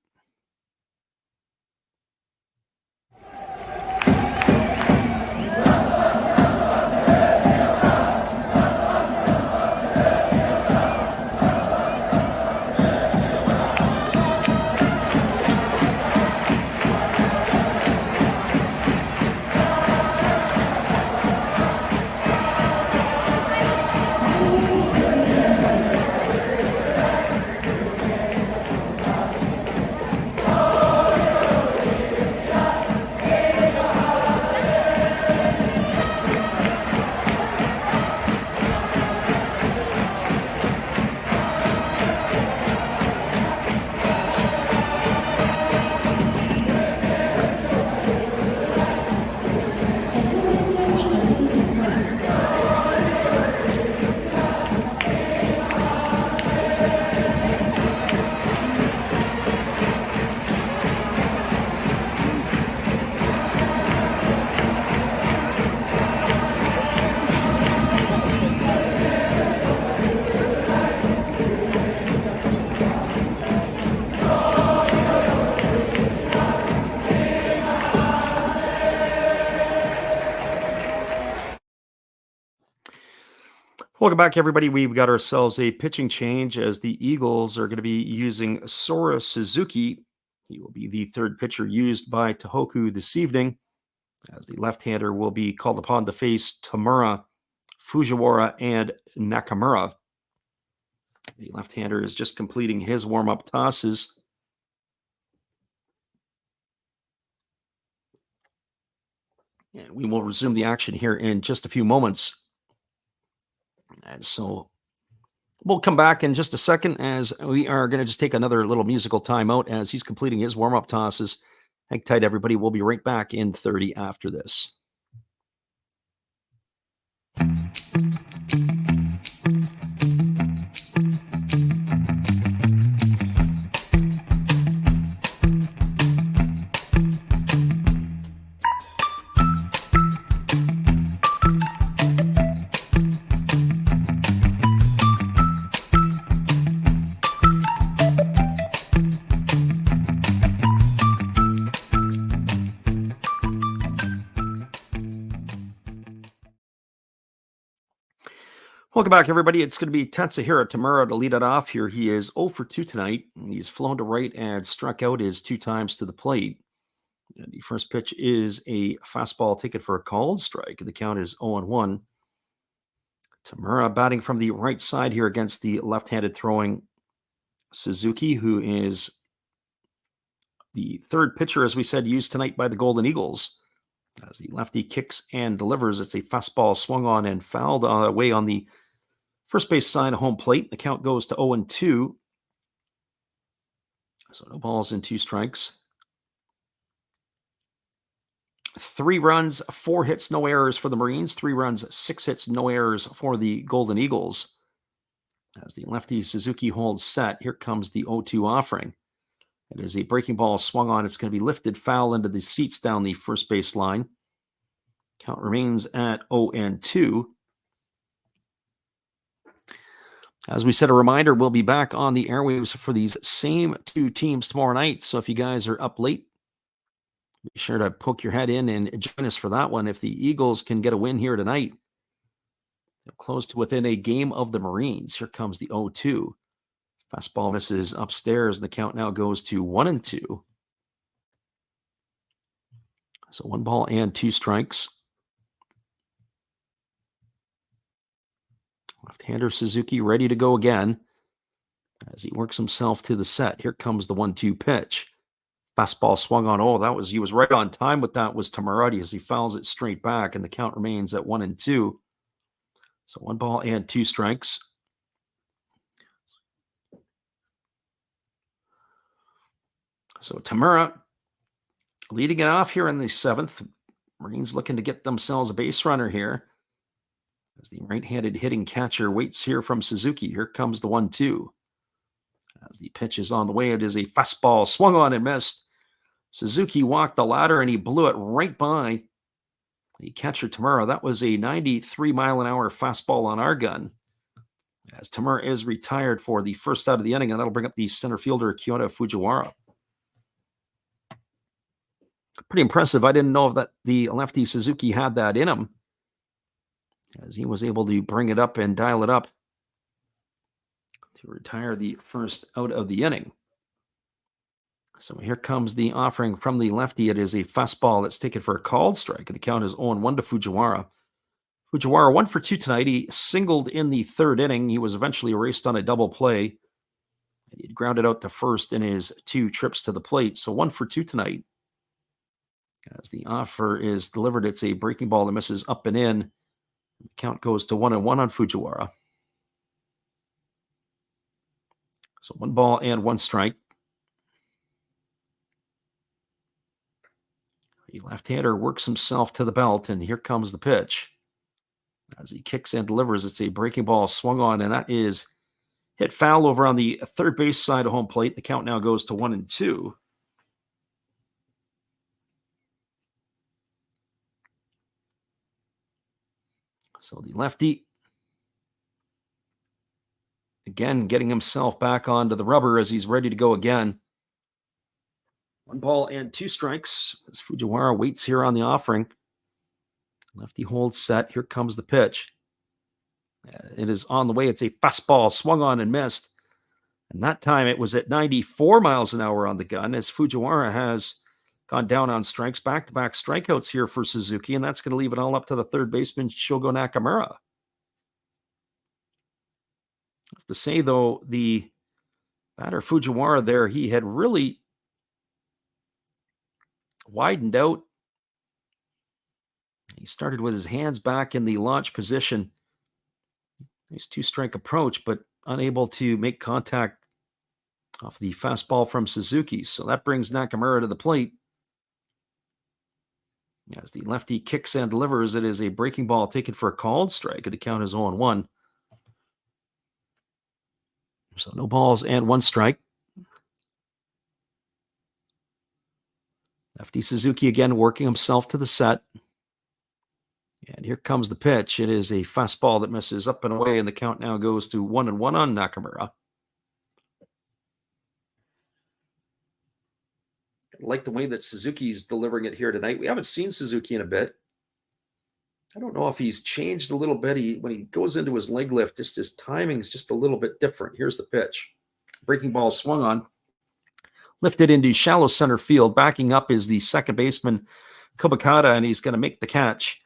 Welcome back, everybody. We've got ourselves a pitching change as the Eagles are going to be using Sora Suzuki. He will be the third pitcher used by Tohoku this evening, as the left-hander will be called upon to face Tamura, Fujiwara, and Nakamura. The left-hander is just completing his warm-up tosses. And we will resume the action here in just a few moments. And so we'll come back in just a second as we are going to just take another little musical timeout as he's completing his warm-up tosses. Hang tight, everybody. We'll be right back in 30 after this. Welcome back, everybody. It's going to be Tatsuhiro Tamura to lead it off here. He is 0 for 2 tonight. He's flown to right and struck out his 2 times to the plate. And the first pitch is a fastball taken for a called strike, and the count is 0-1. Tamura batting from the right side here against the left-handed throwing Suzuki, who is the third pitcher, as we said, used tonight by the Golden Eagles. As the lefty kicks and delivers, it's a fastball swung on and fouled away on the first base side of home plate. The count goes to 0-2. So no balls and 2 strikes. 3 runs, 4 hits, no errors for the Marines. 3 runs, 6 hits, no errors for the Golden Eagles. As the lefty Suzuki holds set, here comes the 0-2 offering. It is a breaking ball swung on. It's going to be lifted foul into the seats down the first base line. Count remains at 0-2. As we said, a reminder, we'll be back on the airwaves for these same 2 teams tomorrow night. So if you guys are up late, be sure to poke your head in and join us for that one. If the Eagles can get a win here tonight, they'll close to within a game of the Marines. Here comes the 0-2. Fastball misses upstairs. The count now goes to 1-2. So 1 ball and 2 strikes. Left-hander Suzuki ready to go again as he works himself to the set. Here comes the 1-2 pitch. Fastball swung on. He was right on time with that was Tamura as he fouls it straight back, and the count remains at 1-2. So 1 ball and 2 strikes. So Tamura leading it off here in the 7th. Marines looking to get themselves a base runner here. As the right-handed hitting catcher waits here from Suzuki. Here comes the 1-2. As the pitch is on the way, it is a fastball swung on and missed. Suzuki walked the ladder and he blew it right by the catcher Tamura. That was a 93-mile-an-hour fastball on our gun. As Tamura is retired for the first out of the inning, and that'll bring up the center fielder Kyoto Fujiwara. Pretty impressive. I didn't know that the lefty Suzuki had that in him, as he was able to bring it up and dial it up to retire the first out of the inning. So here comes the offering from the lefty. It is a fastball that's taken for a called strike. The count is 0-1 to Fujiwara. Fujiwara 1 for 2 tonight. He singled in the 3rd inning. He was eventually erased on a double play. He had grounded out to first in his 2 trips to the plate. So 1 for 2 tonight. As the offer is delivered, it's a breaking ball that misses up and in. The count goes to 1-1 on Fujiwara. So 1 ball and 1 strike. The left-hander works himself to the belt, and here comes the pitch. As he kicks and delivers, it's a breaking ball swung on, and that is hit foul over on the 3rd base side of home plate. The count now goes to 1-2. So the lefty, again, getting himself back onto the rubber as he's ready to go again. 1 ball and 2 strikes as Fujiwara waits here on the offering. Lefty holds set. Here comes the pitch. It is on the way. It's a fastball swung on and missed. And that time it was at 94 miles an hour on the gun as Fujiwara has gone down on strikes, back-to-back strikeouts here for Suzuki, and that's going to leave it all up to the third baseman, Shogo Nakamura. I have to say, though, the batter Fujiwara there, he had really widened out. He started with his hands back in the launch position. Nice two-strike approach, but unable to make contact off the fastball from Suzuki. So that brings Nakamura to the plate. As the lefty kicks and delivers, it is a breaking ball taken for a called strike, and the count is 0-1. So no balls and one strike. Lefty Suzuki again working himself to the set. And here comes the pitch. It is a fastball that misses up and away, and the count now goes to 1-1 on Nakamura. I like the way that Suzuki's delivering it here tonight. We haven't seen Suzuki in a bit. I don't know if he's changed a little bit. When he goes into his leg lift, just his timing is just a little bit different. Here's the pitch. Breaking ball swung on. Lifted into shallow center field. Backing up is the second baseman, Kobakata, and he's going to make the catch.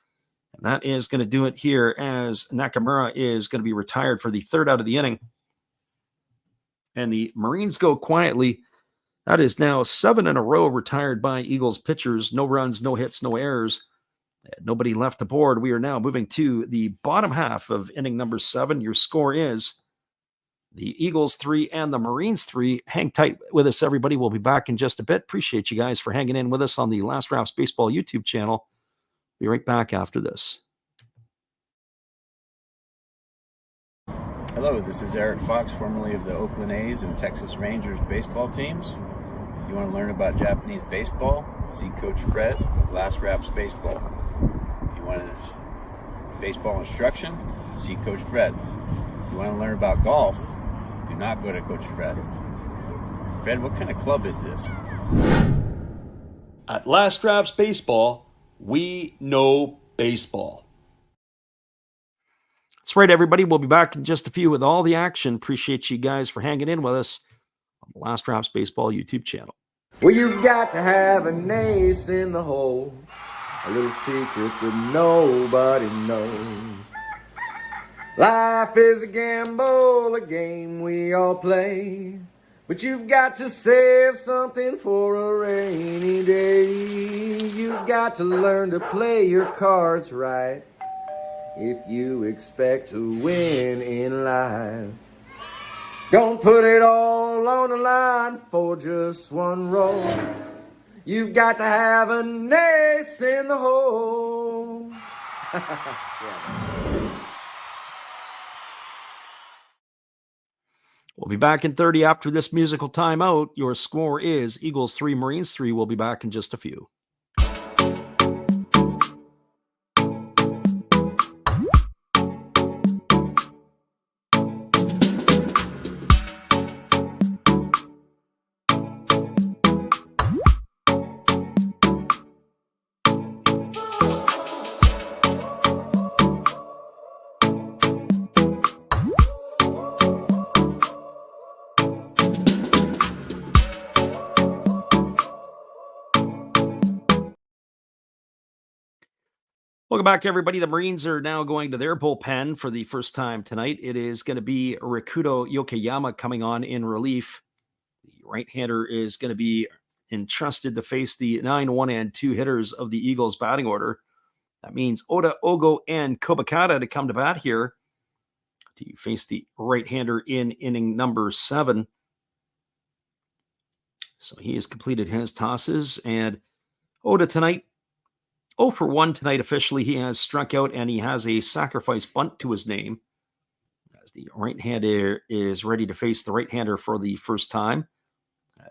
And that is going to do it here as Nakamura is going to be retired for the third out of the inning. And the Marines go quietly. That is now 7 in a row retired by Eagles pitchers. No runs, no hits, no errors. Nobody left the board. We are now moving to the bottom half of inning number 7. Your score is the Eagles 3 and the Marines 3. Hang tight with us, everybody. We'll be back in just a bit. Appreciate you guys for hanging in with us on the Last Raps Baseball YouTube channel. Be right back after this. Hello, this is Eric Fox, formerly of the Oakland A's and Texas Rangers baseball teams. If you want to learn about Japanese baseball, see Coach Fred of Last Raps Baseball. If you want baseball instruction, see Coach Fred. If you want to learn about golf, do not go to Coach Fred. Fred, what kind of club is this? At Last Raps Baseball, we know baseball. That's right, everybody. We'll be back in just a few with all the action. Appreciate you guys for hanging in with us on the Last Raps Baseball YouTube channel. Well, you've got to have an ace in the hole, a little secret that nobody knows. Life is a gamble, a game we all play, but you've got to save something for a rainy day. You've got to learn to play your cards right if you expect to win in life. Don't put it all on the line for just one roll. You've got to have an ace in the hole. We'll be back in 30 after this musical timeout. Your score is Eagles 3, Marines 3. We'll be back in just a few. Welcome back, everybody. The Marines are now going to their bullpen for the first time tonight. It is going to be Rakuto Yokoyama coming on in relief. The right-hander is going to be entrusted to face the 9, 1, and 2 hitters of the Eagles batting order. That means Oda, Ogo, and Kobakata to come to bat here to face the right-hander in inning number 7. So he has completed his tosses, and Oda tonight, 0 for 1 tonight officially. He has struck out, and he has a sacrifice bunt to his name as the right-hander is ready to face the right-hander for the first time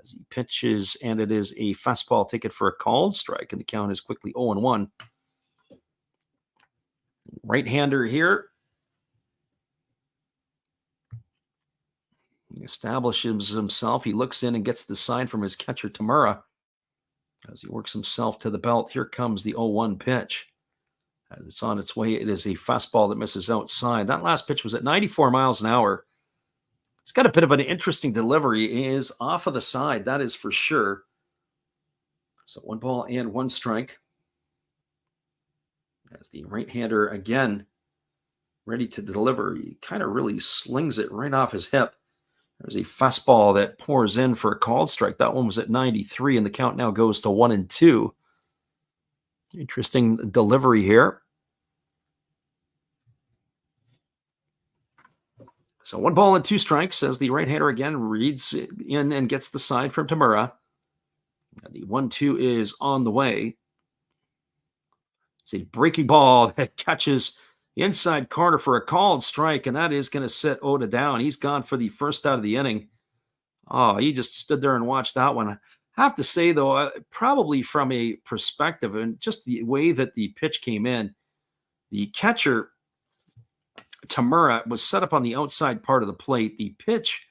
as he pitches, and it is a fastball ticket for a called strike, and the count is quickly 0-1. Right-hander here. He establishes himself. He looks in and gets the sign from his catcher, Tamura. As he works himself to the belt, here comes the 0-1 pitch. As it's on its way, it is a fastball that misses outside. That last pitch was at 94 miles an hour. It's got a bit of an interesting delivery. It is off of the side, that is for sure. So 1 ball and 1 strike. As the right-hander again ready to deliver, he kind of really slings it right off his hip. There's a fastball that pours in for a called strike. That one was at 93, and the count now goes to 1-2. Interesting delivery here. So 1 ball and 2 strikes as the right-hander again reads in and gets the side from Tamura. And the 1-2 is on the way. It's a breaking ball that catches the inside corner for a called strike, and that is going to sit Oda down. He's gone for the first out of the inning. Oh, he just stood there and watched that one. I have to say, though, probably from a perspective and just the way that the pitch came in, the catcher, Tamura, was set up on the outside part of the plate. The pitch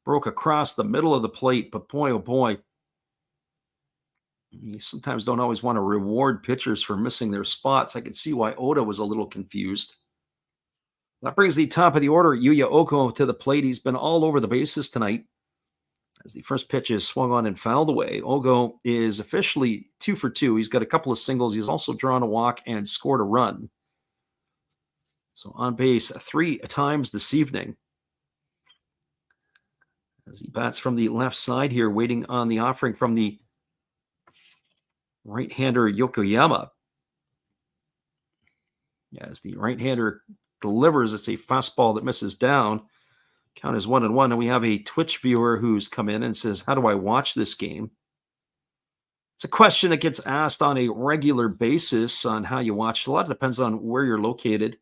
broke across the middle of the plate, but boy, oh boy, you sometimes don't always want to reward pitchers for missing their spots. I could see why Oda was a little confused. That brings the top of the order, Yuya Oko, to the plate. He's been all over the bases tonight as the first pitch is swung on and fouled away. Ogo is officially 2 for 2. He's got a couple of singles. He's also drawn a walk and scored a run. So on base 3 times this evening. As he bats from the left side here, waiting on the offering from the right-hander Yokoyama. As the right-hander delivers, it's a fastball that misses down. Count is 1-1, and we have a Twitch viewer who's come in and says, how do I watch this game? It's a question that gets asked on a regular basis on how you watch. A lot depends on where you're located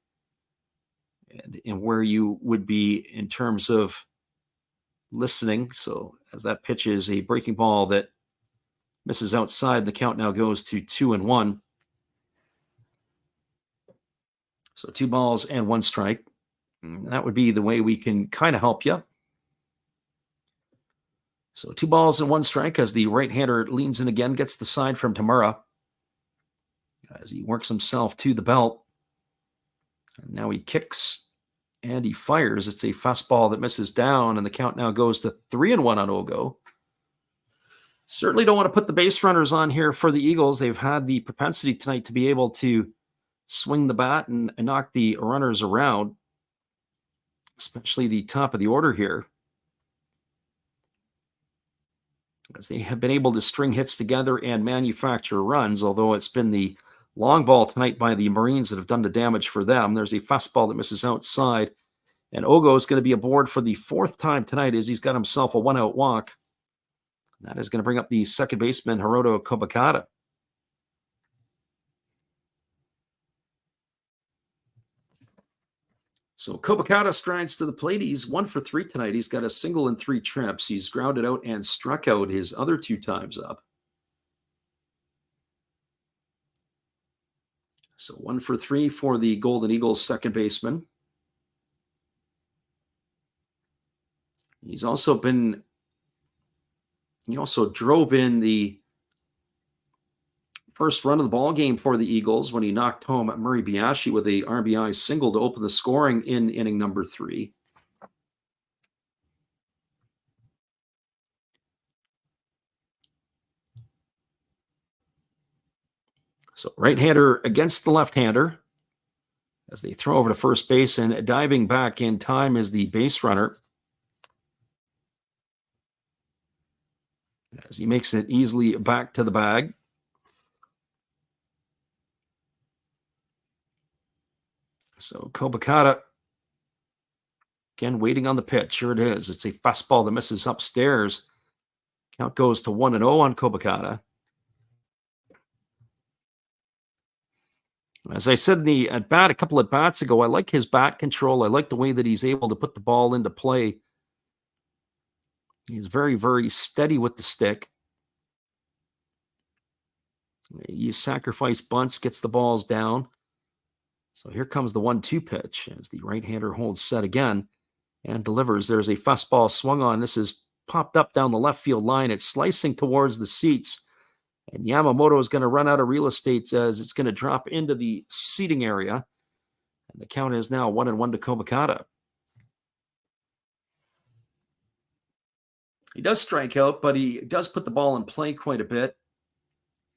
and where you would be in terms of listening. So as that pitch is a breaking ball that misses outside, the count now goes to 2-1. So 2 balls and 1 strike. That would be the way we can kind of help you. So 2 balls and 1 strike as the right-hander leans in again, gets the side from Tamura as he works himself to the belt. And now he kicks and he fires. It's a fastball that misses down, and the count now goes to 3-1 on Ogo. Certainly don't want to put the base runners on here for the Eagles. They've had the propensity tonight to be able to swing the bat and knock the runners around, especially the top of the order here, as they have been able to string hits together and manufacture runs, although it's been the long ball tonight by the Marines that have done the damage for them. There's a fastball that misses outside, and Ogo is going to be aboard for the 4th time tonight as he's got himself a 1-out walk. That is going to bring up the second baseman, Hiroto Kobakata. So Kobakata strides to the plate. He's 1 for 3 tonight. He's got a single and 3 trips. He's grounded out and struck out his other 2 times up. So 1 for 3 for the Golden Eagles second baseman. He also drove in the first run of the ball game for the Eagles when he knocked home Murray Biashi with a RBI single to open the scoring in inning number 3. So right-hander against the left-hander as they throw over to first base, and diving back in time is the base runner as he makes it easily back to the bag. So Kobakata, again, waiting on the pitch. Here it is. It's a fastball that misses upstairs. Count goes to 1-0 on Kobakata. As I said in the at-bat a couple at bats ago, I like his bat control. I like the way that he's able to put the ball into play. He's very, very steady with the stick. He sacrifice bunts, gets the balls down. So here comes the 1-2 pitch as the right-hander holds set again and delivers. There's a fastball swung on. This is popped up down the left field line. It's slicing towards the seats And Yamamoto is going to run out of real estate as it's going to drop into the seating area. And the count is now 1-1 to Kobakata. He does strike out, but he does put the ball in play quite a bit.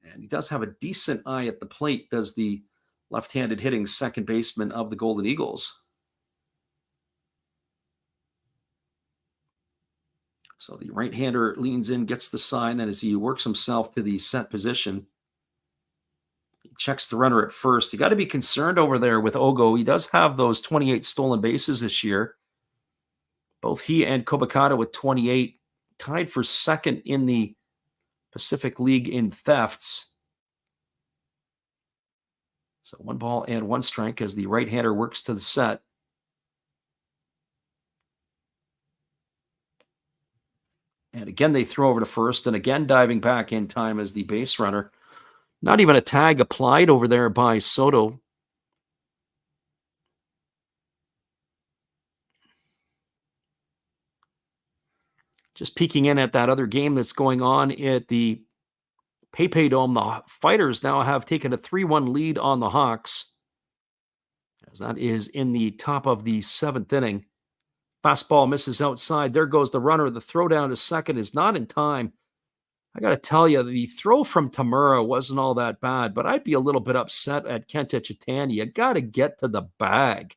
And he does have a decent eye at the plate, does the left-handed hitting second baseman of the Golden Eagles. So the right-hander leans in, gets the sign, and as he works himself to the set position, he checks the runner at first. You got to be concerned over there with Ogo. He does have those 28 stolen bases this year. Both he and Kobakata with 28, tied for second in the Pacific League in thefts. So 1-1 strike as the right-hander works to the set. And again, they throw over to first, and again diving back in time as the base runner. Not even a tag applied over there by Soto. Just peeking in at that other game that's going on at the PayPay Dome, the Fighters now have taken a 3-1 lead on the Hawks, as that is in the top of the 7th inning. Fastball misses outside. There goes the runner. The throw down to second is not in time. I got to tell you, the throw from Tamura wasn't all that bad, but I'd be a little bit upset at Kenta Chitani. You got to get to the bag.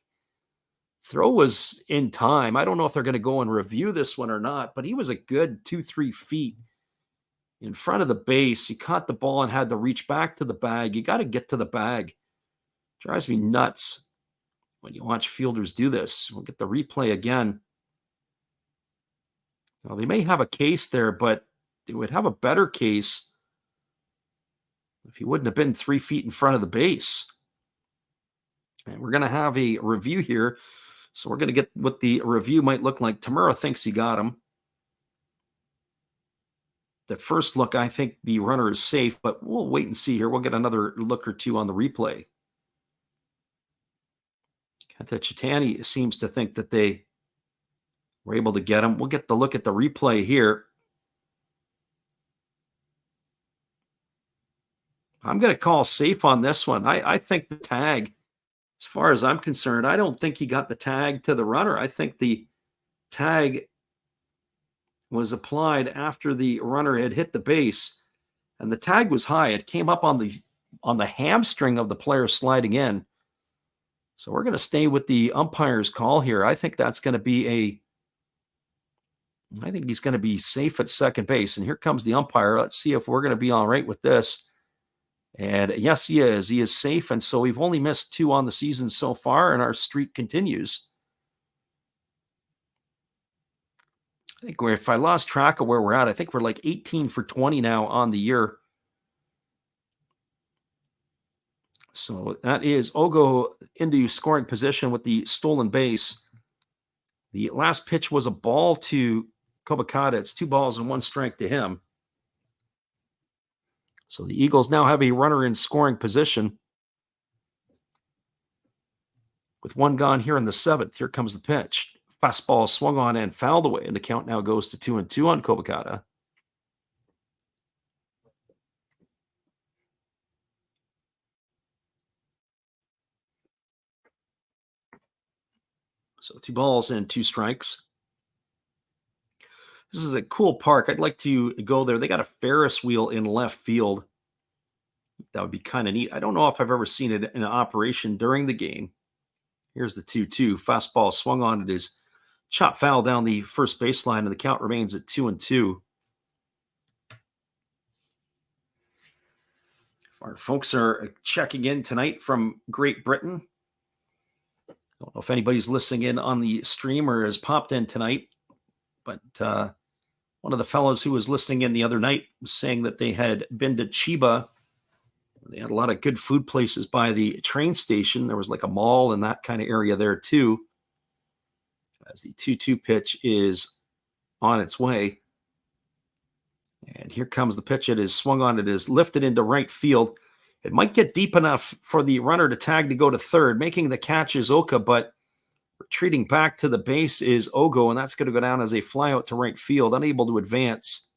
Throw was in time. I don't know if they're going to go and review this one or not, but he was a good 2-3 feet in front of the base. He caught the ball and had to reach back to the bag. You got to get to the bag. Drives me nuts when you watch fielders do this. We'll get the replay again. Now, they may have a case there, but they would have a better case if he wouldn't have been 3 feet in front of the base. And we're going to have a review here. So we're going to get what the review might look like. Tamura thinks he got him. The first look, I think the runner is safe, but we'll wait and see here. We'll get another look or two on the replay. Kenta Chitani seems to think that they were able to get him. We'll get the look at the replay here. I'm going to call safe on this one. I think the tag, as far as I'm concerned, I don't think he got the tag to the runner. I think the tag was applied after the runner had hit the base, and the tag was high. It came up on the hamstring of the player sliding in. So we're going to stay with the umpire's call here. I think that's going to be I think he's going to be safe at second base. And here comes the umpire. Let's see if we're going to be all right with this. And yes, he is. He is safe. And so we've only missed 2 on the season so far, and our streak continues. I think if I lost track of where we're at, I think we're like 18 for 20 now on the year. So that is Ogo into scoring position with the stolen base. The last pitch was a ball to Kobakata. It's 2 balls and 1 strike to him. So the Eagles now have a runner in scoring position with 1 gone here in the 7th. Here comes the pitch. Fastball swung on and fouled away, and the count now goes to 2-2 on Kobakata. So 2 balls and 2 strikes. This is a cool park. I'd like to go there. They got a Ferris wheel in left field. That would be kind of neat. I don't know if I've ever seen it in operation during the game. Here's the 2-2. Fastball swung on. It is chop foul down the first baseline, and the count remains at 2-2. Our folks are checking in tonight from Great Britain. I don't know if anybody's listening in on the stream or has popped in tonight, but one of the fellows who was listening in the other night was saying that they had been to Chiba. They had a lot of good food places by the train station. There was like a mall and that kind of area there too. As the 2-2 pitch is on its way. And here comes the pitch. It is swung on. It is lifted into right field. It might get deep enough for the runner to tag to go to third. Making the catch is Oka, but retreating back to the base is Ogo, and that's going to go down as a fly out to right field, unable to advance.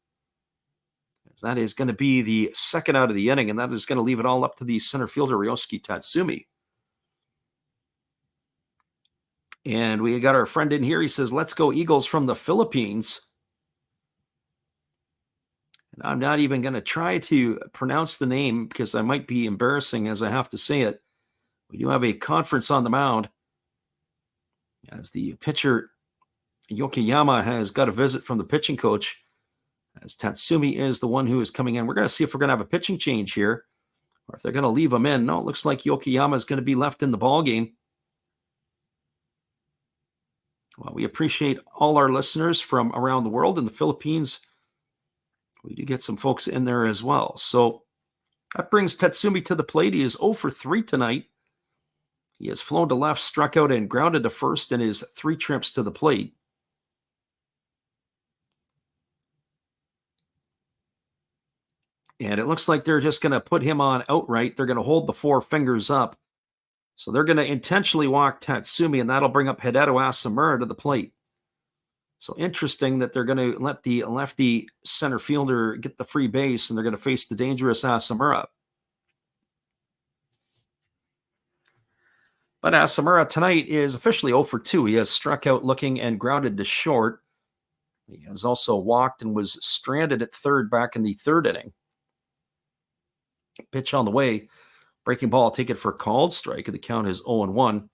That is going to be the second out of the inning, and that is going to leave it all up to the center fielder, Ryosuke Tatsumi. And we got our friend in here. He says, "Let's go Eagles from the Philippines." And I'm not even going to try to pronounce the name because I might be embarrassing as I have to say it. We do have a conference on the mound as the pitcher, Yokoyama, has got a visit from the pitching coach, as Tatsumi is the one who is coming in. We're going to see if we're going to have a pitching change here or if they're going to leave him in. No, it looks like Yokoyama is going to be left in the ball game. Well, we appreciate all our listeners from around the world. In the Philippines, we do get some folks in there as well. So that brings Tatsumi to the plate. He is 0 for 3 tonight. He has flown to left, struck out, and grounded to first in his 3 trips to the plate. And it looks like they're just going to put him on outright. They're going to hold the 4 fingers up. So they're going to intentionally walk Tatsumi, and that'll bring up Hideto Asamura to the plate. So interesting that they're going to let the lefty center fielder get the free base, and they're going to face the dangerous Asamura. But Asamura tonight is officially 0 for 2. He has struck out looking and grounded to short. He has also walked and was stranded at third back in the 3rd inning. Pitch on the way. Breaking ball, take it for a called strike. The count is 0-1.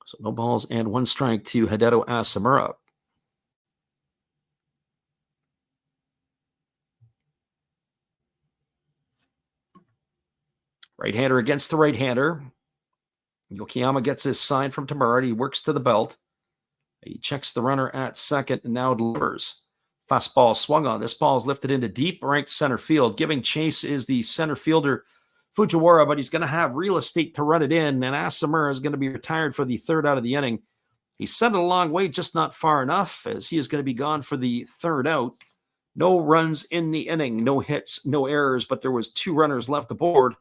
So no balls and 1 strike to Hideto Asamura. Right-hander against the right-hander. Yokoyama gets his sign from Tamura. He works to the belt. He checks the runner at second and now delivers. Fastball swung on. This ball is lifted into deep right center field. Giving chase is the center fielder, Fujiwara, but he's going to have real estate to run it in, and Asamura is going to be retired for the 3rd out of the inning. He sent it a long way, just not far enough, as he is going to be gone for the 3rd out. No runs in the inning, no hits, no errors, but there was 2 runners left aboard.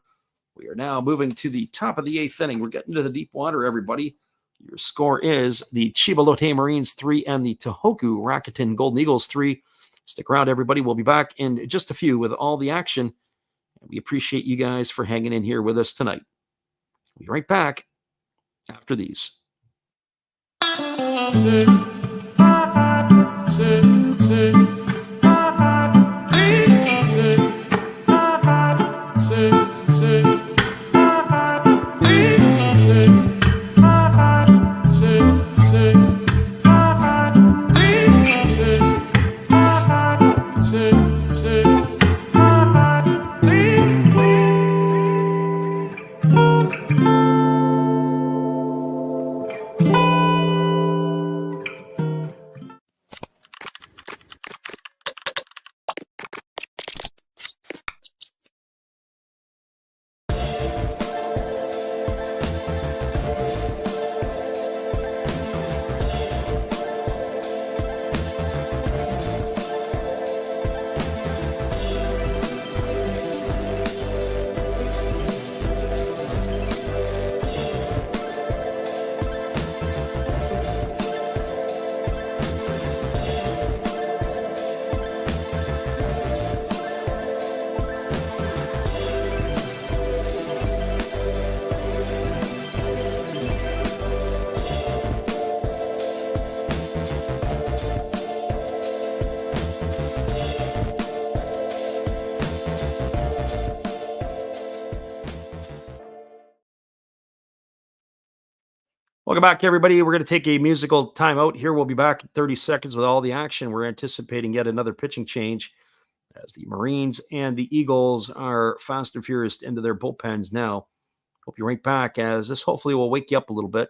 We are now moving to the top of the 8th inning. We're getting to the deep water, everybody. Your score is the Chiba Lotte Marines 3 and the Tohoku Rakuten Golden Eagles 3. Stick around, everybody. We'll be back in just a few with all the action. We appreciate you guys for hanging in here with us tonight. We'll be right back after these. Welcome back, everybody. We're going to take a musical timeout here. We'll be back in 30 seconds with all the action. We're anticipating yet another pitching change as the Marines and the Eagles are fast and furious into their bullpens now. Hope you're right back, as this hopefully will wake you up a little bit.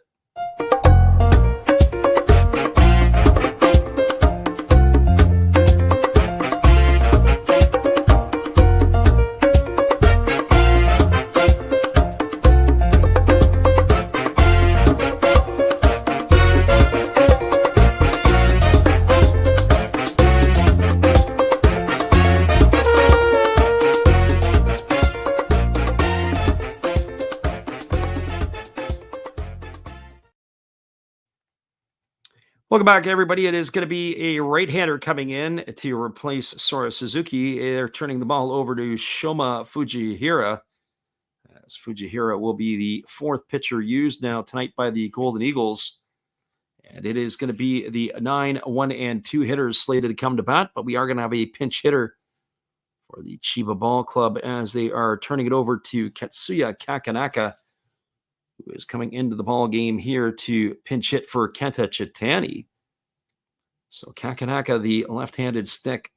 Welcome back, everybody. It is going to be a right-hander coming in to replace Sora Suzuki. They're turning the ball over to Shoma Fujihira, as Fujihira will be the fourth pitcher used now tonight by the Golden Eagles. And it is going to be the 9, 1, and 2 hitters slated to come to bat, but we are going to have a pinch hitter for the Chiba Ball Club as they are turning it over to Katsuya Kakanaka, who is coming into the ball game here to pinch hit for Kenta Chitani. So Kakanaka, the left-handed stick,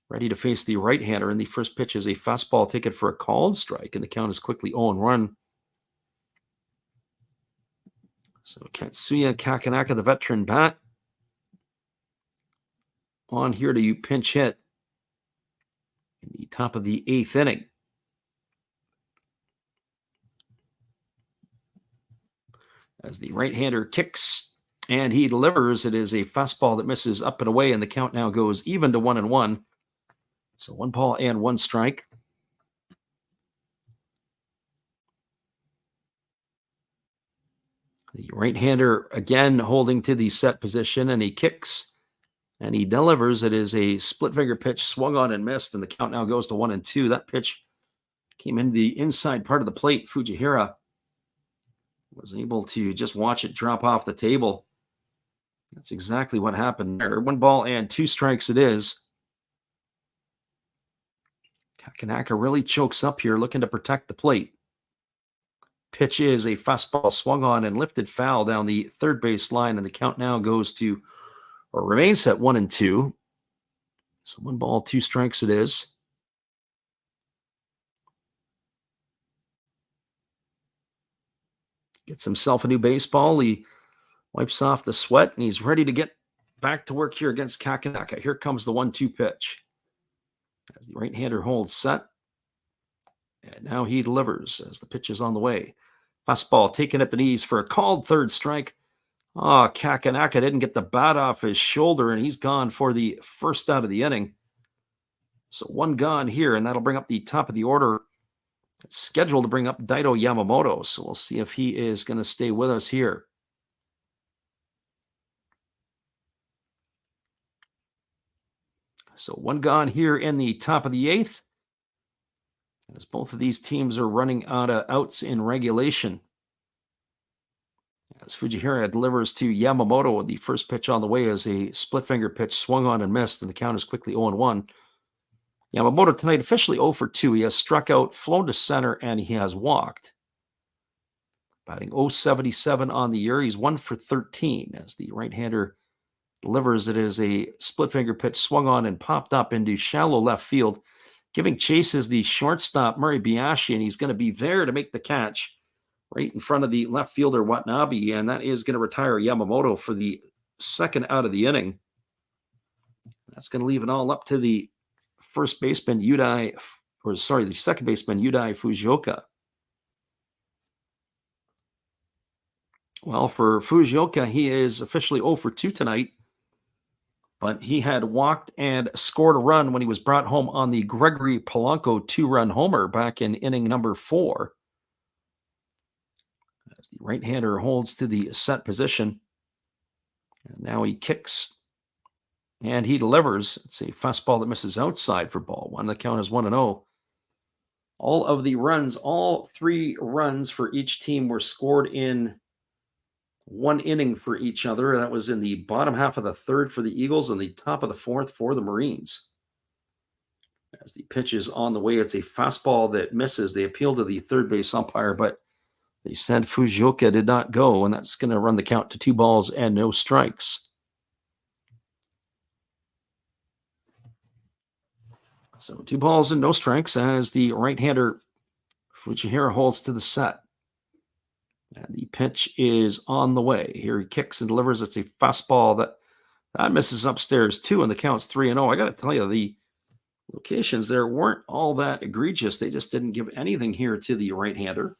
ready to face the right-hander. And the first pitch is a fastball taken for a called strike, and the count is quickly 0-1. So Katsuya Kakanaka, the veteran bat, on here to pinch hit in the top of the 8th inning. As the right-hander kicks and he delivers, it is a fastball that misses up and away, and the count now goes even to 1-1. So 1 ball and 1 strike. The right-hander again holding to the set position, and he kicks and he delivers. It is a split finger pitch, swung on and missed, and the count now goes to 1-2. That pitch came into the inside part of the plate. Fujihira was able to just watch it drop off the table. That's exactly what happened there. 1 ball and 2 strikes it is. Kakanaka really chokes up here, looking to protect the plate. Pitch is a fastball swung on and lifted foul down the third base line, and the count now goes to, or remains at 1-2. So 1 ball, 2 strikes it is. Gets himself a new baseball. He wipes off the sweat, and he's ready to get back to work here against Kakanaka. Here comes the 1-2 pitch. As the right-hander holds set. And now he delivers as the pitch is on the way. Fastball taken at the knees for a called third strike. Kakanaka didn't get the bat off his shoulder, and he's gone for the first out of the inning. So 1 gone here, and that'll bring up the top of the order. It's scheduled to bring up Daito Yamamoto, so we'll see if he is going to stay with us here. So 1 gone here in the top of the 8th, as both of these teams are running out of outs in regulation. As Fujihira delivers to Yamamoto, the first pitch on the way is a split finger pitch swung on and missed, and the count is quickly 0-1. Yamamoto tonight officially 0 for 2. He has struck out, flown to center, and he has walked. Batting .077 on the year. He's 1 for 13 as the right-hander delivers. It is a split finger pitch swung on and popped up into shallow left field. Giving chase is the shortstop, Murray Biashi, and he's going to be there to make the catch right in front of the left fielder, Watanabe, and that is going to retire Yamamoto for the second out of the inning. That's going to leave it all up to the second baseman, Yudai Fujioka. Well, for Fujioka, he is officially 0 for 2 tonight, but he had walked and scored a run when he was brought home on the Gregory Polanco 2-run homer back in inning number 4. As the right-hander holds to the set position, and now he kicks and he delivers. It's a fastball that misses outside for ball 1. The count is 1-0. All of the runs, all 3 runs for each team were scored in 1 inning for each other. That was in the bottom half of the 3rd for the Eagles and the top of the 4th for the Marines. As the pitch is on the way, it's a fastball that misses. They appeal to the third base umpire, but they said Fujioka did not go, and that's going to run the count to 2 balls and no strikes. So 2 balls and no strikes as the right-hander Fujihira holds to the set. And the pitch is on the way. Here he kicks and delivers. It's a fastball that misses upstairs too, and the count's 3-0. I got to tell you, the locations there weren't all that egregious. They just didn't give anything here to the right-hander.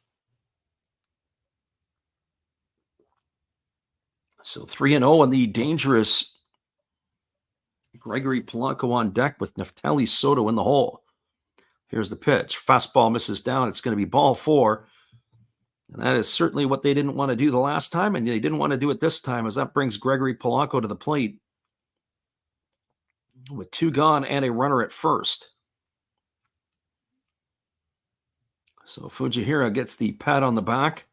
So 3-0, and the dangerous Gregory Polanco on deck with Neftali Soto in the hole. Here's the pitch. Fastball misses down. It's going to be ball 4. And that is certainly what they didn't want to do the last time, and they didn't want to do it this time, as that brings Gregory Polanco to the plate with 2 gone and a runner at first. So Fujihira gets the pat on the back.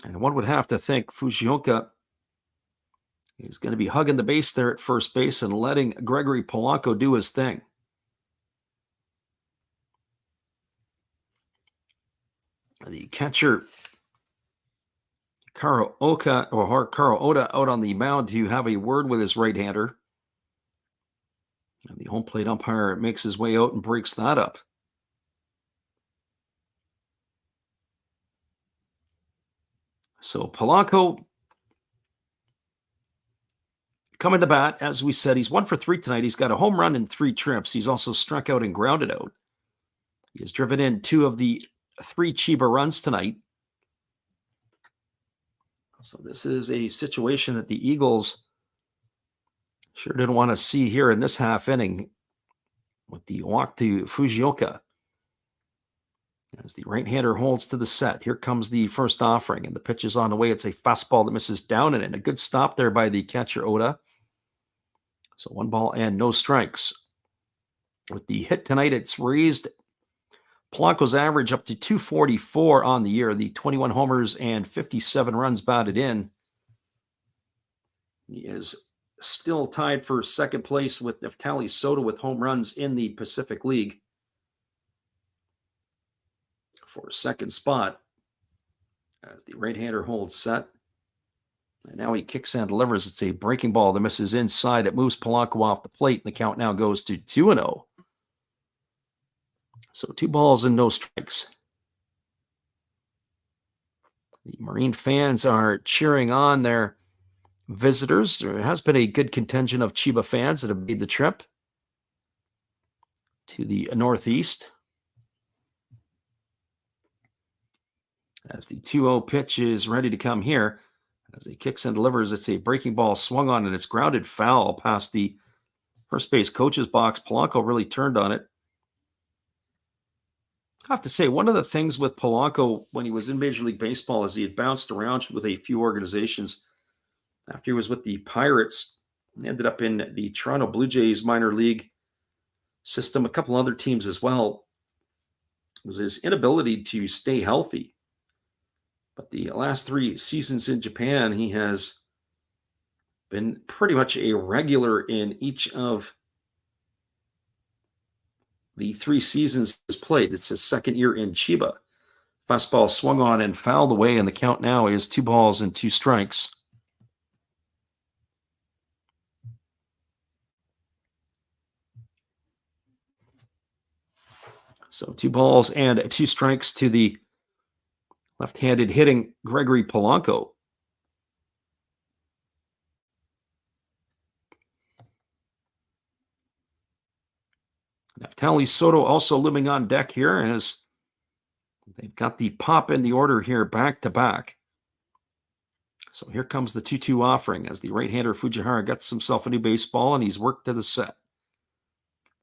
And one would have to think Fujioka is going to be hugging the base there at first base and letting Gregory Polanco do his thing. The catcher, Karo Oda out on the mound to have a word with his right-hander. And the home plate umpire makes his way out and breaks that up. So Polanco coming to bat, as we said, he's 1 for 3 tonight. He's got a home run and 3 trips. He's also struck out and grounded out. He has driven in 2 of the 3 Chiba runs tonight. So this is a situation that the Eagles sure didn't want to see here in this half inning with the walk to Fujioka. As the right-hander holds to the set, here comes the first offering, and the pitch is on the way. It's a fastball that misses down and in. A good stop there by the catcher, Oda. So 1 ball and no strikes. With the hit tonight, it's raised Polanco's average up to 244 on the year. The 21 homers and 57 runs batted in. He is still tied for second place with Neftali Soto with home runs in the Pacific League for second spot, as the right-hander holds set. And now he kicks and delivers. It's a breaking ball that misses inside. It moves Polanco off the plate, and the count now goes to 2-0. So 2 balls and no strikes. The Marine fans are cheering on their visitors. There has been a good contingent of Chiba fans that have made the trip to the Northeast. As the 2-0 pitch is ready to come here, as he kicks and delivers, it's a breaking ball swung on, and it's grounded foul past the first base coach's box. Polanco really turned on it. I have to say, one of the things with Polanco when he was in Major League Baseball is he had bounced around with a few organizations. After he was with the Pirates, he ended up in the Toronto Blue Jays minor league system, a couple other teams as well. It was his inability to stay healthy. But the last 3 seasons in Japan, he has been pretty much a regular in each of the 3 seasons he's played. It's his second year in Chiba. Fastball swung on and fouled away, and the count now is 2 balls and 2 strikes. So 2 balls and 2 strikes to the left-handed hitting Gregory Polanco. Neftali Soto also looming on deck here, as they've got the pop in the order here back-to-back. So here comes the 2-2 offering as the right-hander Fujihara gets himself a new baseball, and he's worked to the set.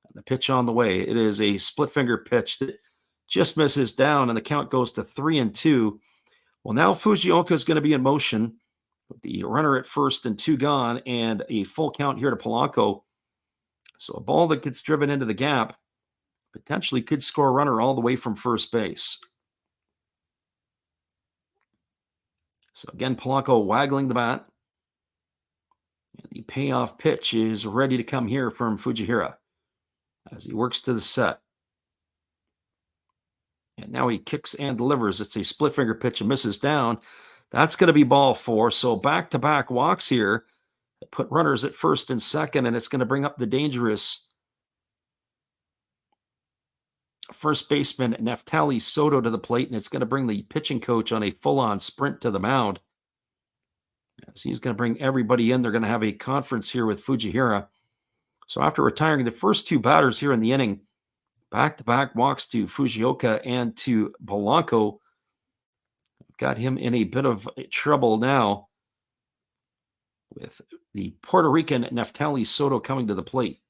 And the pitch on the way. It is a split-finger pitch that just misses down, and the count goes to 3-2. Well, now Fujioka is going to be in motion with the runner at first and 2 gone, and a full count here to Polanco. So a ball that gets driven into the gap potentially could score a runner all the way from first base. So again, Polanco waggling the bat. And the payoff pitch is ready to come here from Fujihira as he works to the set. And now he kicks and delivers. It's a split finger pitch and misses down. That's going to be ball 4. So back-to-back walks here. Put runners at first and second, and it's going to bring up the dangerous first baseman Neftali Soto to the plate, and it's going to bring the pitching coach on a full-on sprint to the mound. As he's going to bring everybody in. They're going to have a conference here with Fujihira. So after retiring the first 2 batters here in the inning, back-to-back walks to Fujioka and to Polanco. Got him in a bit of trouble now with the Puerto Rican Neftali Soto coming to the plate.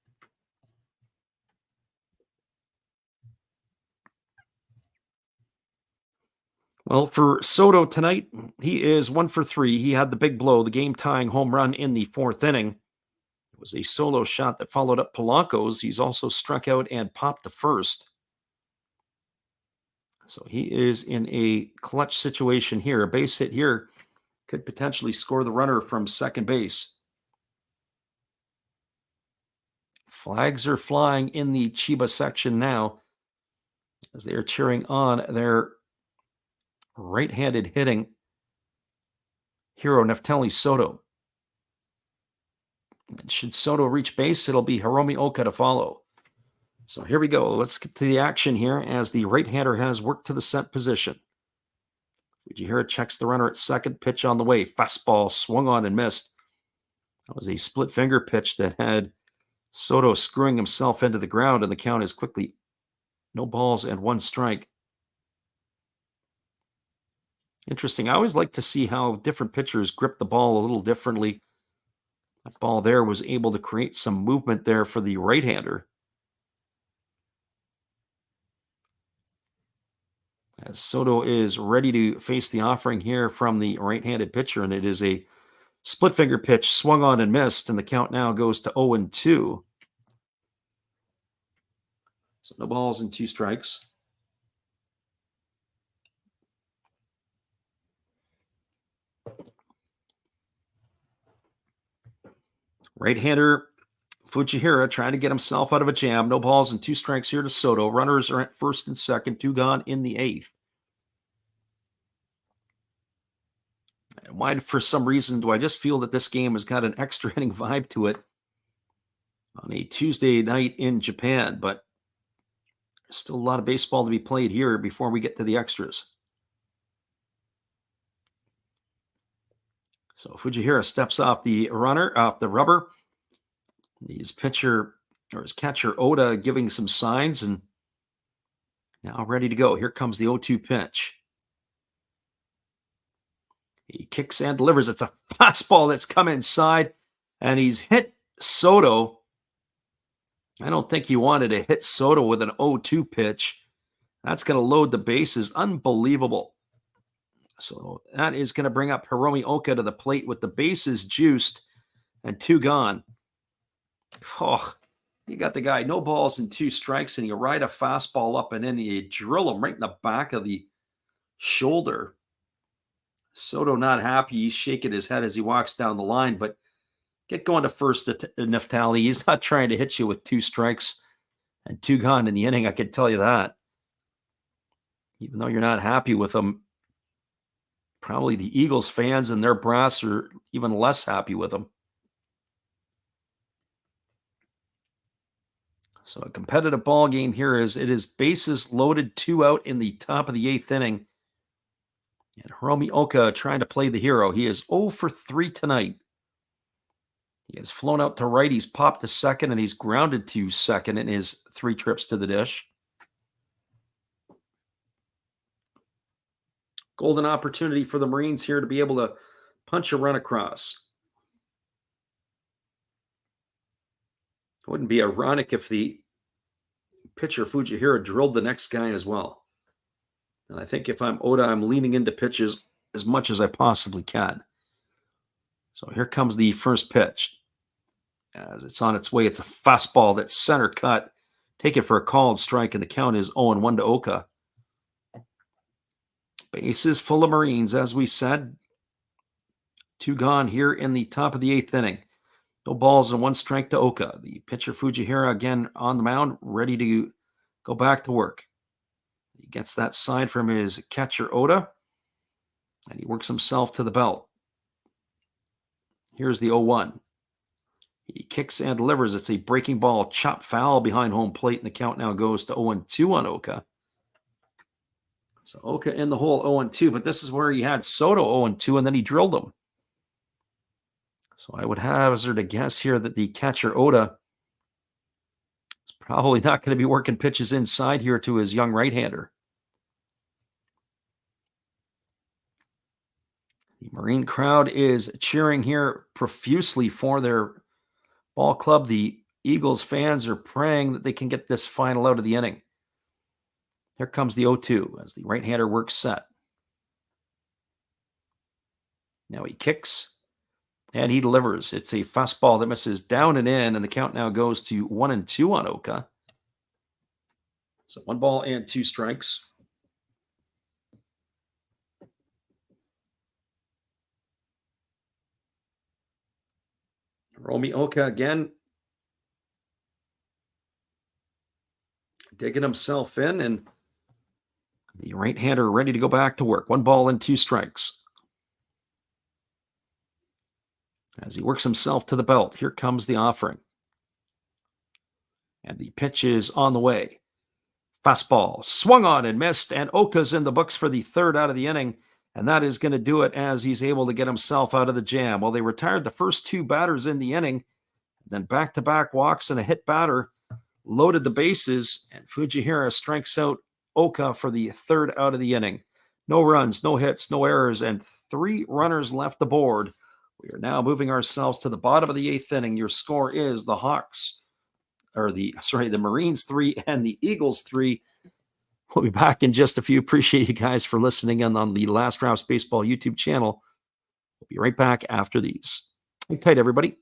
Well, for Soto tonight, he is 1 for 3. He had the big blow, the game tying home run in the fourth inning. It was a solo shot that followed up Polanco's. He's also struck out and popped the first. So he is in a clutch situation here. A base hit here could potentially score the runner from second base. Flags are flying in the Chiba section now as they are cheering on their right-handed hitting hero, Neftali Soto. And should Soto reach base, it'll be Hiromi Oka to follow. So here we go. Let's get to the action here as the right-hander has worked to the set position. Fujihira checks the runner at second, pitch on the way. Fastball swung on and missed. That was a split finger pitch that had Soto screwing himself into the ground, and the count is quickly no balls and 1 strike. Interesting. I always like to see how different pitchers grip the ball a little differently. That ball there was able to create some movement there for the right-hander. As Soto is ready to face the offering here from the right-handed pitcher, and it is a split finger pitch swung on and missed, and the count now goes to 0-2. So no balls and 2 strikes. Right-hander Fujihira trying to get himself out of a jam. No balls and 2 strikes here to Soto. Runners are at first and second, 2 gone in the 8th. And why, for some reason, do I just feel that this game has got an extra inning vibe to it on a Tuesday night in Japan? But there's still a lot of baseball to be played here before we get to the extras. So Fujihira steps off the rubber. His pitcher or his catcher Oda giving some signs and now ready to go. Here comes the 0-2 pitch. He kicks and delivers. It's a fastball that's come inside, and he's hit Soto. I don't think he wanted to hit Soto with an 0-2 pitch. That's going to load the bases. Unbelievable. So that is going to bring up Hiromi Oka to the plate with the bases juiced and 2 gone. Oh, you got the guy, no balls and 2 strikes, and you ride a fastball up, and then you drill him right in the back of the shoulder. Soto not happy. He's shaking his head as he walks down the line, but get going to first, Neftali. He's not trying to hit you with 2 strikes and 2 gone in the inning, I can tell you that. Even though you're not happy with him, probably the Eagles fans and their brass are even less happy with him. So a competitive ball game here as it is bases loaded, 2 out in the top of the 8th inning. And Hiromi Oka trying to play the hero. He is 0 for 3 tonight. He has flown out to right. He's popped to second, and he's grounded to second in his 3 trips to the dish. Golden opportunity for the Marines here to be able to punch a run across. It wouldn't be ironic if the pitcher Fujihira drilled the next guy as well. And I think if I'm Oda, I'm leaning into pitches as much as I possibly can. So here comes the first pitch. As it's on its way, it's a fastball that's center cut. Take it for a called strike, and the count is 0-1 to Oka. Bases full of Marines, as we said. 2 gone here in the top of the 8th inning. No balls and 1 strike to Oka. The pitcher Fujihira again on the mound, ready to go back to work. He gets that sign from his catcher Oda, and he works himself to the belt. Here's the 0-1. He kicks and delivers. It's a breaking ball, chopped foul behind home plate, and the count now goes to 0-2 on Oka. So Oka in the hole 0-2, but this is where he had Soto 0-2, and then he drilled him. So I would hazard a guess here that the catcher Oda is probably not going to be working pitches inside here to his young right-hander. The Marine crowd is cheering here profusely for their ball club. The Eagles fans are praying that they can get this final out of the inning. Here comes the 0-2 as the right-hander works set. Now he kicks and he delivers. It's a fastball that misses down and in, and the count now goes to 1-2 on Oka. So 1 ball and 2 strikes. Romy Oka again, digging himself in, and the right-hander ready to go back to work. 1 ball and 2 strikes. As he works himself to the belt, here comes the offering. And the pitch is on the way. Fastball swung on and missed, and Oka's in the books for the 3rd out of the inning, and that is going to do it as he's able to get himself out of the jam. Well, they retired the first 2 batters in the inning, then back-to-back walks and a hit batter, loaded the bases, and Fujihara strikes out Oka for the 3rd out of the inning. No runs, no hits, no errors, and 3 runners left aboard. We are now moving ourselves to the bottom of the 8th inning. Your score is the Marines 3 and the Eagles 3. We'll be back in just a few. Appreciate you guys for listening in on the Last Rouse Baseball YouTube channel. We'll be right back after these. Hang tight, everybody.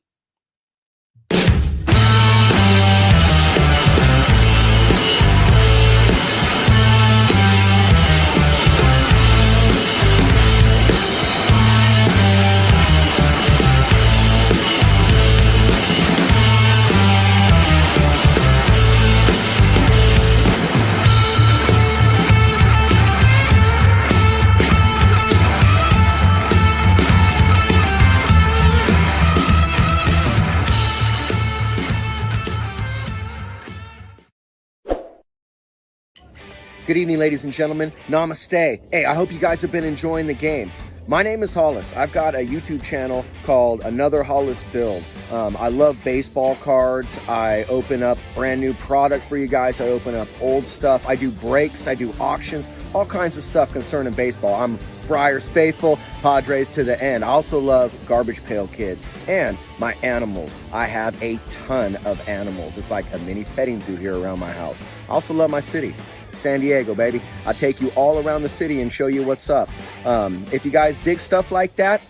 Good evening, ladies and gentlemen. Namaste. Hey, I hope you guys have been enjoying the game. My name is Hollis. I've got a YouTube channel called Another Hollis Build. I love baseball cards. I open up brand new product for you guys. I open up old stuff. I do breaks. I do auctions. All kinds of stuff concerning baseball. I'm Friars faithful, Padres to the end. I also love Garbage Pail Kids and my animals. I have a ton of animals. It's like a mini petting zoo here around my house. I also love my city. San Diego, baby. I'll take you all around the city and show you what's up. If you guys dig stuff like that,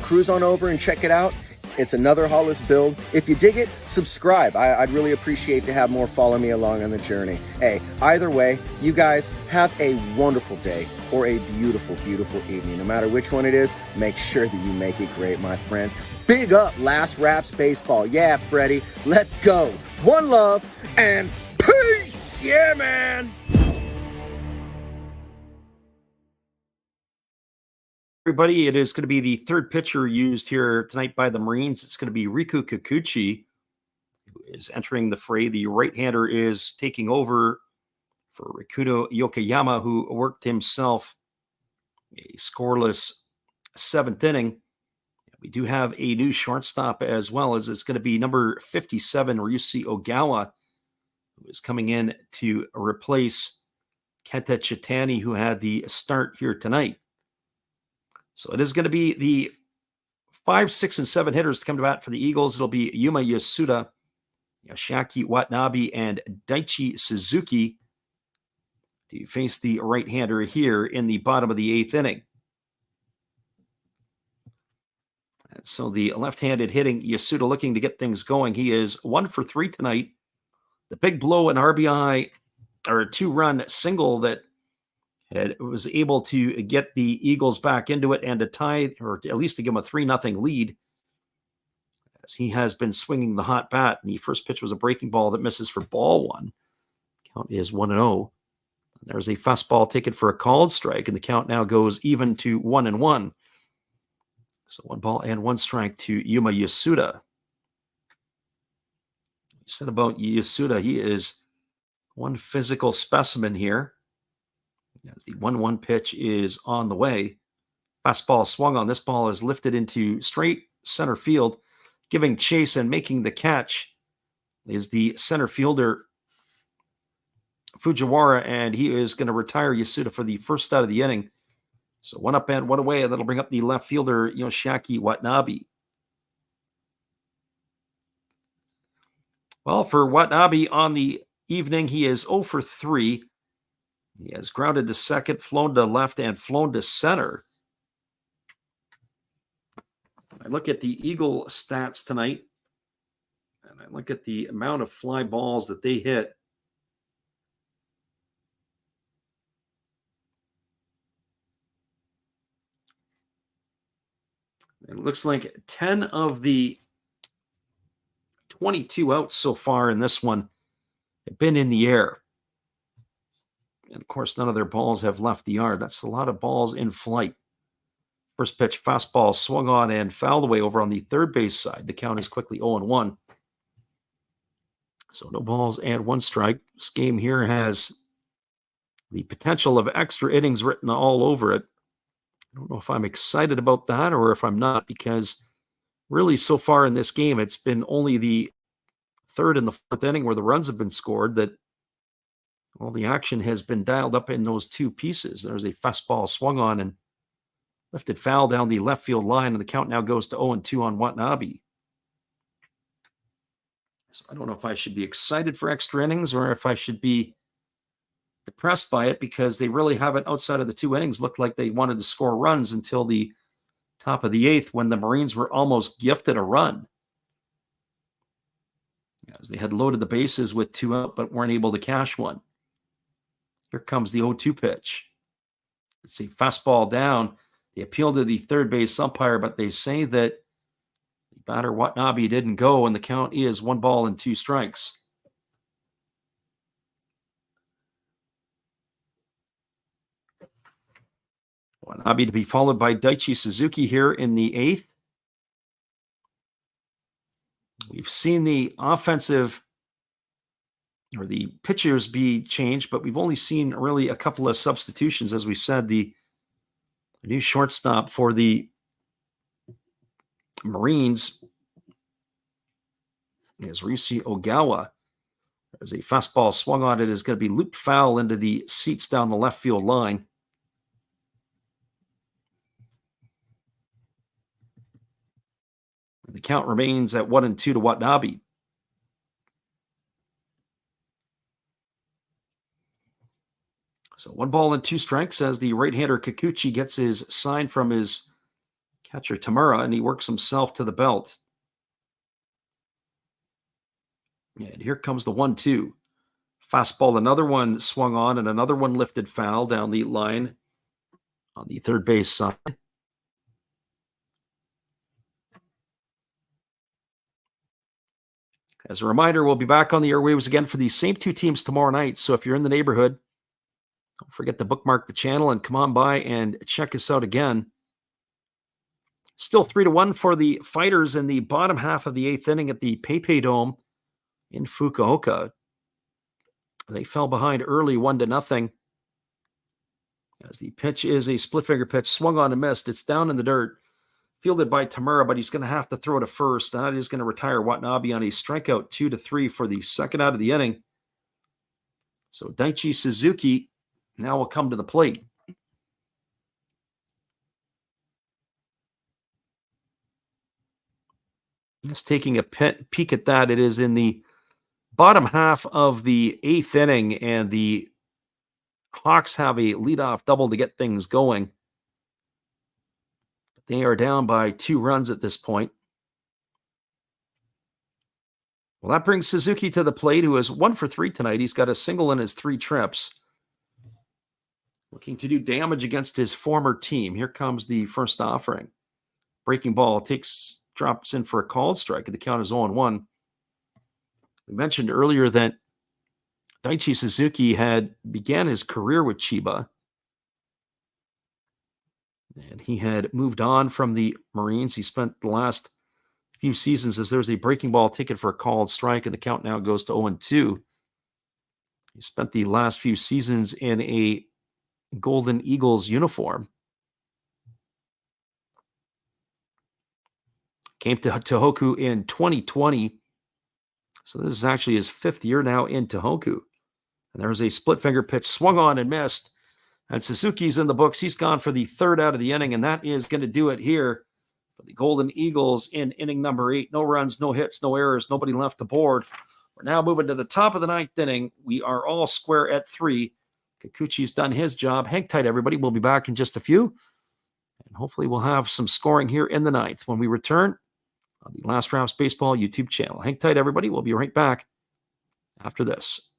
cruise on over and check it out. It's Another Hollis Build. If you dig it, subscribe. I'd really appreciate to have more follow me along on the journey. Hey, either way, you guys have a wonderful day or a beautiful, beautiful evening. No matter which one it is, make sure that you make it great, my friends. Big up Last Raps Baseball. Yeah, Freddie, let's go. One love and peace. Yeah, man. Everybody, it is going to be the 3rd pitcher used here tonight by the Marines. It's going to be Riku Kikuchi, who is entering the fray. The right-hander is taking over for Rikudo Yokoyama, who worked himself a scoreless 7th inning. We do have a new shortstop as well, as it's going to be number 57, Ryusi Ogawa, who is coming in to replace Kenta Chitani, who had the start here tonight. So it is going to be the 5, 6, and 7 hitters to come to bat for the Eagles. It'll be Yuma Yasuda, Yoshiaki Watanabe, and Daichi Suzuki to face the right-hander here in the bottom of the 8th inning. And so the left-handed hitting Yasuda looking to get things going. He is 1 for 3 tonight. The big blow, an RBI or a 2-run single that was able to get the Eagles back into it and to tie, or at least to give them a 3-0 lead, as he has been swinging the hot bat. And the first pitch was a breaking ball that misses for ball 1. Count is 1-0. There's a fastball taken for a called strike, and the count now goes even to 1-1. So 1 ball and 1 strike to Yuma Yasuda. We said about Yasuda, he is one physical specimen here. As the 1-1 pitch is on the way. Fastball swung on. This ball is lifted into straight center field. Giving chase and making the catch is the center fielder, Fujiwara, and he is going to retire Yasuda for the 1st out of the inning. So 1 up and 1 away, and that'll bring up the left fielder, Yoshiaki Watanabe. Well, for Watanabe on the evening, he is 0 for 3. He has grounded to second, flown to left, and flown to center. I look at the Eagle stats tonight, and I look at the amount of fly balls that they hit. It looks like 10 of the 22 outs so far in this one have been in the air. And of course, none of their balls have left the yard. That's a lot of balls in flight. First pitch, fastball swung on and fouled away over on the third base side. The count is quickly 0-1. So no balls and 1 strike. This game here has the potential of extra innings written all over it. I don't know if I'm excited about that or if I'm not, because really so far in this game, it's been only the third and the fourth inning where the runs have been scored that all the action has been dialed up in those 2 pieces. There's a fastball swung on and lifted foul down the left field line, and the count now goes to 0-2 on Watanabe. So I don't know if I should be excited for extra innings or if I should be depressed by it, because they really haven't, outside of the 2 innings, looked like they wanted to score runs until the top of the 8th when the Marines were almost gifted a run, as they had loaded the bases with 2 out but weren't able to cash one. Here comes the 0-2 pitch. It's a fastball down. They appeal to the third base umpire, but they say that the batter Watanabe didn't go, and the count is 1 ball and 2 strikes. Watanabe to be followed by Daichi Suzuki here in the 8th. We've seen the offensive or the pitchers be changed, but we've only seen really a couple of substitutions. As we said, the new shortstop for the Marines is Ryusi Ogawa. There's a fastball swung on. It is going to be looped foul into the seats down the left field line. The count remains at 1-2 to Watanabe. So 1 ball and 2 strikes as the right-hander Kikuchi gets his sign from his catcher Tamura, and he works himself to the belt. And here comes the 1-2. Fastball, another one swung on, and another one lifted foul down the line on the third base side. As a reminder, we'll be back on the airwaves again for these same 2 teams tomorrow night. So if you're in the neighborhood, don't forget to bookmark the channel and come on by and check us out again. Still 3-1 for the Fighters in the bottom half of the 8th inning at the PayPay Dome in Fukuoka. They fell behind early 1-0. As the pitch is a split finger pitch, swung on and missed. It's down in the dirt, fielded by Tamura, but he's going to have to throw to first. And that is going to retire Watanabe on a strikeout 2-3 for the second out of the inning. So Daichi Suzuki now will come to the plate. Just taking a peek at that, it is in the bottom half of the 8th inning, and the Hawks have a leadoff double to get things going. They are down by 2 runs at this point. Well, that brings Suzuki to the plate, who is 1 for 3 tonight. He's got a single in his 3 trips. Looking to do damage against his former team. Here comes the first offering. Breaking ball drops in for a called strike, and the count is 0-1. We mentioned earlier that Daichi Suzuki had began his career with Chiba, and he had moved on from the Marines. He spent the last few seasons as there's a breaking ball ticket for a called strike, and the count now goes to 0-2. He spent the last few seasons in a Golden Eagles uniform. Came to Tohoku in 2020. So this is actually his 5th year now in Tohoku. And there's a split finger pitch swung on and missed. And Suzuki's in the books. He's gone for the 3rd out of the inning, and that is going to do it here for the Golden Eagles in inning number 8. No runs, no hits, no errors, nobody left the board. We're now moving to the top of the 9th inning. We are all square at 3. Kikuchi's done his job. Hang tight, everybody. We'll be back in just a few. And hopefully we'll have some scoring here in the ninth when we return on the Last Rounds Baseball YouTube channel. Hang tight, everybody. We'll be right back after this.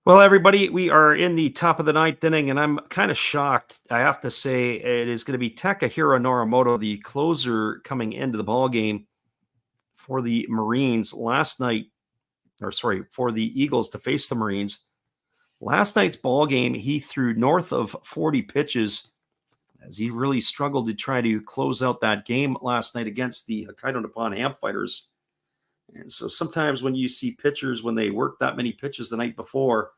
Well, everybody, we are in the top of the ninth inning, and I'm kind of shocked. I have to say it is going to be Takahiro Norimoto, the closer, coming into the ball game for the Marines last night, for the Eagles to face the Marines. Last night's ball game, he threw north of 40 pitches as he really struggled to try to close out that game last night against the Hokkaido Nippon Ham Fighters. And so sometimes when you see pitchers, when they work that many pitches the night before,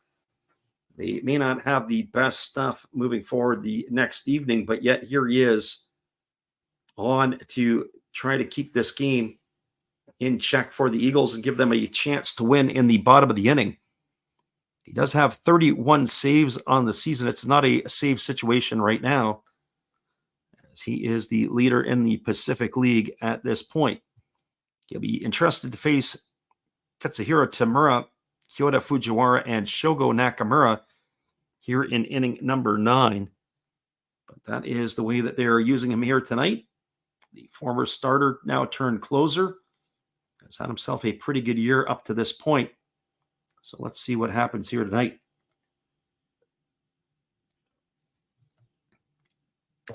they may not have the best stuff moving forward the next evening, but yet here he is on to try to keep this game in check for the Eagles and give them a chance to win in the bottom of the inning. He does have 31 saves on the season. It's not a save situation right now, as he is the leader in the Pacific League at this point. He'll be interested to face Katsuhiro Tamura, Kyoda Fujiwara, and Shogo Nakamura here in inning number 9. But that is the way that they are using him here tonight. The former starter, now turned closer, has had himself a pretty good year up to this point. So let's see what happens here tonight.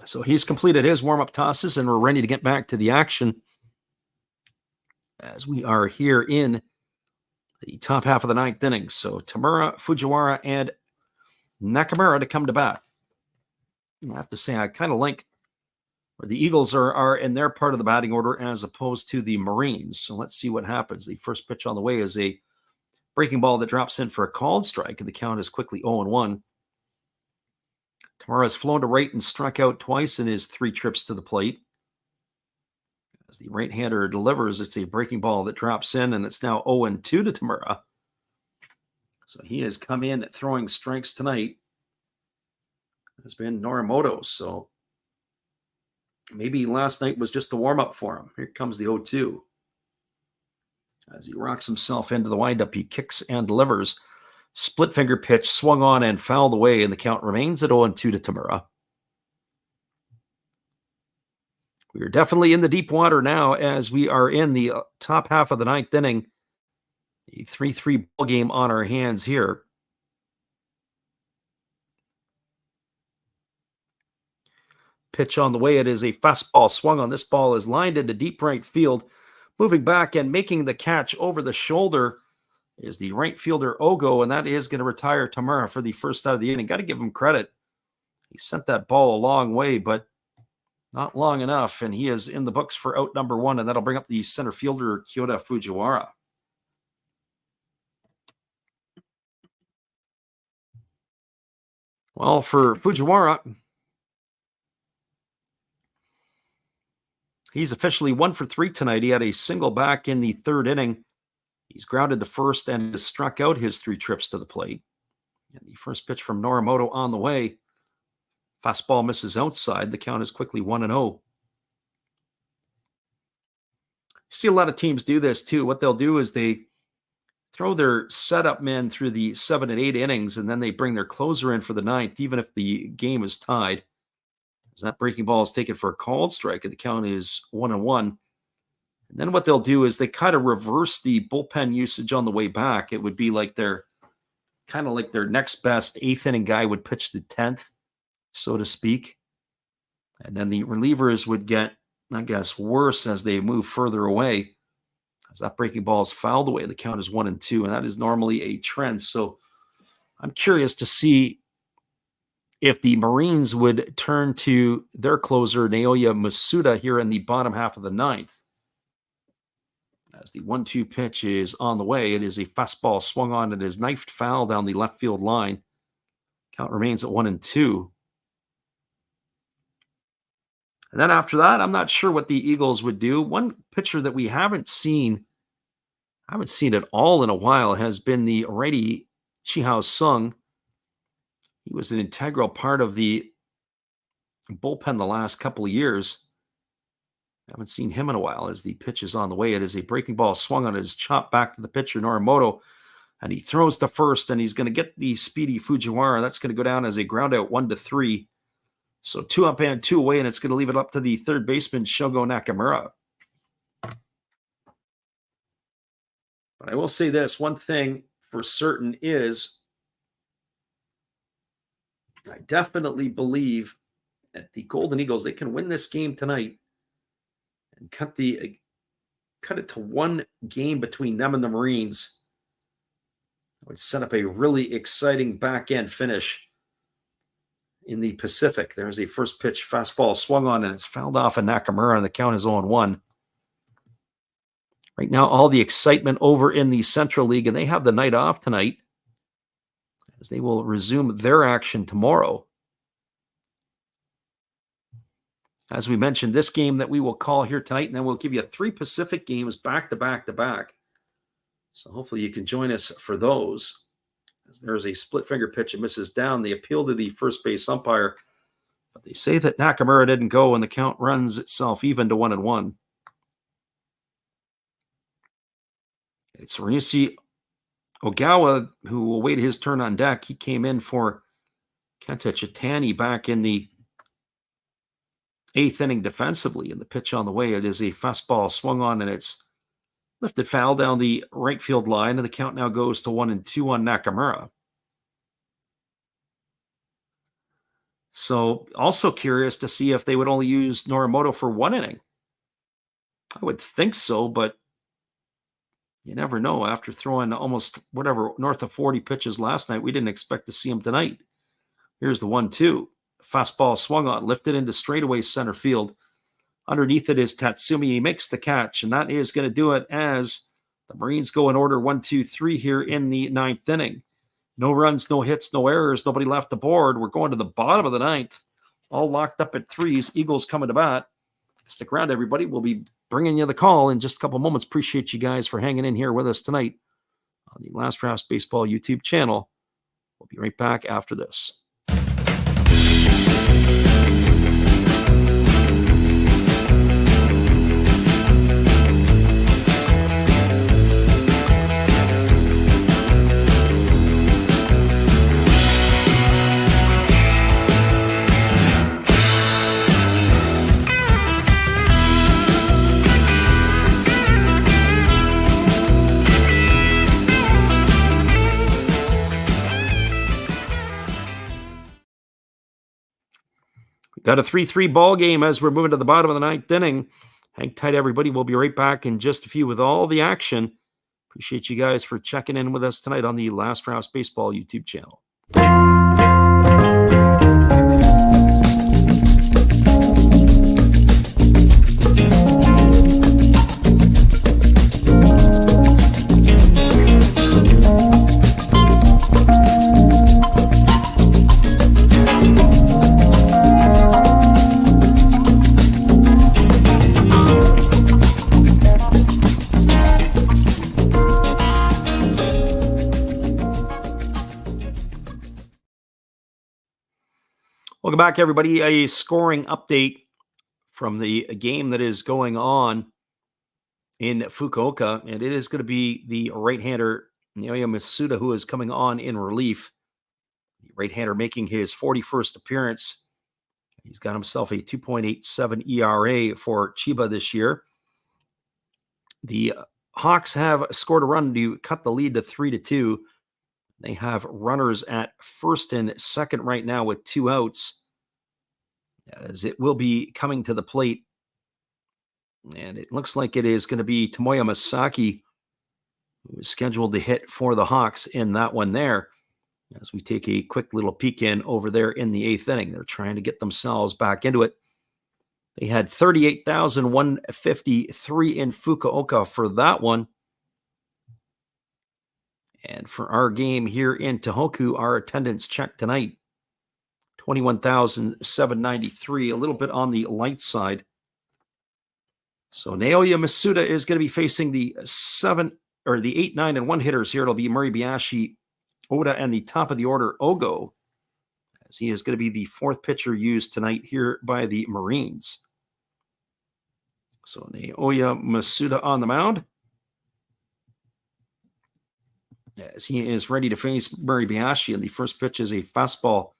So he's completed his warm-up tosses, and we're ready to get back to the action as we are here in the top half of the ninth inning. So Tamura, Fujiwara, and Nakamura to come to bat. I have to say, I kind of like where the Eagles are in their part of the batting order as opposed to the Marines. So let's see what happens. The first pitch on the way is a breaking ball that drops in for a called strike, and the count is quickly 0-1. Tamura has flown to right and struck out twice in his 3 trips to the plate. As the right-hander delivers, it's a breaking ball that drops in, and it's now 0-2 to Tamura. So he has come in throwing strikes tonight. Has been Norimoto, so maybe last night was just a warm-up for him. Here comes the 0-2. As he rocks himself into the windup, he kicks and delivers. Split finger pitch, swung on and fouled away, and the count remains at 0-2 to Tamura. We are definitely in the deep water now as we are in the top half of the ninth inning. A 3-3 ball game on our hands here. Pitch on the way. It is a fastball swung on. This ball is lined into deep right field. Moving back and making the catch over the shoulder is the right fielder Ogo, and that is going to retire Tamura for the first out of the inning. Got to give him credit. He sent that ball a long way, but not long enough, and he is in the books for out number 1, and that'll bring up the center fielder Kyoda Fujiwara. Well, for Fujiwara, he's officially 1 for 3 tonight. He had a single back in the 3rd inning. He's grounded to first and has struck out his 3 trips to the plate. And the first pitch from Norimoto on the way. Fastball misses outside. The count is quickly 1-0. You see a lot of teams do this too. What they'll do is they throw their setup men through the 7 and 8 innings, and then they bring their closer in for the 9th, even if the game is tied. As that breaking ball is taken for a called strike, and the count is 1-1. And then what they'll do is they kind of reverse the bullpen usage on the way back. It would be like they're kind of like their next best 8th inning guy would pitch the 10th, so to speak. And then the relievers would get, I guess, worse as they move further away. As that breaking ball is fouled away, the count is 1-2, and that is normally a trend. So I'm curious to see if the Marines would turn to their closer, Naoya Masuda, here in the bottom half of the ninth. As the 1-2 pitch is on the way, it is a fastball swung on. It is knifed foul down the left field line. Count remains at 1-2. And then after that, I'm not sure what the Eagles would do. One pitcher that we haven't seen at all in a while has been the righty Chihao Sung. He was an integral part of the bullpen the last couple of years. Haven't seen him in a while as the pitch is on the way. It is a breaking ball swung on. It is chopped back to the pitcher, Norimoto, and he throws to first, and he's going to get the speedy Fujiwara. That's going to go down as a ground out 1-3. So 2 up and 2 away, and it's going to leave it up to the third baseman, Shogo Nakamura. But I will say this, one thing for certain is I definitely believe that the Golden Eagles, they can win this game tonight and cut it to one game between them and the Marines. It would set up a really exciting back-end finish in the Pacific. There's a first pitch fastball swung on, and it's fouled off of Nakamura, and the count is 0-1. Right now, all the excitement over in the Central League, and they have the night off tonight as they will resume their action tomorrow. As we mentioned, this game that we will call here tonight, and then we'll give you 3 Pacific games back to back to back. So hopefully you can join us for those. As there's a split finger pitch, it misses down. They appeal to the first base umpire, but they say that Nakamura didn't go, and the count runs itself even to 1-1. It's Ryushi Ogawa who will wait his turn on deck. He came in for Kenta Chitani back in the 8th inning defensively, and the pitch on the way, it is a fastball swung on, and it's lifted foul down the right field line, and the count now goes to 1-2 on Nakamura. So also curious to see if they would only use Norimoto for 1 inning. I would think so, but you never know. After throwing almost north of 40 pitches last night, we didn't expect to see him tonight. Here's the 1-2. Fastball swung on, lifted into straightaway center field. Underneath it is Tatsumi. He makes the catch, and that is going to do it as the Marines go in order 1-2-3 here in the 9th inning. No runs, no hits, no errors, nobody left aboard. We're going to the bottom of the 9th, all locked up at 3s. Eagles coming to bat. Stick around, everybody. We'll be bringing you the call in just a couple moments. Appreciate you guys for hanging in here with us tonight on the Last Rouse Baseball YouTube channel. We'll be right back after this. Got a 3-3 ball game as we're moving to the bottom of the 9th inning. Hang tight, everybody. We'll be right back in just a few with all the action. Appreciate you guys for checking in with us tonight on the Last Rouse Baseball YouTube channel. Welcome back, everybody. A scoring update from the game that is going on in Fukuoka, and it is going to be the right-hander Naoya Masuda who is coming on in relief. The right-hander making his 41st appearance. He's got himself a 2.87 ERA for Chiba this year. The Hawks have scored a run to cut the lead to 3-2. They have runners at first and second right now with 2 outs, as it will be coming to the plate. And it looks like it is going to be Tomoya Masaki, who is scheduled to hit for the Hawks in that one there. As we take a quick little peek in over there in the 8th inning, they're trying to get themselves back into it. They had 38,153 in Fukuoka for that one. And for our game here in Tohoku, our attendance check tonight, 21,793, a little bit on the light side. So Naoya Masuda is going to be facing the 8, 9, and 1 hitters here. It'll be Moribayashi, Oda, and the top of the order, Ogo, as he is going to be the 4th pitcher used tonight here by the Marines. So Naoya Masuda on the mound, as he is ready to face Moribayashi, and the first pitch is a fastball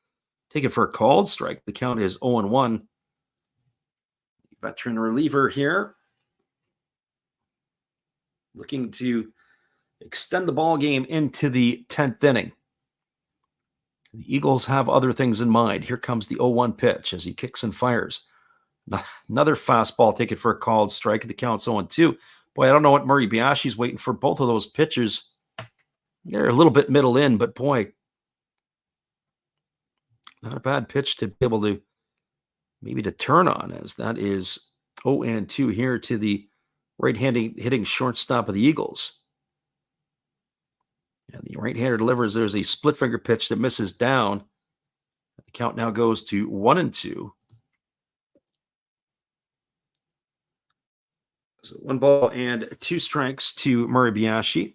taken for a called strike. The count is 0-1. Veteran reliever here, looking to extend the ball game into the 10th inning. The Eagles have other things in mind. Here comes the 0-1 pitch as he kicks and fires. Another fastball taken for a called strike. The count's 0-2. Boy, I don't know what Moribayashi's waiting for. Both of those pitches, they're a little bit middle in, but boy, not a bad pitch to be able to maybe to turn on, as that is 0-2 here to the right-handed hitting shortstop of the Eagles. And the right-hander delivers. There's a split finger pitch that misses down. The count now goes to 1-2. So 1 ball and 2 strikes to Moribayashi.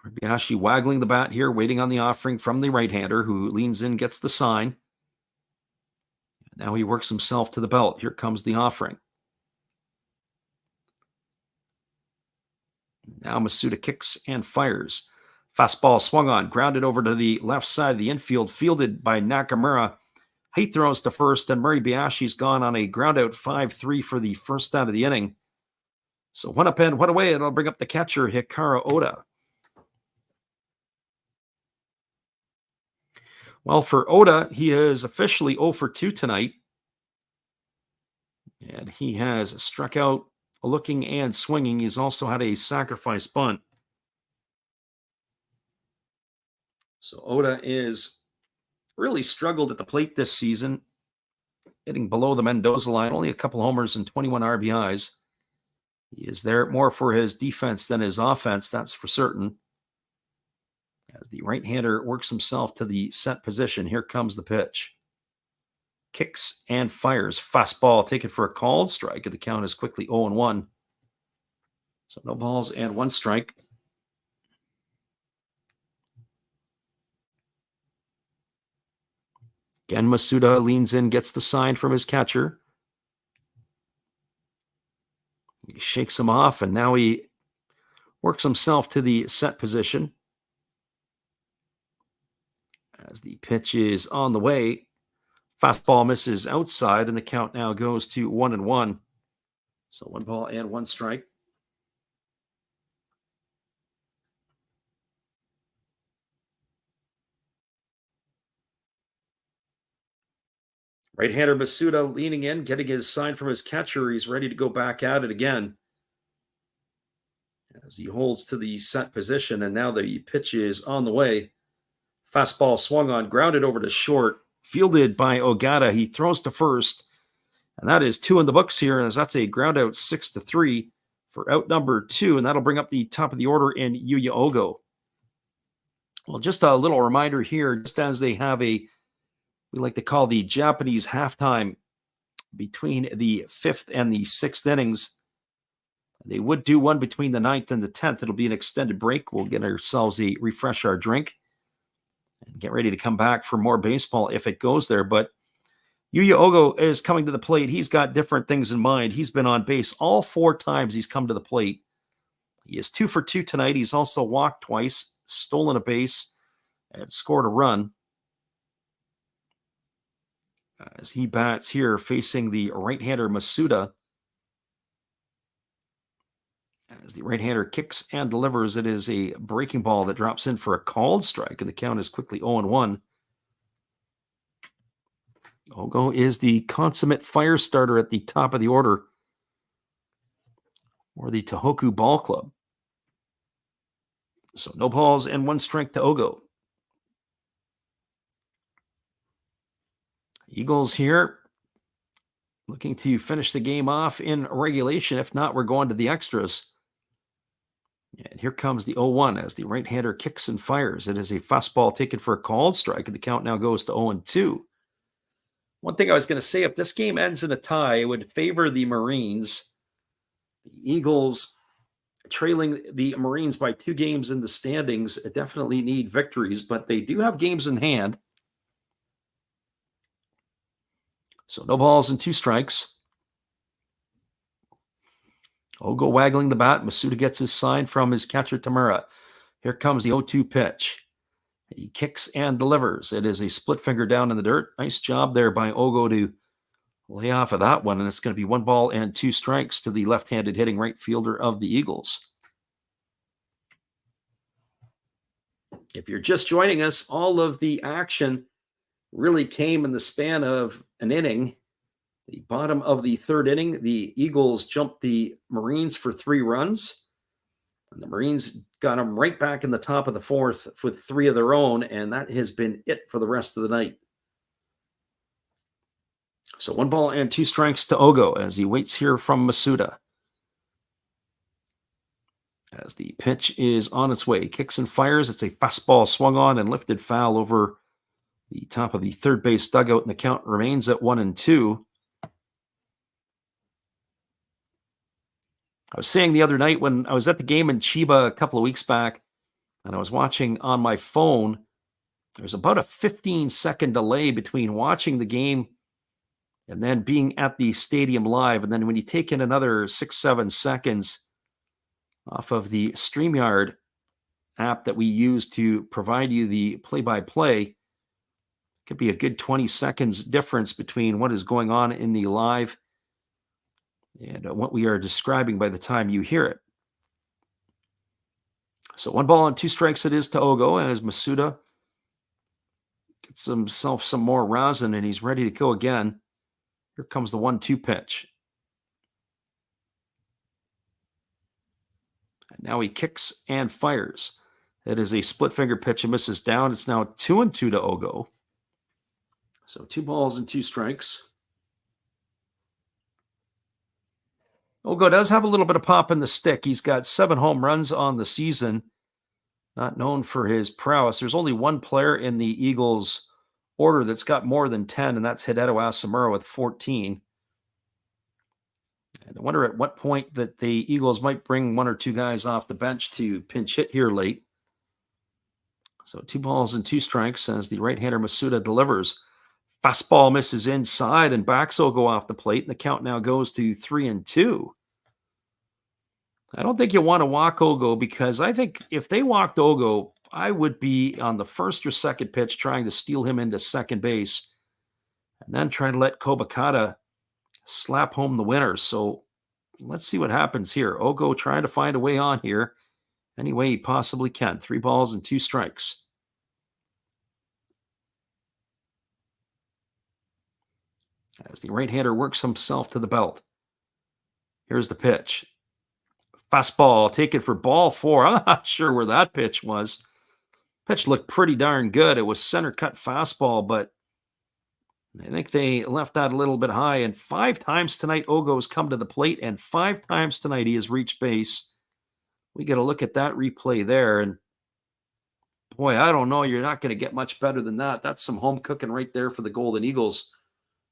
Moribayashi waggling the bat here, waiting on the offering from the right-hander, who leans in, gets the sign. Now he works himself to the belt. Here comes the offering. Now Masuda kicks and fires. Fastball swung on, grounded over to the left side of the infield, fielded by Nakamura. He throws to first, and Moribayashi's gone on a ground out 5-3 for the first out of the inning. So 1 up and 1 away, and I'll bring up the catcher, Hikaru Oda. Well, for Oda, he is officially 0 for 2 tonight. And he has struck out looking and swinging. He's also had a sacrifice bunt. So Oda is really struggled at the plate this season, hitting below the Mendoza line, only a couple homers and 21 RBIs. He is there more for his defense than his offense, that's for certain. As the right-hander works himself to the set position, here comes the pitch. Kicks and fires. Fastball taken for a called strike, and the count is quickly 0-1. So no balls and 1 strike. Again, Masuda leans in, gets the sign from his catcher. He shakes him off, and now he works himself to the set position. As the pitch is on the way, fastball misses outside, and the count now goes to 1-1. So 1 ball and 1 strike. Right-hander Masuda leaning in, getting his sign from his catcher. He's ready to go back at it again, as he holds to the set position, and now the pitch is on the way. Fastball swung on, grounded over to short, fielded by Ogata. He throws to first, and that is 2 in the books here, as that's a ground out 6-3 for out number 2, and that'll bring up the top of the order in Yuya Ogo. Well, just a little reminder here, just as they have we like to call the Japanese halftime between the 5th and the 6th innings. They would do one between the 9th and the 10th. It'll be an extended break. We'll get ourselves refresh our drink and get ready to come back for more baseball if it goes there. But Yuya Ogo is coming to the plate. He's got different things in mind. He's been on base all 4 times he's come to the plate. He is 2 for 2 tonight. He's also walked twice, stolen a base, and scored a run. As he bats here facing the right-hander Masuda. As the right-hander kicks and delivers, it is a breaking ball that drops in for a called strike, and the count is quickly 0-1. Ogo is the consummate fire starter at the top of the order for the Tohoku Ball Club. So no balls and 1 strike to Ogo. Eagles here looking to finish the game off in regulation. If not, we're going to the extras. And here comes the 0-1 as the right-hander kicks and fires. It is a fastball taken for a called strike, and the count now goes to 0-2. One thing I was going to say, if this game ends in a tie, it would favor the Marines. The Eagles trailing the Marines by 2 games in the standings definitely need victories, but they do have games in hand. So no balls and 2 strikes. Ogo waggling the bat. Masuda gets his sign from his catcher, Tamura. Here comes the 0-2 pitch. He kicks and delivers. It is a split finger down in the dirt. Nice job there by Ogo to lay off of that one, and it's going to be 1 ball and 2 strikes to the left-handed hitting right fielder of the Eagles. If you're just joining us, all of the action really came in the span of an inning. The bottom of the 3rd inning, the Eagles jumped the Marines for 3 runs. And the Marines got them right back in the top of the 4th with 3 of their own, and that has been it for the rest of the night. So 1 ball and 2 strikes to Ogo as he waits here from Masuda. As the pitch is on its way, kicks and fires. It's a fastball swung on and lifted foul over the top of the third base dugout, and the count remains at 1-2. I was saying the other night when I was at the game in Chiba a couple of weeks back, and I was watching on my phone, there's about a 15-second delay between watching the game and then being at the stadium live. And then when you take in another 6-7 seconds off of the StreamYard app that we use to provide you the play-by-play, it could be a good 20 seconds difference between what is going on in the live and what we are describing by the time you hear it. So 1 ball and 2 strikes it is to Ogo as Masuda gets himself some more rosin and he's ready to go again. Here comes the 1-2 pitch. And now he kicks and fires. It is a split finger pitch and misses down. It's now 2-2 to Ogo. So 2 balls and 2 strikes. Ogo does have a little bit of pop in the stick. He's got 7 home runs on the season. Not known for his prowess. There's only 1 player in the Eagles order that's got more than 10, and that's Hideto Asamura with 14. And I wonder at what point that the Eagles might bring 1 or 2 guys off the bench to pinch hit here late. So 2 balls and 2 strikes as the right-hander Masuda delivers. Fastball misses inside and backs Ogo off the plate, and the count now goes to 3-2. I don't think you want to walk Ogo because I think if they walked Ogo, I would be on the first or second pitch trying to steal him into second base and then try to let Kobakata slap home the winner. So let's see what happens here. Ogo trying to find a way on here any way he possibly can. 3 balls and 2 strikes. As the right-hander works himself to the belt. Here's the pitch. Fastball taken for ball 4. I'm not sure where that pitch was. Pitch looked pretty darn good. It was center cut fastball, but I think they left that a little bit high. And 5 times tonight, Ogo's come to the plate, and 5 times tonight he has reached base. We get a look at that replay there, and boy, I don't know. You're not going to get much better than that. That's some home cooking right there for the Golden Eagles.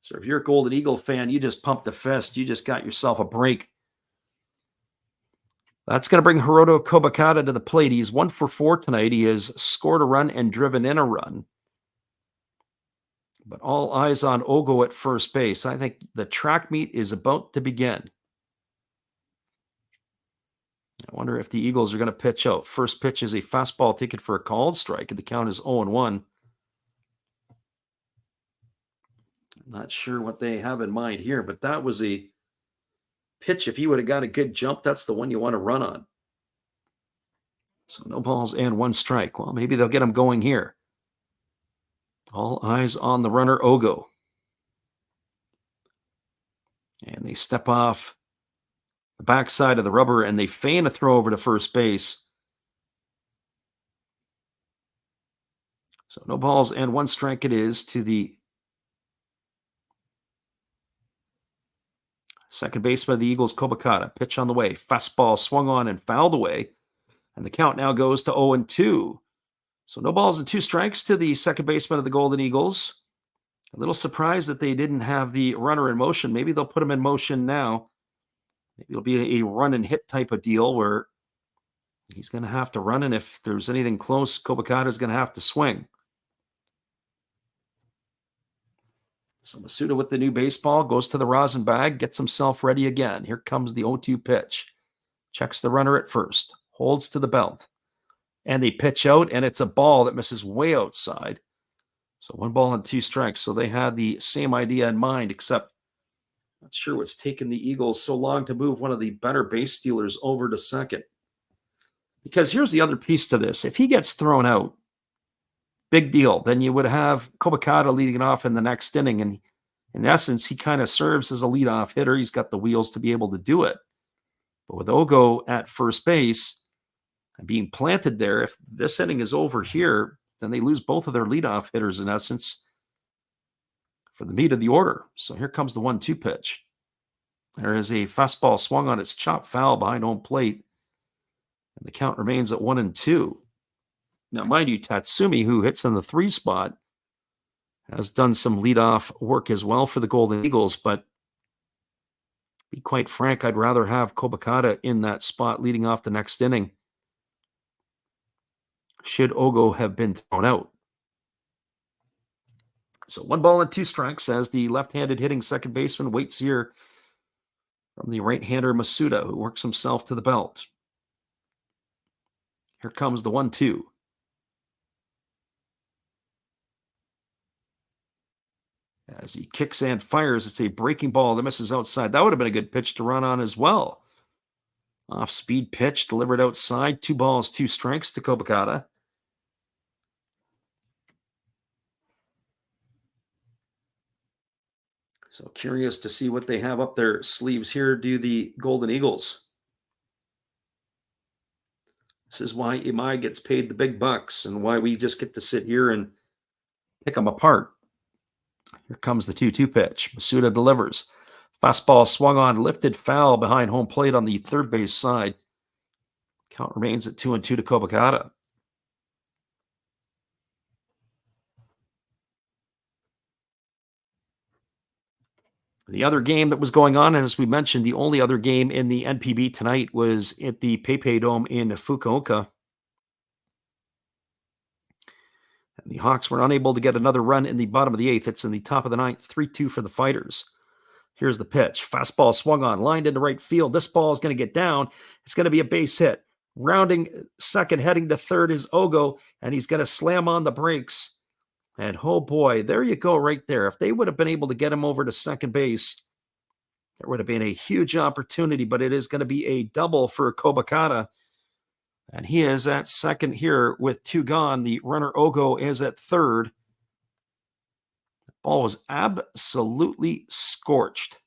So if you're a Golden Eagle fan, you just pumped a fist. You just got yourself a break. That's going to bring Hiroto Kobakata to the plate. He's 1 for 4 tonight. He has scored a run and driven in a run. But all eyes on Ogo at first base. I think the track meet is about to begin. I wonder if the Eagles are going to pitch out. First pitch is a fastball taken for a called strike, and the count is 0-1. Not sure what they have in mind here, but that was a pitch, if he would have got a good jump, that's the one you want to run on. So no balls and 1 strike. Well, maybe they'll get him going here. All eyes on the runner, Ogo. And they step off the backside of the rubber and they feign a throw over to first base. So no balls and 1 strike it is to the second baseman of the Eagles, Kobakata. Pitch on the way. Fastball swung on and fouled away. And the count now goes to 0-2. So no balls and 2 strikes to the second baseman of the Golden Eagles. A little surprised that they didn't have the runner in motion. Maybe they'll put him in motion now. Maybe it'll be a run and hit type of deal where he's going to have to run. And if there's anything close, Kobakata is going to have to swing. So Masuda with the new baseball goes to the rosin bag, gets himself ready again. Here comes the 0-2 pitch. Checks the runner at first, holds to the belt. And they pitch out, and it's a ball that misses way outside. So 1 ball and 2 strikes. So they had the same idea in mind, except not sure what's taken the Eagles so long to move one of the better base stealers over to second. Because here's the other piece to this. If he gets thrown out, big deal. Then you would have Kobakata leading it off in the next inning. And in essence, he kind of serves as a leadoff hitter. He's got the wheels to be able to do it. But with Ogo at first base and being planted there, if this inning is over here, then they lose both of their leadoff hitters in essence for the meat of the order. So here comes the 1-2 pitch. There is a fastball swung on its chop foul behind home plate. And the count remains at 1-2. Now, mind you, Tatsumi, who hits in the 3 spot, has done some leadoff work as well for the Golden Eagles. But to be quite frank, I'd rather have Kobakata in that spot leading off the next inning, should Ogo have been thrown out. So 1 ball and 2 strikes as the left-handed hitting second baseman waits here from the right-hander Masuda, who works himself to the belt. Here comes the 1-2. As he kicks and fires, it's a breaking ball that misses outside. That would have been a good pitch to run on as well. Off-speed pitch delivered outside. 2 balls, 2 strikes to Kobakata. So curious to see what they have up their sleeves here, do the Golden Eagles. This is why Imai gets paid the big bucks and why we just get to sit here and pick them apart. Here comes the 2-2 pitch. Masuda delivers. Fastball swung on, lifted foul behind home plate on the third base side. Count remains at 2-2 to Kobakata. The other game that was going on, and as we mentioned, the only other game in the NPB tonight was at the PayPay Dome in Fukuoka. And the Hawks were unable to get another run in the bottom of the 8th. It's in the top of the 9th, 3-2 for the Fighters. Here's the pitch. Fastball swung on, lined into right field. This ball is going to get down. It's going to be a base hit. Rounding second, heading to third is Ogo, and he's going to slam on the brakes. And oh boy, there you go right there. If they would have been able to get him over to second base, there would have been a huge opportunity, but it is going to be a double for Kobakata. And he is at second here with 2 gone. The runner Ogo is at third. The ball was absolutely scorched.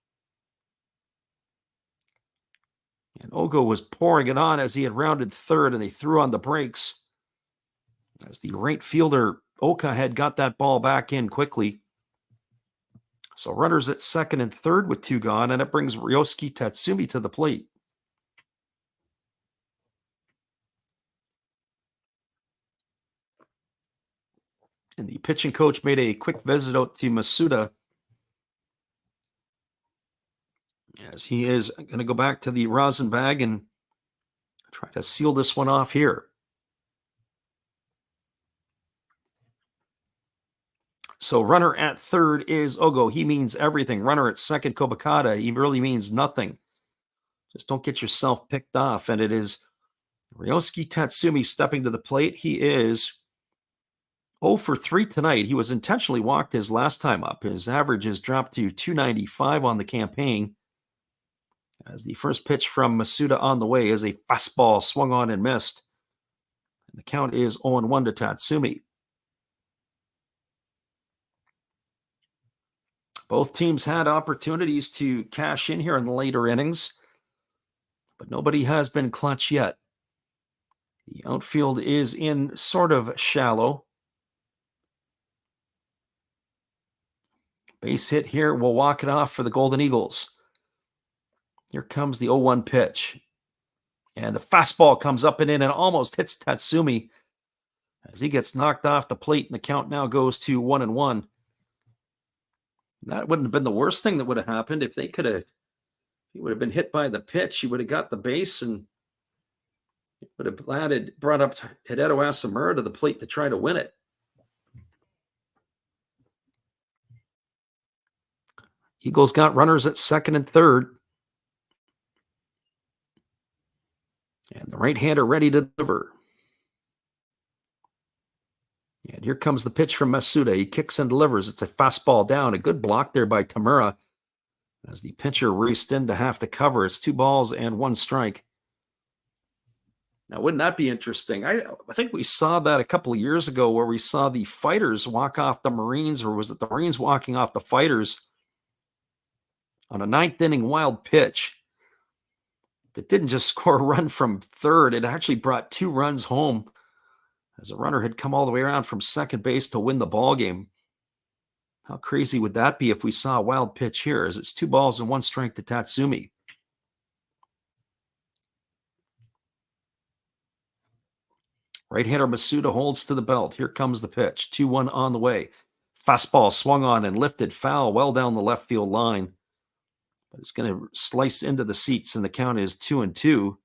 And Ogo was pouring it on as he had rounded third, and they threw on the brakes as the right fielder Oka had got that ball back in quickly. So runners at second and third with 2 gone, and it brings Ryosuke Tatsumi to the plate. And the pitching coach made a quick visit out to Masuda as he is going to go back to the rosin bag and try to seal this one off here. So runner at third is Ogo. He means everything. Runner at second, Kobakata. He really means nothing. Just don't get yourself picked off. And it is Ryosuke Tatsumi stepping to the plate. He is 0 for 3 tonight. He was intentionally walked his last time up. His average has dropped to 295 on the campaign. As the first pitch from Masuda on the way is a fastball swung on and missed. And the count is 0-1 to Tatsumi. Both teams had opportunities to cash in here in the later innings, but nobody has been clutch yet. The outfield is in sort of shallow. Base hit here will walk it off for the Golden Eagles. Here comes the 0-1 pitch. And the fastball comes up and in and almost hits Tatsumi as he gets knocked off the plate, and the count now goes to 1-1. That wouldn't have been the worst thing that would have happened if he would have been hit by the pitch. He would have got the base and it would have brought up Hideo Asamura to the plate to try to win it. Eagles got runners at second and third. And the right-hander ready to deliver. And here comes the pitch from Masuda. He kicks and delivers. It's a fastball down. A good block there by Tamura as the pitcher raced in to have to cover. It's 2 balls and 1 strike. Now, wouldn't that be interesting? I think we saw that a couple of years ago where we saw the Fighters walk off the Marines, or was it the Marines walking off the Fighters on a 9th inning wild pitch that didn't just score a run from third. It actually brought 2 runs home as a runner had come all the way around from second base to win the ball game. How crazy would that be if we saw a wild pitch here, as it's 2 balls and 1 strike to Tatsumi. Right-hander Masuda holds to the belt. Here comes the pitch. 2-1 on the way. Fastball swung on and lifted foul well down the left field line. But it's going to slice into the seats, and the count is 2-2.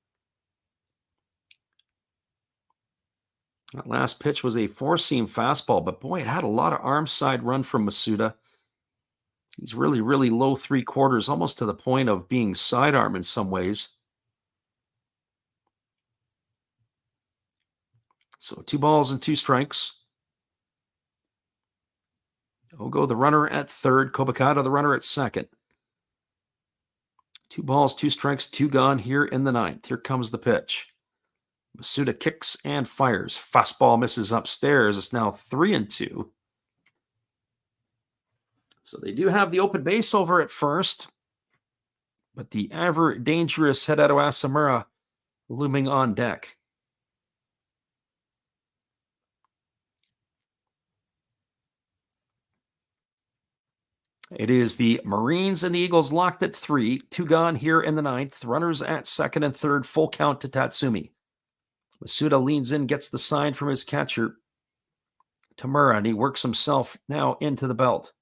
That last pitch was a 4-seam fastball, but boy, it had a lot of arm side run from Masuda. He's really, really low 3/4, almost to the point of being sidearm in some ways. So 2 balls and 2 strikes. Ogo, the runner at third. Kobakata, the runner at second. 2 balls, 2 strikes, 2 gone here in the 9th. Here comes the pitch. Masuda kicks and fires. Fastball misses upstairs. It's now 3-2. So they do have the open base over at first, but the ever dangerous Hideo Asamura looming on deck. It is the Marines and the Eagles locked at 3. 2 gone here in the 9th. Runners at second and third. Full count to Tatsumi. Masuda leans in, gets the sign from his catcher, Tamura, and he works himself now into the belt.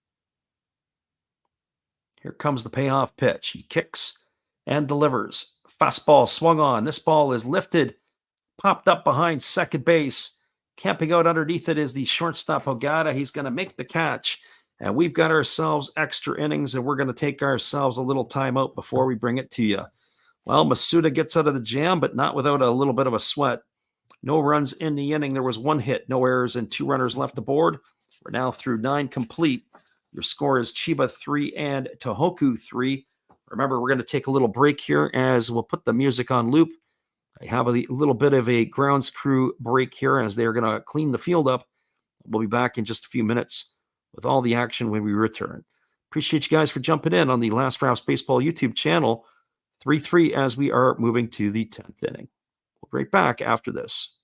Here comes the payoff pitch. He kicks and delivers. Fastball swung on. This ball is lifted, popped up behind second base. Camping out underneath it is the shortstop Ogata. He's going to make the catch. And we've got ourselves extra innings, and we're going to take ourselves a little time out before we bring it to you. Well, Masuda gets out of the jam, but not without a little bit of a sweat. No runs in the inning. There was 1 hit, no errors, and 2 runners left aboard. We're now through 9 complete. Your score is Chiba 3 and Tohoku 3. Remember, we're going to take a little break here as we'll put the music on loop. I have a little bit of a grounds crew break here as they're going to clean the field up. We'll be back in just a few minutes with all the action when we return. Appreciate you guys for jumping in on the Last Rouse Baseball YouTube channel. 3-3 as we are moving to the 10th inning. We'll be right back after this.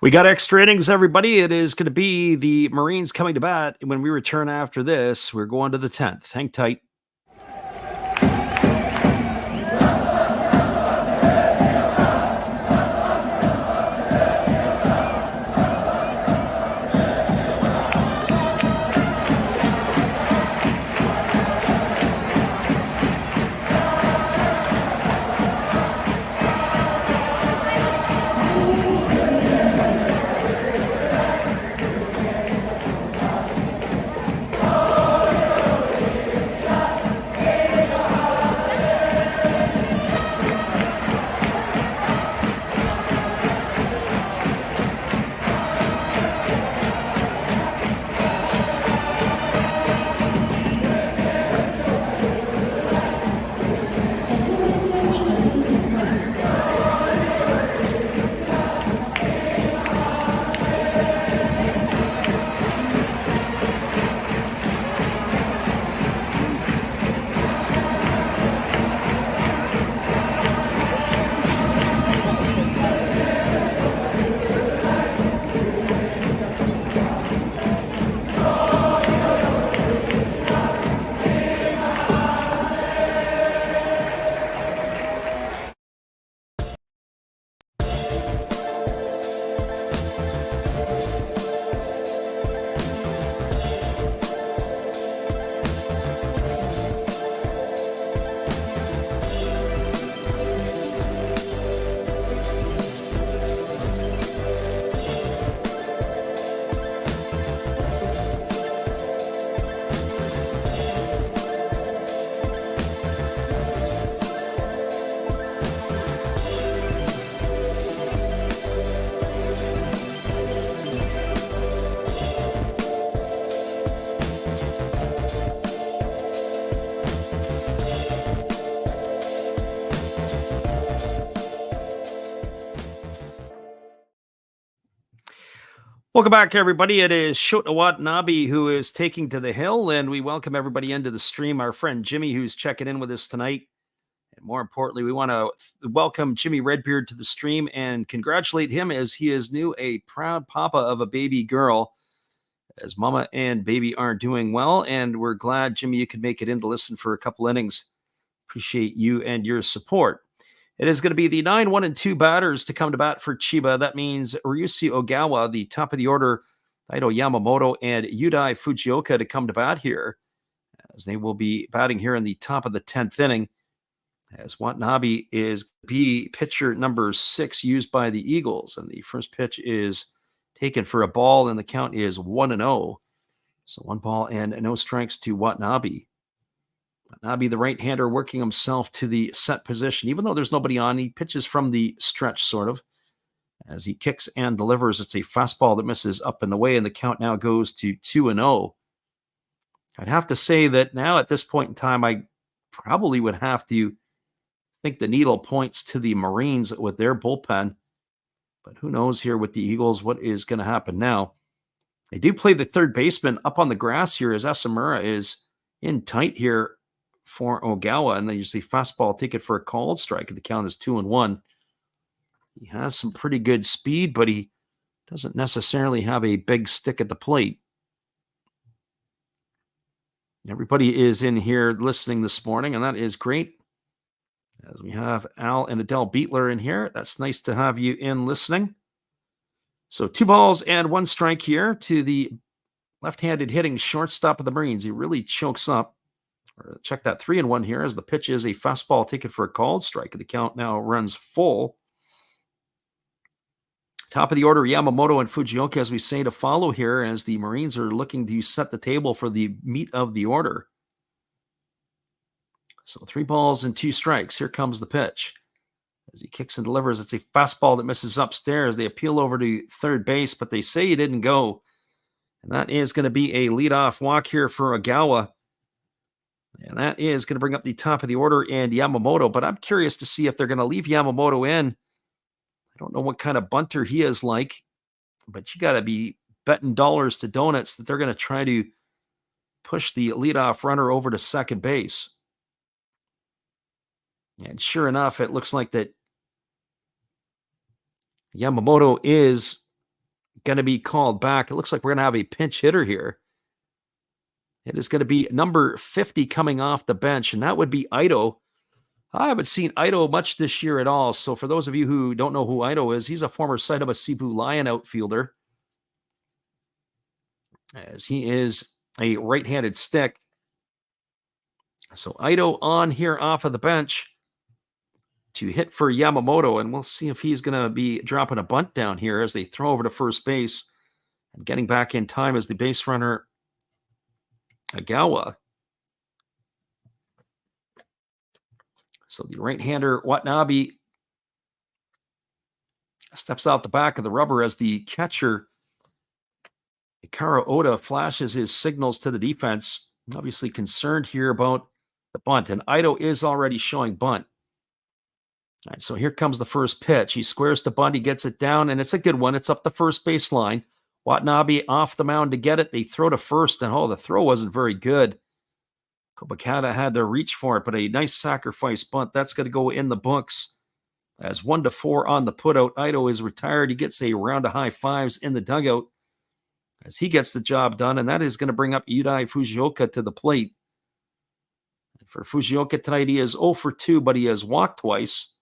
We got extra innings, everybody. It is going to be the Marines coming to bat. When we return after this, we're going to the 10th. Hang tight. Welcome back, everybody. It is Shota Watanabe who is taking to the hill, and we welcome everybody into the stream. Our friend Jimmy, who's checking in with us tonight. And more importantly, we want to welcome Jimmy Redbeard to the stream and congratulate him as he is new a proud papa of a baby girl, as mama and baby are doing well. And we're glad, Jimmy, you could make it in to listen for a couple innings. Appreciate you and your support. It is going to be the 9, 1, and 2 batters to come to bat for Chiba. That means Ryusi Ogawa, the top of the order, Daido Yamamoto, and Yudai Fujioka to come to bat here, as they will be batting here in the top of the 10th inning, as Watanabe is pitcher number 6 used by the Eagles. And the first pitch is taken for a ball, and the count is 1-0. So 1 ball and no strikes to Watanabe. Watanabe, the right-hander, working himself to the set position. Even though there's nobody on, he pitches from the stretch, sort of, as he kicks and delivers. It's a fastball that misses up and away, and the count now goes to 2-0. I'd have to say that now at this point in time, I probably would have to think the needle points to the Marines with their bullpen. But who knows here with the Eagles what is going to happen now. They do play the third baseman up on the grass here as Asamura is in tight here for Ogawa, and then you see fastball, take it for a called strike, and the count is 2-1. He has some pretty good speed, but he doesn't necessarily have a big stick at the plate. Everybody is in here listening this morning, and that is great. As we have Al and Adele Beatler in here, that's nice to have you in listening. So 2 balls and 1 strike here to the left-handed hitting shortstop of the Marines. He really chokes up. Check that 3-1 here as the pitch is a fastball taken for a called strike. The count now runs full. Top of the order, Yamamoto and Fujioka, as we say, to follow here as the Marines are looking to set the table for the meat of the order. So 3 balls and 2 strikes. Here comes the pitch. As he kicks and delivers, it's a fastball that misses upstairs. They appeal over to third base, but they say he didn't go. And that is going to be a leadoff walk here for Ogawa. And that is going to bring up the top of the order and Yamamoto. But I'm curious to see if they're going to leave Yamamoto in. I don't know what kind of bunter he is like, but you got to be betting dollars to donuts that they're going to try to push the leadoff runner over to second base. And sure enough, it looks like that Yamamoto is going to be called back. It looks like we're going to have a pinch hitter here. It is going to be number 50 coming off the bench, and that would be Ito. I haven't seen Ito much this year at all. So for those of you who don't know who Ito is, he's a former Saitama Cebu Lion outfielder, as he is a right-handed stick. So Ito on here off of the bench to hit for Yamamoto, and we'll see if he's going to be dropping a bunt down here as they throw over to first base. And getting back in time as the base runner, Agawa. So the right-hander, Watanabe, steps out the back of the rubber as the catcher, Ikaro Oda, flashes his signals to the defense. Obviously concerned here about the bunt, and Ito is already showing bunt. All right, so here comes the first pitch. He squares the bunt, he gets it down, and it's a good one. It's up the first baseline. Watanabe off the mound to get it. They throw to first, and the throw wasn't very good. Kobakata had to reach for it, but a nice sacrifice bunt. That's going to go in the books as 1-4 on the putout. Ito is retired. He gets a round of high fives in the dugout as he gets the job done, and that is going to bring up Yudai Fujioka to the plate. For Fujioka tonight, he is 0 for 2, but he has walked twice.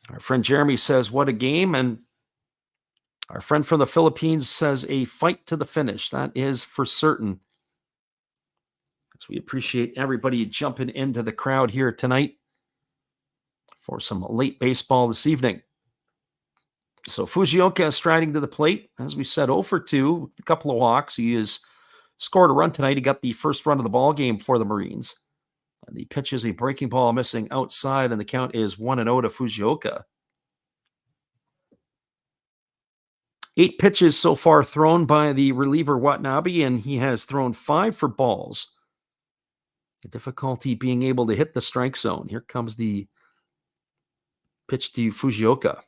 Our friend Jeremy says, what a game. And our friend from the Philippines says, a fight to the finish. That is for certain. So we appreciate everybody jumping into the crowd here tonight for some late baseball this evening. So Fujioka striding to the plate. As we said, 0 for 2, a couple of walks. He has scored a run tonight. He got the first run of the ball game for the Marines. And the pitch is a breaking ball missing outside, and the count is 1-0 to Fujioka. 8 pitches so far thrown by the reliever Watanabe, and he has thrown 5 for balls. The difficulty being able to hit the strike zone. Here comes the pitch to Fujioka.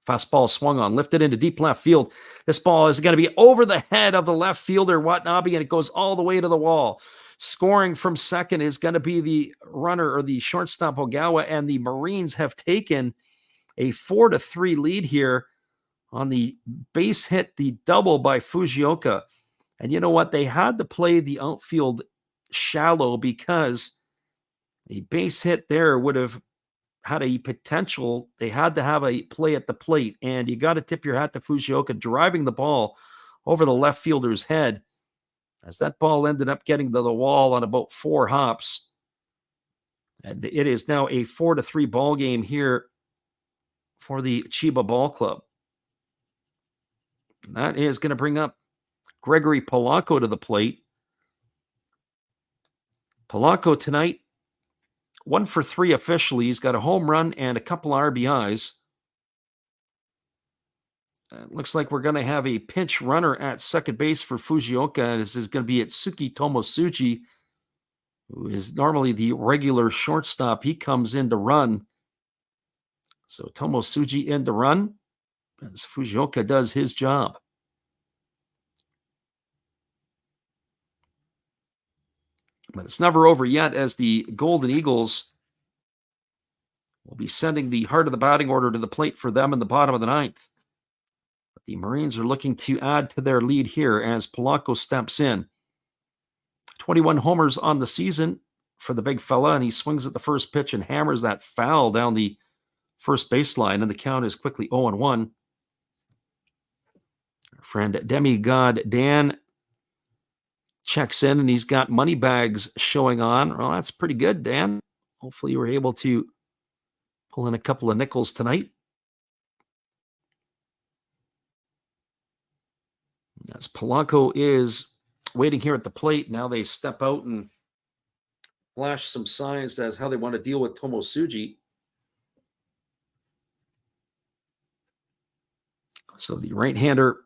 Fastball swung on, lifted into deep left field. This ball is going to be over the head of the left fielder, Watanabe, and it goes all the way to the wall. Scoring from second is going to be the runner or the shortstop Ogawa, and the Marines have taken a 4-3 lead here on the base hit, the double by Fujioka. And you know what? They had to play the outfield shallow because a base hit there would have had a potential. They had to have a play at the plate, and you got to tip your hat to Fujioka driving the ball over the left fielder's head, as that ball ended up getting to the wall on about 4 hops. And it is now a 4-3 ball game here for the Chiba Ball Club. And that is going to bring up Gregory Polanco to the plate. Polanco tonight, 1 for 3 officially. He's got a home run and a couple RBIs. It looks like we're going to have a pinch runner at second base for Fujioka. This is going to be Itsuki Tomosuji, who is normally the regular shortstop. He comes in to run. So Tomosuji in to run as Fujioka does his job. But it's never over yet, as the Golden Eagles will be sending the heart of the batting order to the plate for them in the bottom of the 9th. But the Marines are looking to add to their lead here as Polanco steps in. 21 homers on the season for the big fella, and he swings at the first pitch and hammers that foul down the first baseline, and the count is quickly 0-1. Our friend Demigod Dan checks in, and he's got money bags showing on. Well, that's pretty good, Dan. Hopefully you were able to pull in a couple of nickels tonight. As Polanco is waiting here at the plate, now they step out and flash some signs as how they want to deal with Tomosuji. So the right-hander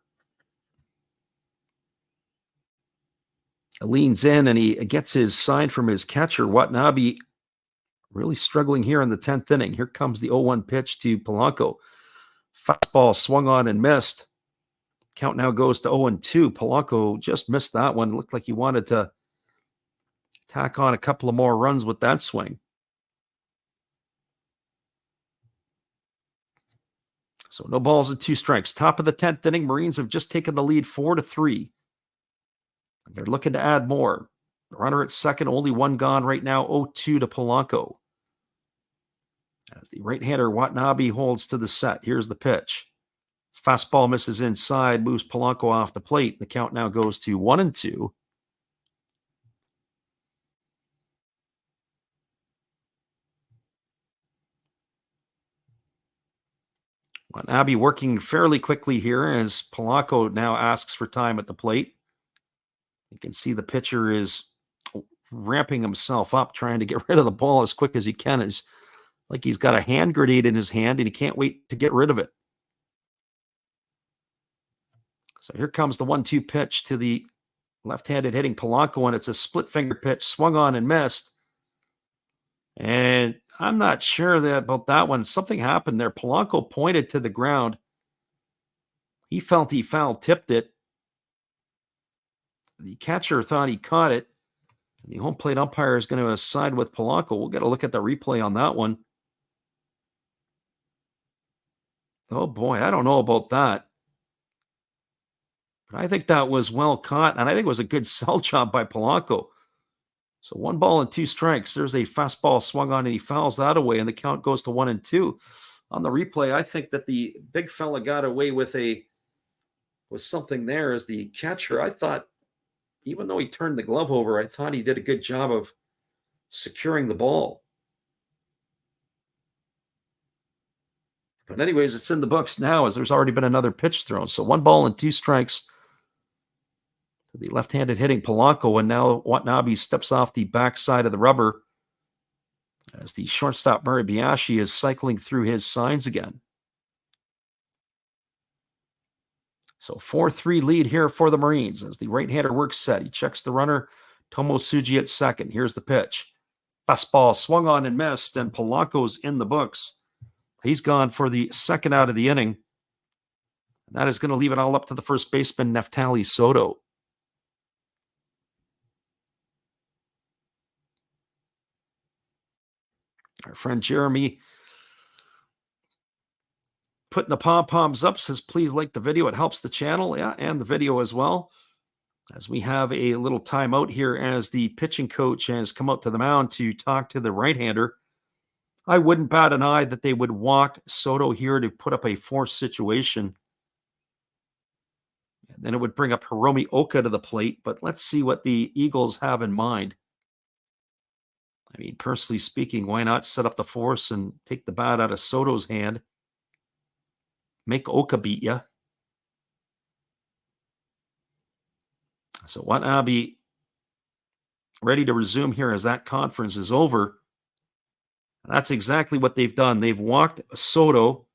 leans in, and he gets his sign from his catcher. Watanabe really struggling here in the 10th inning. Here comes the 0-1 pitch to Polanco. Fastball swung on and missed. Count now goes to 0-2. Polanco just missed that one. It looked like he wanted to tack on a couple of more runs with that swing. So no balls and 2 strikes. Top of the 10th inning, Marines have just taken the lead 4-3. They're looking to add more. Runner at second, only one gone right now, 0-2 to Polanco. As the right-hander Watanabe holds to the set. Here's the pitch. Fastball misses inside, moves Polanco off the plate. The count now goes to 1-2. Watanabe working fairly quickly here as Polanco now asks for time at the plate. You can see the pitcher is ramping himself up, trying to get rid of the ball as quick as he can. It's like he's got a hand grenade in his hand and he can't wait to get rid of it. So here comes the 1-2 pitch to the left-handed hitting Polanco, and it's a split finger pitch, swung on and missed. And I'm not sure about that one. Something happened there. Polanco pointed to the ground. He felt he foul tipped it. The catcher thought he caught it. The home plate umpire is going to side with Polanco. We'll get a look at the replay on that one. Oh boy, I don't know about that. But I think that was well caught, and I think it was a good sell job by Polanco. So 1 ball and 2 strikes. There's a fastball swung on, and he fouls that away, and the count goes to 1-2. On the replay, I think that the big fella got away with something there as the catcher. I thought, even though he turned the glove over, I thought he did a good job of securing the ball. But anyways, it's in the books now as there's already been another pitch thrown. So 1 ball and 2 strikes to the left-handed hitting Polanco, and now Watanabe steps off the backside of the rubber as the shortstop Murray Biashi is cycling through his signs again. So 4-3 lead here for the Marines as the right-hander works set. He checks the runner, Tomosuji at second. Here's the pitch. Fastball swung on and missed, and Polanco's in the books. He's gone for the second out of the inning. And that is going to leave it all up to the first baseman, Neftali Soto. Our friend Jeremy putting the pom-poms up, says, please like the video. It helps the channel, and the video as well. As we have a little timeout here as the pitching coach has come out to the mound to talk to the right-hander. I wouldn't bat an eye that they would walk Soto here to put up a forced situation. And then it would bring up Hiromi Oka to the plate, but let's see what the Eagles have in mind. I mean, personally speaking, why not set up the force and take the bat out of Soto's hand? Make Oka beat you. So Watanabe ready to resume here as that conference is over. That's exactly what they've done. They've walked Soto.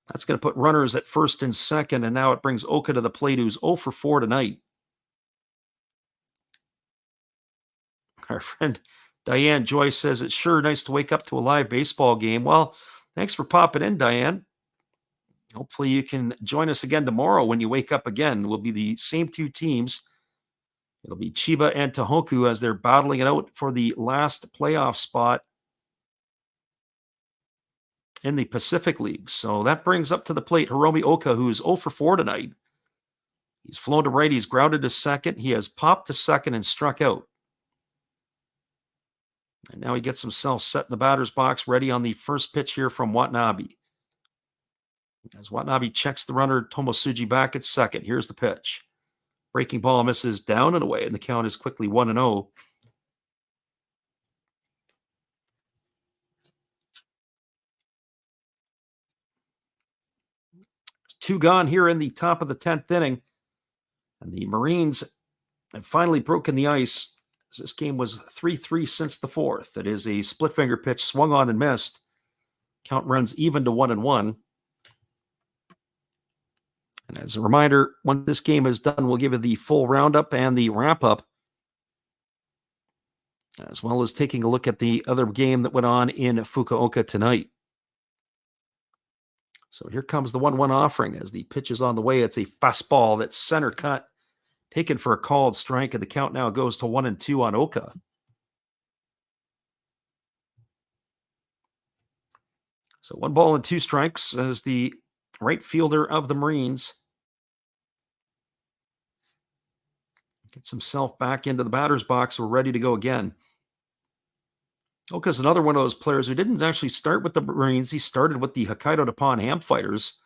That's going to put runners at first and second, and now it brings Oka to the plate, who's 0 for 4 tonight. Our friend Diane Joyce says, it's sure nice to wake up to a live baseball game. Well, thanks for popping in, Diane. Hopefully you can join us again tomorrow when you wake up again. We'll be the same 2 teams. It'll be Chiba and Tohoku as they're battling it out for the last playoff spot in the Pacific League. So that brings up to the plate Hiromi Oka, who is 0 for 4 tonight. He's flown to right. He's grounded to second. He has popped to second and struck out. And now he gets himself set in the batter's box, ready on the first pitch here from Watanabe. As Watanabe checks the runner, Tomosuji back at second. Here's the pitch. Breaking ball misses down and away, and the count is quickly 1-0. Two gone here in the top of the 10th inning. And the Marines have finally broken the ice. This game was 3-3 since the 4th. It is a split finger pitch swung on and missed. Count runs even to 1-1. And as a reminder, once this game is done, we'll give you the full roundup and the wrap-up, as well as taking a look at the other game that went on in Fukuoka tonight. So here comes the 1-1 offering as the pitch is on the way. It's a fastball that's center cut, taken for a called strike, and the count now goes to 1-2 on Oka. So 1 ball and 2 strikes as the right fielder of the Marines. Gets himself back into the batter's box. We're ready to go again. Oka's another one of those players who didn't actually start with the Marines. He started with the Hokkaido Nippon Ham Fighters.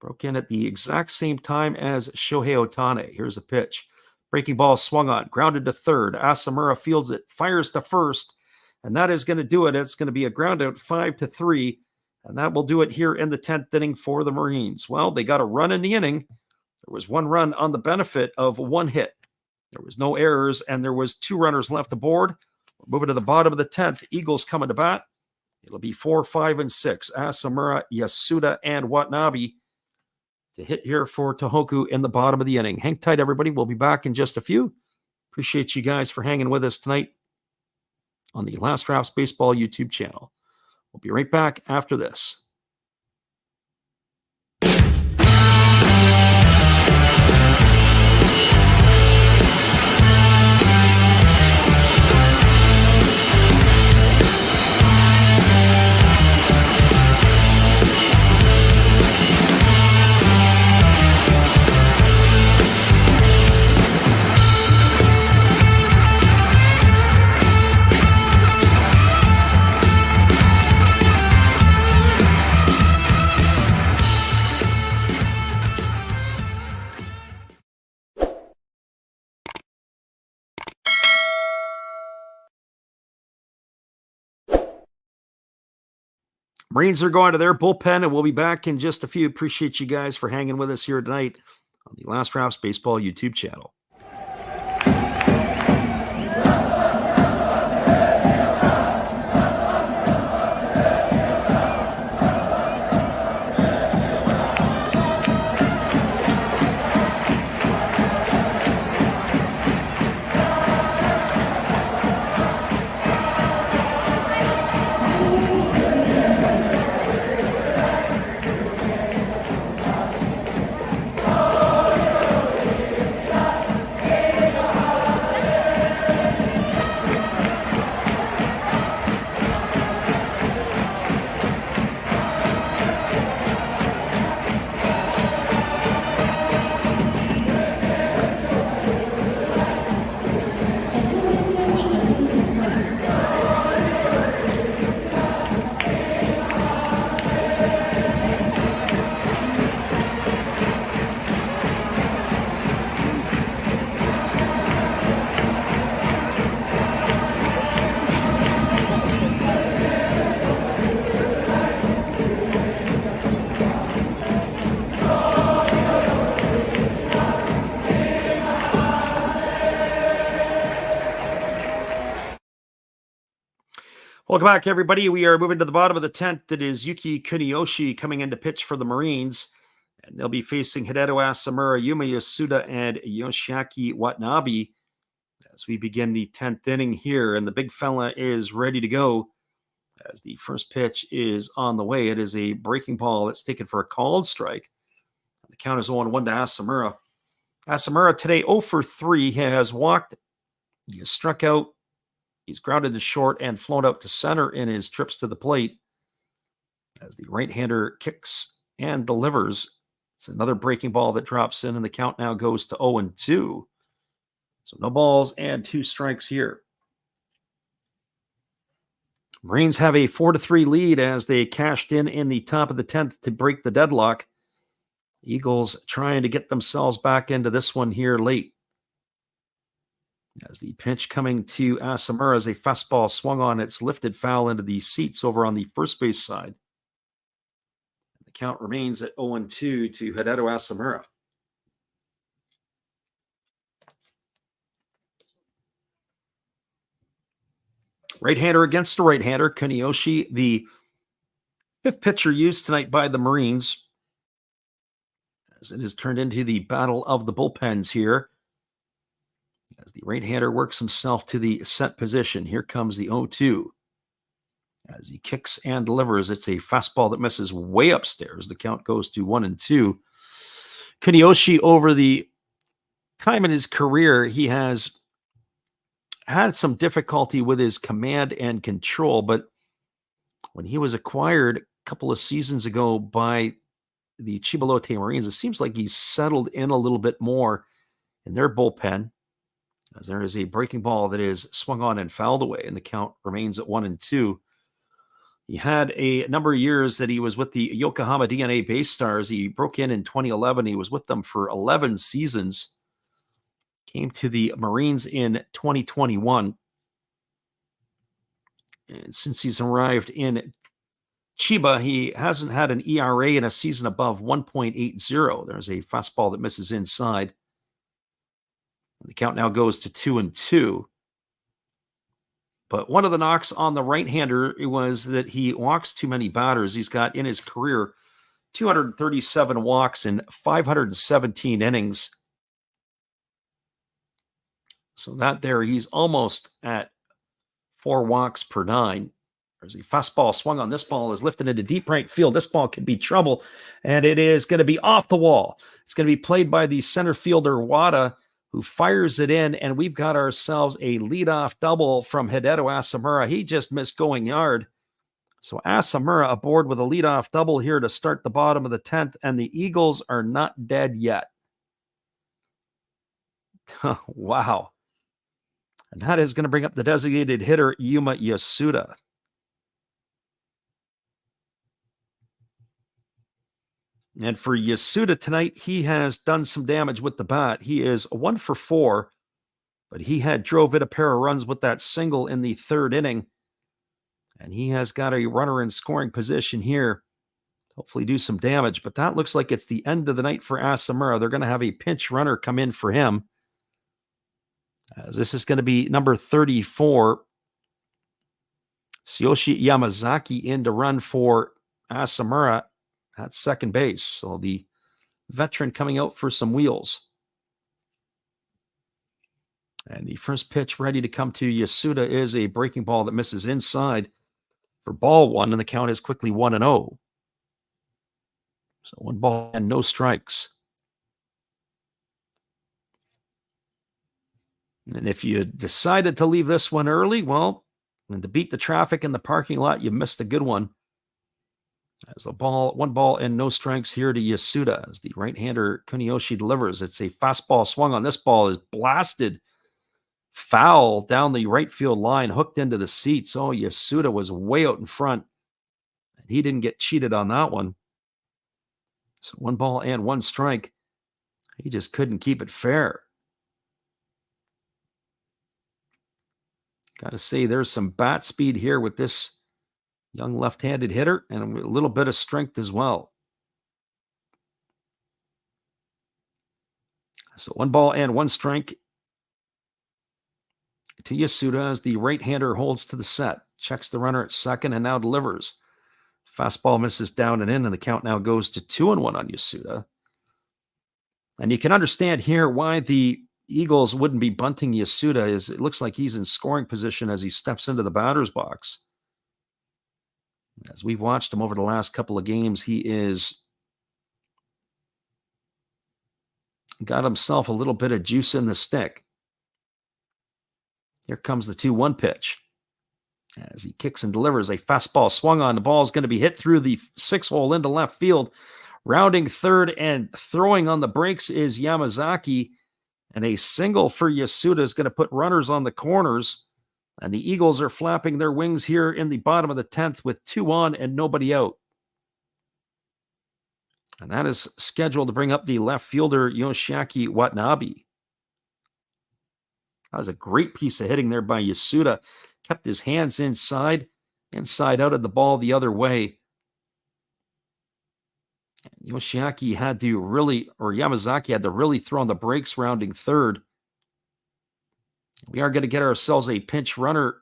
Broke in at the exact same time as Shohei Ohtani. Here's a pitch. Breaking ball swung on, grounded to third. Asamura fields it, fires to first, and that is going to do it. It's going to be a ground out 5-3, and that will do it here in the 10th inning for the Marines. Well, they got a run in the inning. There was one run on the benefit of one hit. There was no errors, and there was 2 runners left aboard. We're moving to the bottom of the 10th. Eagles coming to bat. It'll be 4, 5, and 6. Asamura, Yasuda, and Watanabe to hit here for Tohoku in the bottom of the inning. Hang tight, everybody. We'll be back in just a few. Appreciate you guys for hanging with us tonight on the Last Drafts Baseball YouTube channel. We'll be right back after this. Marines are going to their bullpen, and we'll be back in just a few. Appreciate you guys for hanging with us here tonight on the Last Drafts Baseball YouTube channel. Welcome back, everybody. We are moving to the bottom of the 10th. It is Yuki Kuniyoshi coming in to pitch for the Marines. And they'll be facing Hideto Asamura, Yuma Yasuda, and Yoshiaki Watanabe as we begin the 10th inning here. And the big fella is ready to go as the first pitch is on the way. It is a breaking ball that's taken for a called strike. The count is 0-1 to Asamura. Asamura today 0 for 3. He has walked. He has struck out. He's grounded to short and flown out to center in his trips to the plate as the right-hander kicks and delivers. It's another breaking ball that drops in, and the count now goes to 0-2. So no balls and 2 strikes here. Marines have a 4-3 lead as they cashed in the top of the 10th to break the deadlock. Eagles trying to get themselves back into this one here late. As the pitch coming to Asamura as a fastball swung on, it's lifted foul into the seats over on the first base side. The count remains at 0-2 to Hideto Asamura. Right-hander against the right-hander. Kuniyoshi, the 5th pitcher used tonight by the Marines, as it has turned into the battle of the bullpens here. As the right-hander works himself to the set position. Here comes the 0-2. As he kicks and delivers, it's a fastball that misses way upstairs. The count goes to 1-2. Kuniyoshi, over the time in his career, he has had some difficulty with his command and control, but when he was acquired a couple of seasons ago by the Chiba Lotte Marines, it seems like he's settled in a little bit more in their bullpen, as there is a breaking ball that is swung on and fouled away, and the count remains at 1-2. He had a number of years that he was with the Yokohama DNA Base Stars. He broke in 2011. He was with them for 11 seasons. Came to the Marines in 2021. And since he's arrived in Chiba, he hasn't had an ERA in a season above 1.80. There's a fastball that misses inside. The count now goes to 2-2. But one of the knocks on the right-hander was that he walks too many batters. He's got in his career 237 walks in 517 innings. So that there, he's almost at 4 walks per 9. There's a fastball swung on. This ball is lifted into deep right field. This ball could be trouble, and it is going to be off the wall. It's going to be played by the center fielder, Wada, who fires it in, and we've got ourselves a leadoff double from Hideto Asamura. He just missed going yard. So Asamura aboard with a leadoff double here to start the bottom of the 10th, and the Eagles are not dead yet. Wow. And that is going to bring up the designated hitter, Yuma Yasuda. And for Yasuda tonight, he has done some damage with the bat. He is 1 for 4, but he had drove in a pair of runs with that single in the 3rd inning. And he has got a runner in scoring position here. Hopefully do some damage, but that looks like it's the end of the night for Asamura. They're going to have a pinch runner come in for him, as this is going to be number 34. Tsuyoshi Yamazaki in to run for Asamura at second base. So the veteran coming out for some wheels. And the first pitch ready to come to Yasuda is a breaking ball that misses inside for ball 1, and the count is quickly 1-0. So 1 ball and no strikes. And if you decided to leave this one early, well, and to beat the traffic in the parking lot, you missed a good one. As the ball, 1 ball and no strikes here to Yasuda as the right-hander Kuniyoshi delivers. It's a fastball swung on. This ball is blasted foul down the right field line, hooked into the seats. Oh, Yasuda was way out in front, and he didn't get cheated on that one. So 1 ball and 1 strike. He just couldn't keep it fair. Got to say, there's some bat speed here with this young left-handed hitter, and a little bit of strength as well. So 1 ball and 1 strike to Yasuda as the right-hander holds to the set. Checks the runner at second and now delivers. Fastball misses down and in, and the count now goes to 2-1 on Yasuda. And you can understand here why the Eagles wouldn't be bunting Yasuda, as it looks like he's in scoring position as he steps into the batter's box. As we've watched him over the last couple of games, he is got himself a little bit of juice in the stick. Here comes the 2-1 pitch. As he kicks and delivers, a fastball swung on. The ball is going to be hit through the 6-hole into left field. Rounding third and throwing on the brakes is Yamazaki. And a single for Yasuda is going to put runners on the corners. And the Eagles are flapping their wings here in the bottom of the 10th with 2 on and nobody out. And that is scheduled to bring up the left fielder, Yoshiaki Watanabe. That was a great piece of hitting there by Yasuda. Kept his hands inside out of the ball the other way. Yamazaki had to really throw on the brakes rounding third. We are going to get ourselves a pinch runner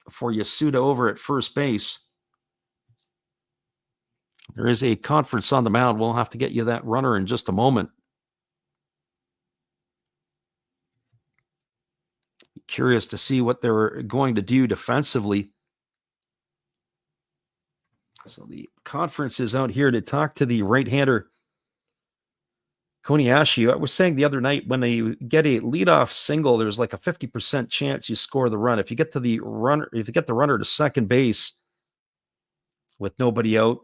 for Yasuda over at first base. There is a conference on the mound. We'll have to get you that runner in just a moment. Curious to see what they're going to do defensively. So the conference is out here to talk to the right-hander Koniashi. I was saying the other night, when they get a leadoff single, there's like a 50% chance you score the run. If you get the runner to second base with nobody out,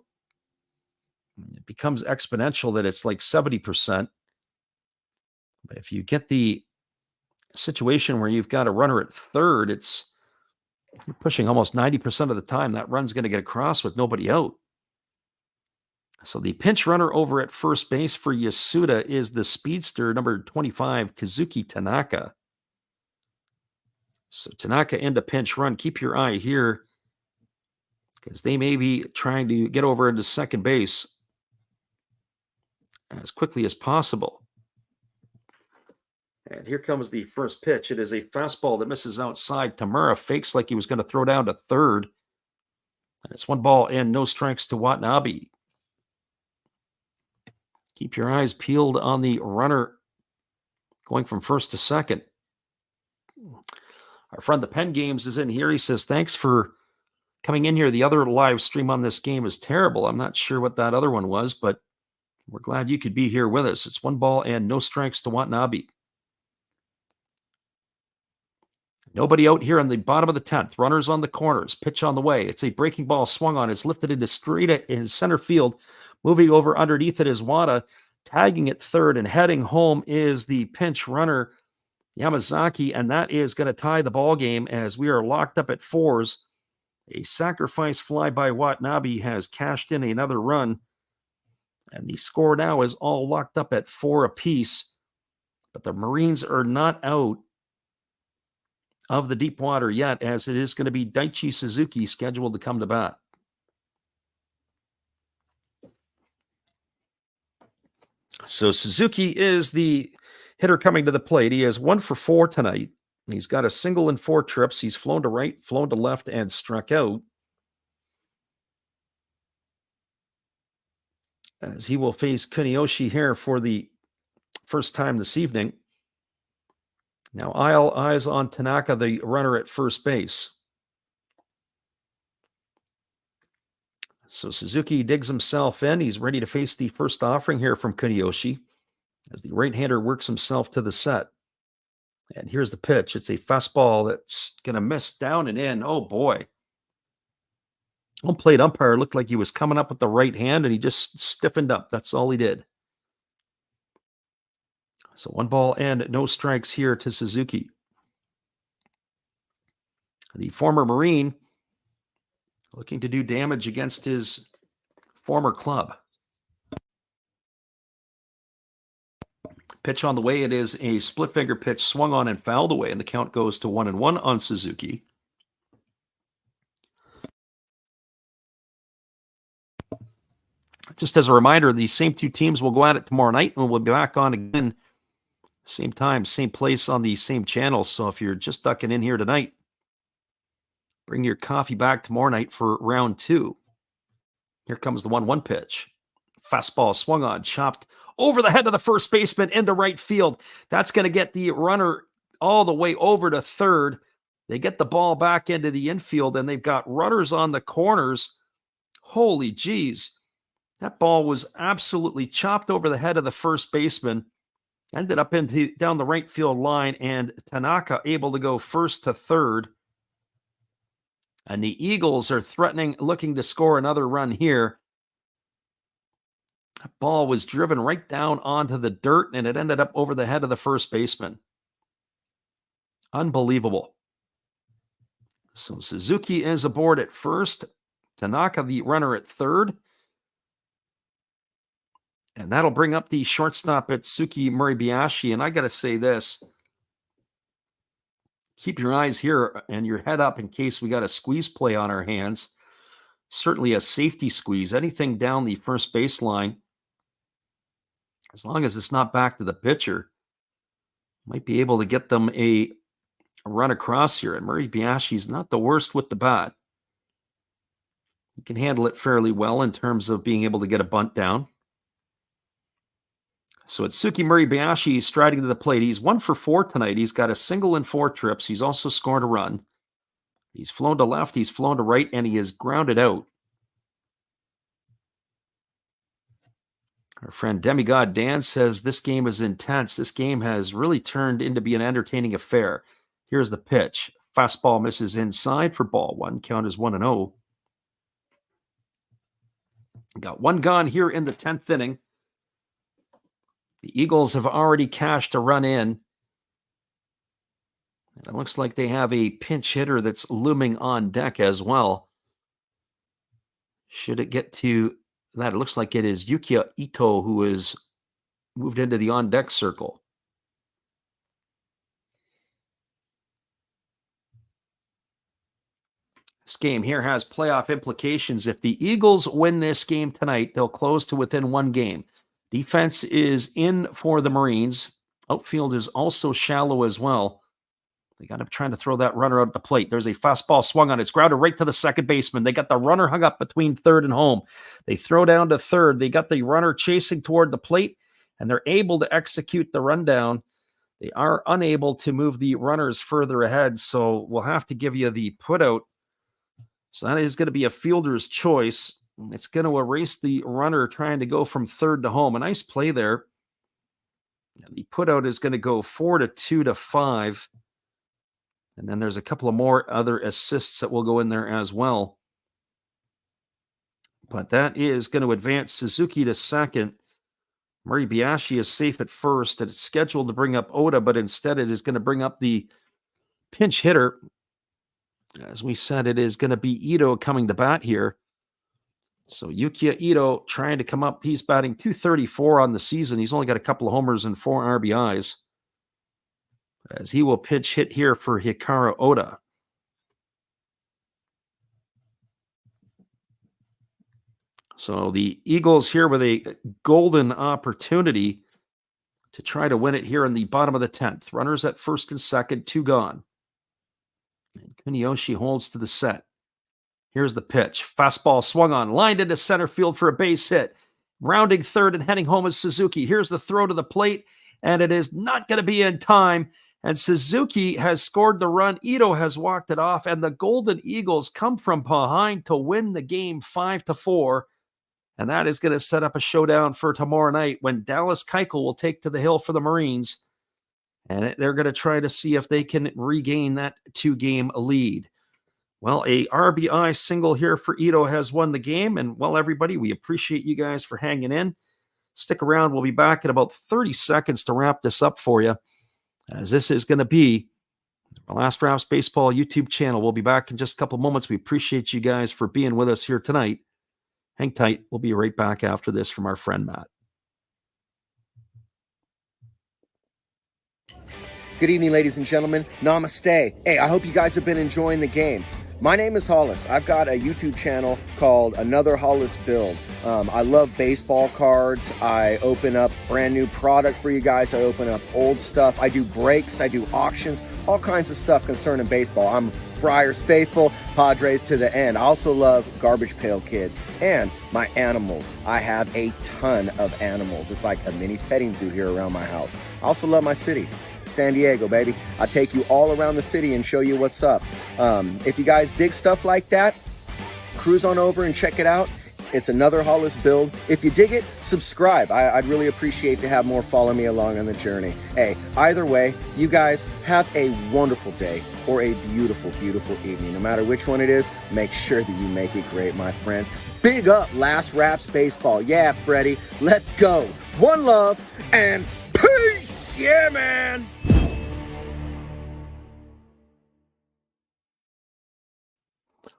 it becomes exponential that it's like 70%. But if you get the situation where you've got a runner at third, you're pushing almost 90% of the time that run's going to get across with nobody out. So the pinch runner over at first base for Yasuda is the speedster, number 25, Kazuki Tanaka. So Tanaka into pinch run. Keep your eye here because they may be trying to get over into second base as quickly as possible. And here comes the first pitch. It is a fastball that misses outside. Tamura fakes like he was going to throw down to third. And it's 1 and no strikes to Watanabe. Keep your eyes peeled on the runner going from first to second. Our friend the Penn Games is in here. He says, thanks for coming in here. The other live stream on this game is terrible. I'm not sure what that other one was, but we're glad you could be here with us. It's 1 and no strikes to Watanabe. Nobody out here in the bottom of the 10th. Runners on the corners. Pitch on the way. It's a breaking ball swung on. It's lifted into straight in center field. Moving over underneath it is Wada. Tagging at third and heading home is the pinch runner, Yamazaki, and that is going to tie the ball game as we are locked up at 4s. A sacrifice fly by Watanabe has cashed in another run, and the score now is all locked up at 4 apiece. But the Marines are not out of the deep water yet, as it is going to be Daichi Suzuki scheduled to come to bat. So Suzuki is the hitter coming to the plate. He has 1 for 4 tonight. He's got a single in 4 trips. He's flown to right, flown to left, and struck out. As he will face Kuniyoshi here for the first time this evening. Now, all eyes on Tanaka, the runner at first base. So Suzuki digs himself in. He's ready to face the first offering here from Kuniyoshi as the right-hander works himself to the set. And here's the pitch. It's a fastball that's going to miss down and in. Oh, boy. Home plate umpire looked like he was coming up with the right hand, and he just stiffened up. That's all he did. So 1 and no strikes here to Suzuki. The former Marine looking to do damage against his former club. Pitch on the way. It is a split finger pitch swung on and fouled away, and the count goes to 1-1 on Suzuki. Just as a reminder, the same 2 teams will go at it tomorrow night, and we'll be back on again same time, same place on the same channel. So if you're just ducking in here tonight, bring your coffee back tomorrow night for round 2. Here comes the 1-1 pitch. Fastball swung on, chopped over the head of the first baseman into right field. That's going to get the runner all the way over to third. They get the ball back into the infield, and they've got runners on the corners. Holy geez. That ball was absolutely chopped over the head of the first baseman. Ended up down the right field line, and Tanaka able to go first to third. And the Eagles are looking to score another run here. That ball was driven right down onto the dirt, and it ended up over the head of the first baseman. Unbelievable. So Suzuki is aboard at first. Tanaka, the runner, at third. And that'll bring up the shortstop at Suki Muribayashi. And I got to say this. Keep your eyes here and your head up in case we got a squeeze play on our hands. Certainly a safety squeeze. Anything down the first baseline, as long as it's not back to the pitcher, might be able to get them a run across here. And Muribayashi's not the worst with the bat. He can handle it fairly well in terms of being able to get a bunt down. So it's Suki Muribayashi striding to the plate. He's 1 for 4 tonight. He's got a single in 4 trips. He's also scored a run. He's flown to left, he's flown to right, and he is grounded out. Our friend Demigod Dan says this game is intense. This game has really turned into be an entertaining affair. Here's the pitch. Fastball misses inside for ball 1. Count is 1-0. Got one gone here in the 10th inning. The Eagles have already cashed a run in. And it looks like they have a pinch hitter that's looming on deck as well. Should it get to that? It looks like it is Yukiya Ito who is moved into the on-deck circle. This game here has playoff implications. If the Eagles win this game tonight, they'll close to within one game. Defense is in for the Marines. Outfield is also shallow as well. They got to try to throw that runner out at the plate. There's a fastball swung on. It's grounded right to the second baseman. They got the runner hung up between third and home. They throw down to third. They got the runner chasing toward the plate, and they're able to execute the rundown. They are unable to move the runners further ahead, so we'll have to give you the putout. So that is going to be a fielder's choice. It's going to erase the runner trying to go from third to home. A nice play there. The putout is going to go 4-2 to 5. And then there's a couple of more other assists that will go in there as well. But that is going to advance Suzuki to second. Moribayashi is safe at first. And it's scheduled to bring up Oda, but instead it is going to bring up the pinch hitter. As we said, it is going to be Ito coming to bat here. So Yukiya Ito trying to come up. He's batting .234 on the season. He's only got a couple of homers and 4 RBIs. As he will pitch hit here for Hikaru Oda. So the Eagles here with a golden opportunity to try to win it here in the bottom of the 10th. Runners at first and second, 2 gone. And Kuniyoshi holds to the set. Here's the pitch. Fastball swung on, lined into center field for a base hit. Rounding third and heading home is Suzuki. Here's the throw to the plate, and it is not going to be in time. And Suzuki has scored the run. Ito has walked it off, and the Golden Eagles come from behind to win the game 5-4. And that is going to set up a showdown for tomorrow night when Dallas Keuchel will take to the hill for the Marines. And they're going to try to see if they can regain that 2-game lead. Well, a RBI single here for Ito has won the game. And, well, everybody, we appreciate you guys for hanging in. Stick around. We'll be back in about 30 seconds to wrap this up for you, as this is going to be our Last Raps Baseball YouTube channel. We'll be back in just a couple moments. We appreciate you guys for being with us here tonight. Hang tight. We'll be right back after this from our friend Matt. Good evening, ladies and gentlemen. Namaste. Hey, I hope you guys have been enjoying the game. My name is Hollis. I've got a YouTube channel called Another Hollis Build. I love baseball cards. I open up brand new product for you guys. I open up old stuff. I do breaks. I do auctions, all kinds of stuff concerning baseball. I'm Friars faithful, Padres to the end. I also love Garbage Pail Kids and my animals. I have a ton of animals. It's like a mini petting zoo here around my house. I also love my city. San Diego, baby. I take you all around the city and show you what's up. If you guys dig stuff like that, cruise on over and check it out. It's Another Hollis Build. If you dig it, subscribe. I'd really appreciate to have more follow me along on the journey. Hey, either way, you guys have a wonderful day or a beautiful, beautiful evening. No matter which one it is, make sure that you make it great, my friends. Big up Last Raps Baseball. Yeah, Freddie, let's go. One love and peace. Yeah, man.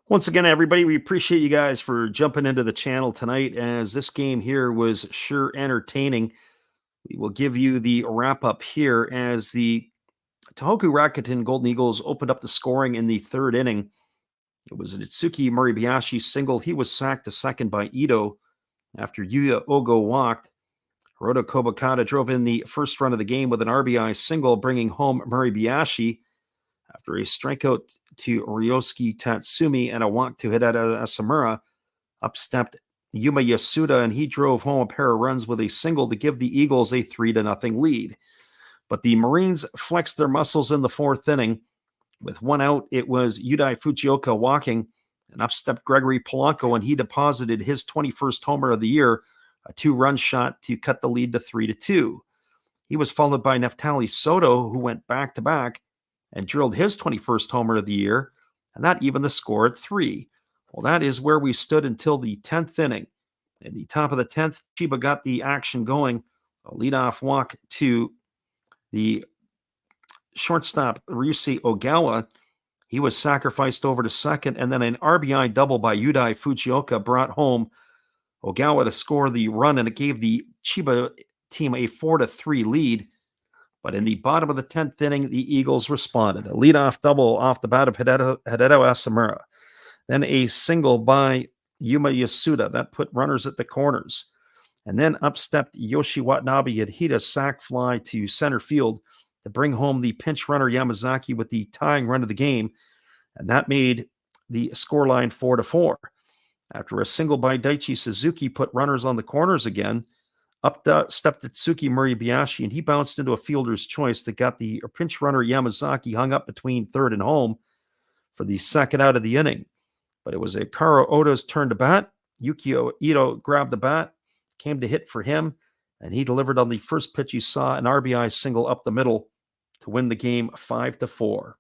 Once again, everybody, we appreciate you guys for jumping into the channel tonight, as this game here was sure entertaining. We will give you the wrap-up here as the Tohoku Rakuten Golden Eagles opened up the scoring in the 3rd inning. It was an Itsuki Moribayashi single. He was sacked to second by Ito after Yuya Ogo walked. Hiroto Kobakata drove in the first run of the game with an RBI single, bringing home Moribayashi after a strikeout to Ryosuke Tatsumi and a walk to Hideta Asamura. Up stepped Yuma Yasuda, and he drove home a pair of runs with a single to give the Eagles a 3-0 lead. But the Marines flexed their muscles in the 4th inning. With one out, it was Yudai Fujioka walking, and up stepped Gregory Polanco, and he deposited his 21st homer of the year, a 2-run shot to cut the lead to 3-2. He was followed by Neftali Soto, who went back-to-back and drilled his 21st homer of the year, and that evened the score at 3. Well, that is where we stood until the 10th inning. At the top of the 10th, Chiba got the action going. A leadoff walk to the shortstop, Ryusei Ogawa. He was sacrificed over to second, and then an RBI double by Yudai Fujioka brought home Ogawa to score the run, and it gave the Chiba team a 4-3 lead. But in the bottom of the 10th inning, the Eagles responded. A leadoff double off the bat of Hideto Asamura. Then a single by Yuma Yasuda that put runners at the corners. And then up stepped Yoshi Watanabe and hit a sac fly to center field to bring home the pinch runner Yamazaki with the tying run of the game. And that made the scoreline 4-4. After a single by Daichi Suzuki put runners on the corners again, up stepped Atsuki Muribayashi, and he bounced into a fielder's choice that got the pinch runner Yamazaki hung up between third and home for the second out of the inning. But it was a Karo Oda's turn to bat. Yukio Ito grabbed the bat, came to hit for him, and he delivered on the first pitch he saw, an RBI single up the middle to win the game 5-4.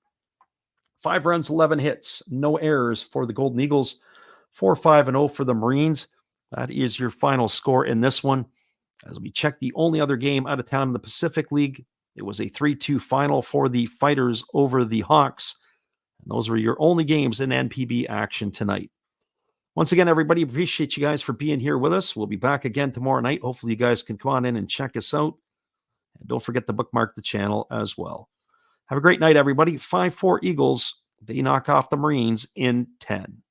5 runs, 11 hits, no errors for the Golden Eagles. 4-5-0 for the Marines. That is your final score in this one. As we check the only other game out of town in the Pacific League, it was a 3-2 final for the Fighters over the Hawks. And those were your only games in NPB action tonight. Once again, everybody, appreciate you guys for being here with us. We'll be back again tomorrow night. Hopefully you guys can come on in and check us out. And don't forget to bookmark the channel as well. Have a great night, everybody. 5-4 Eagles. They knock off the Marines in 10.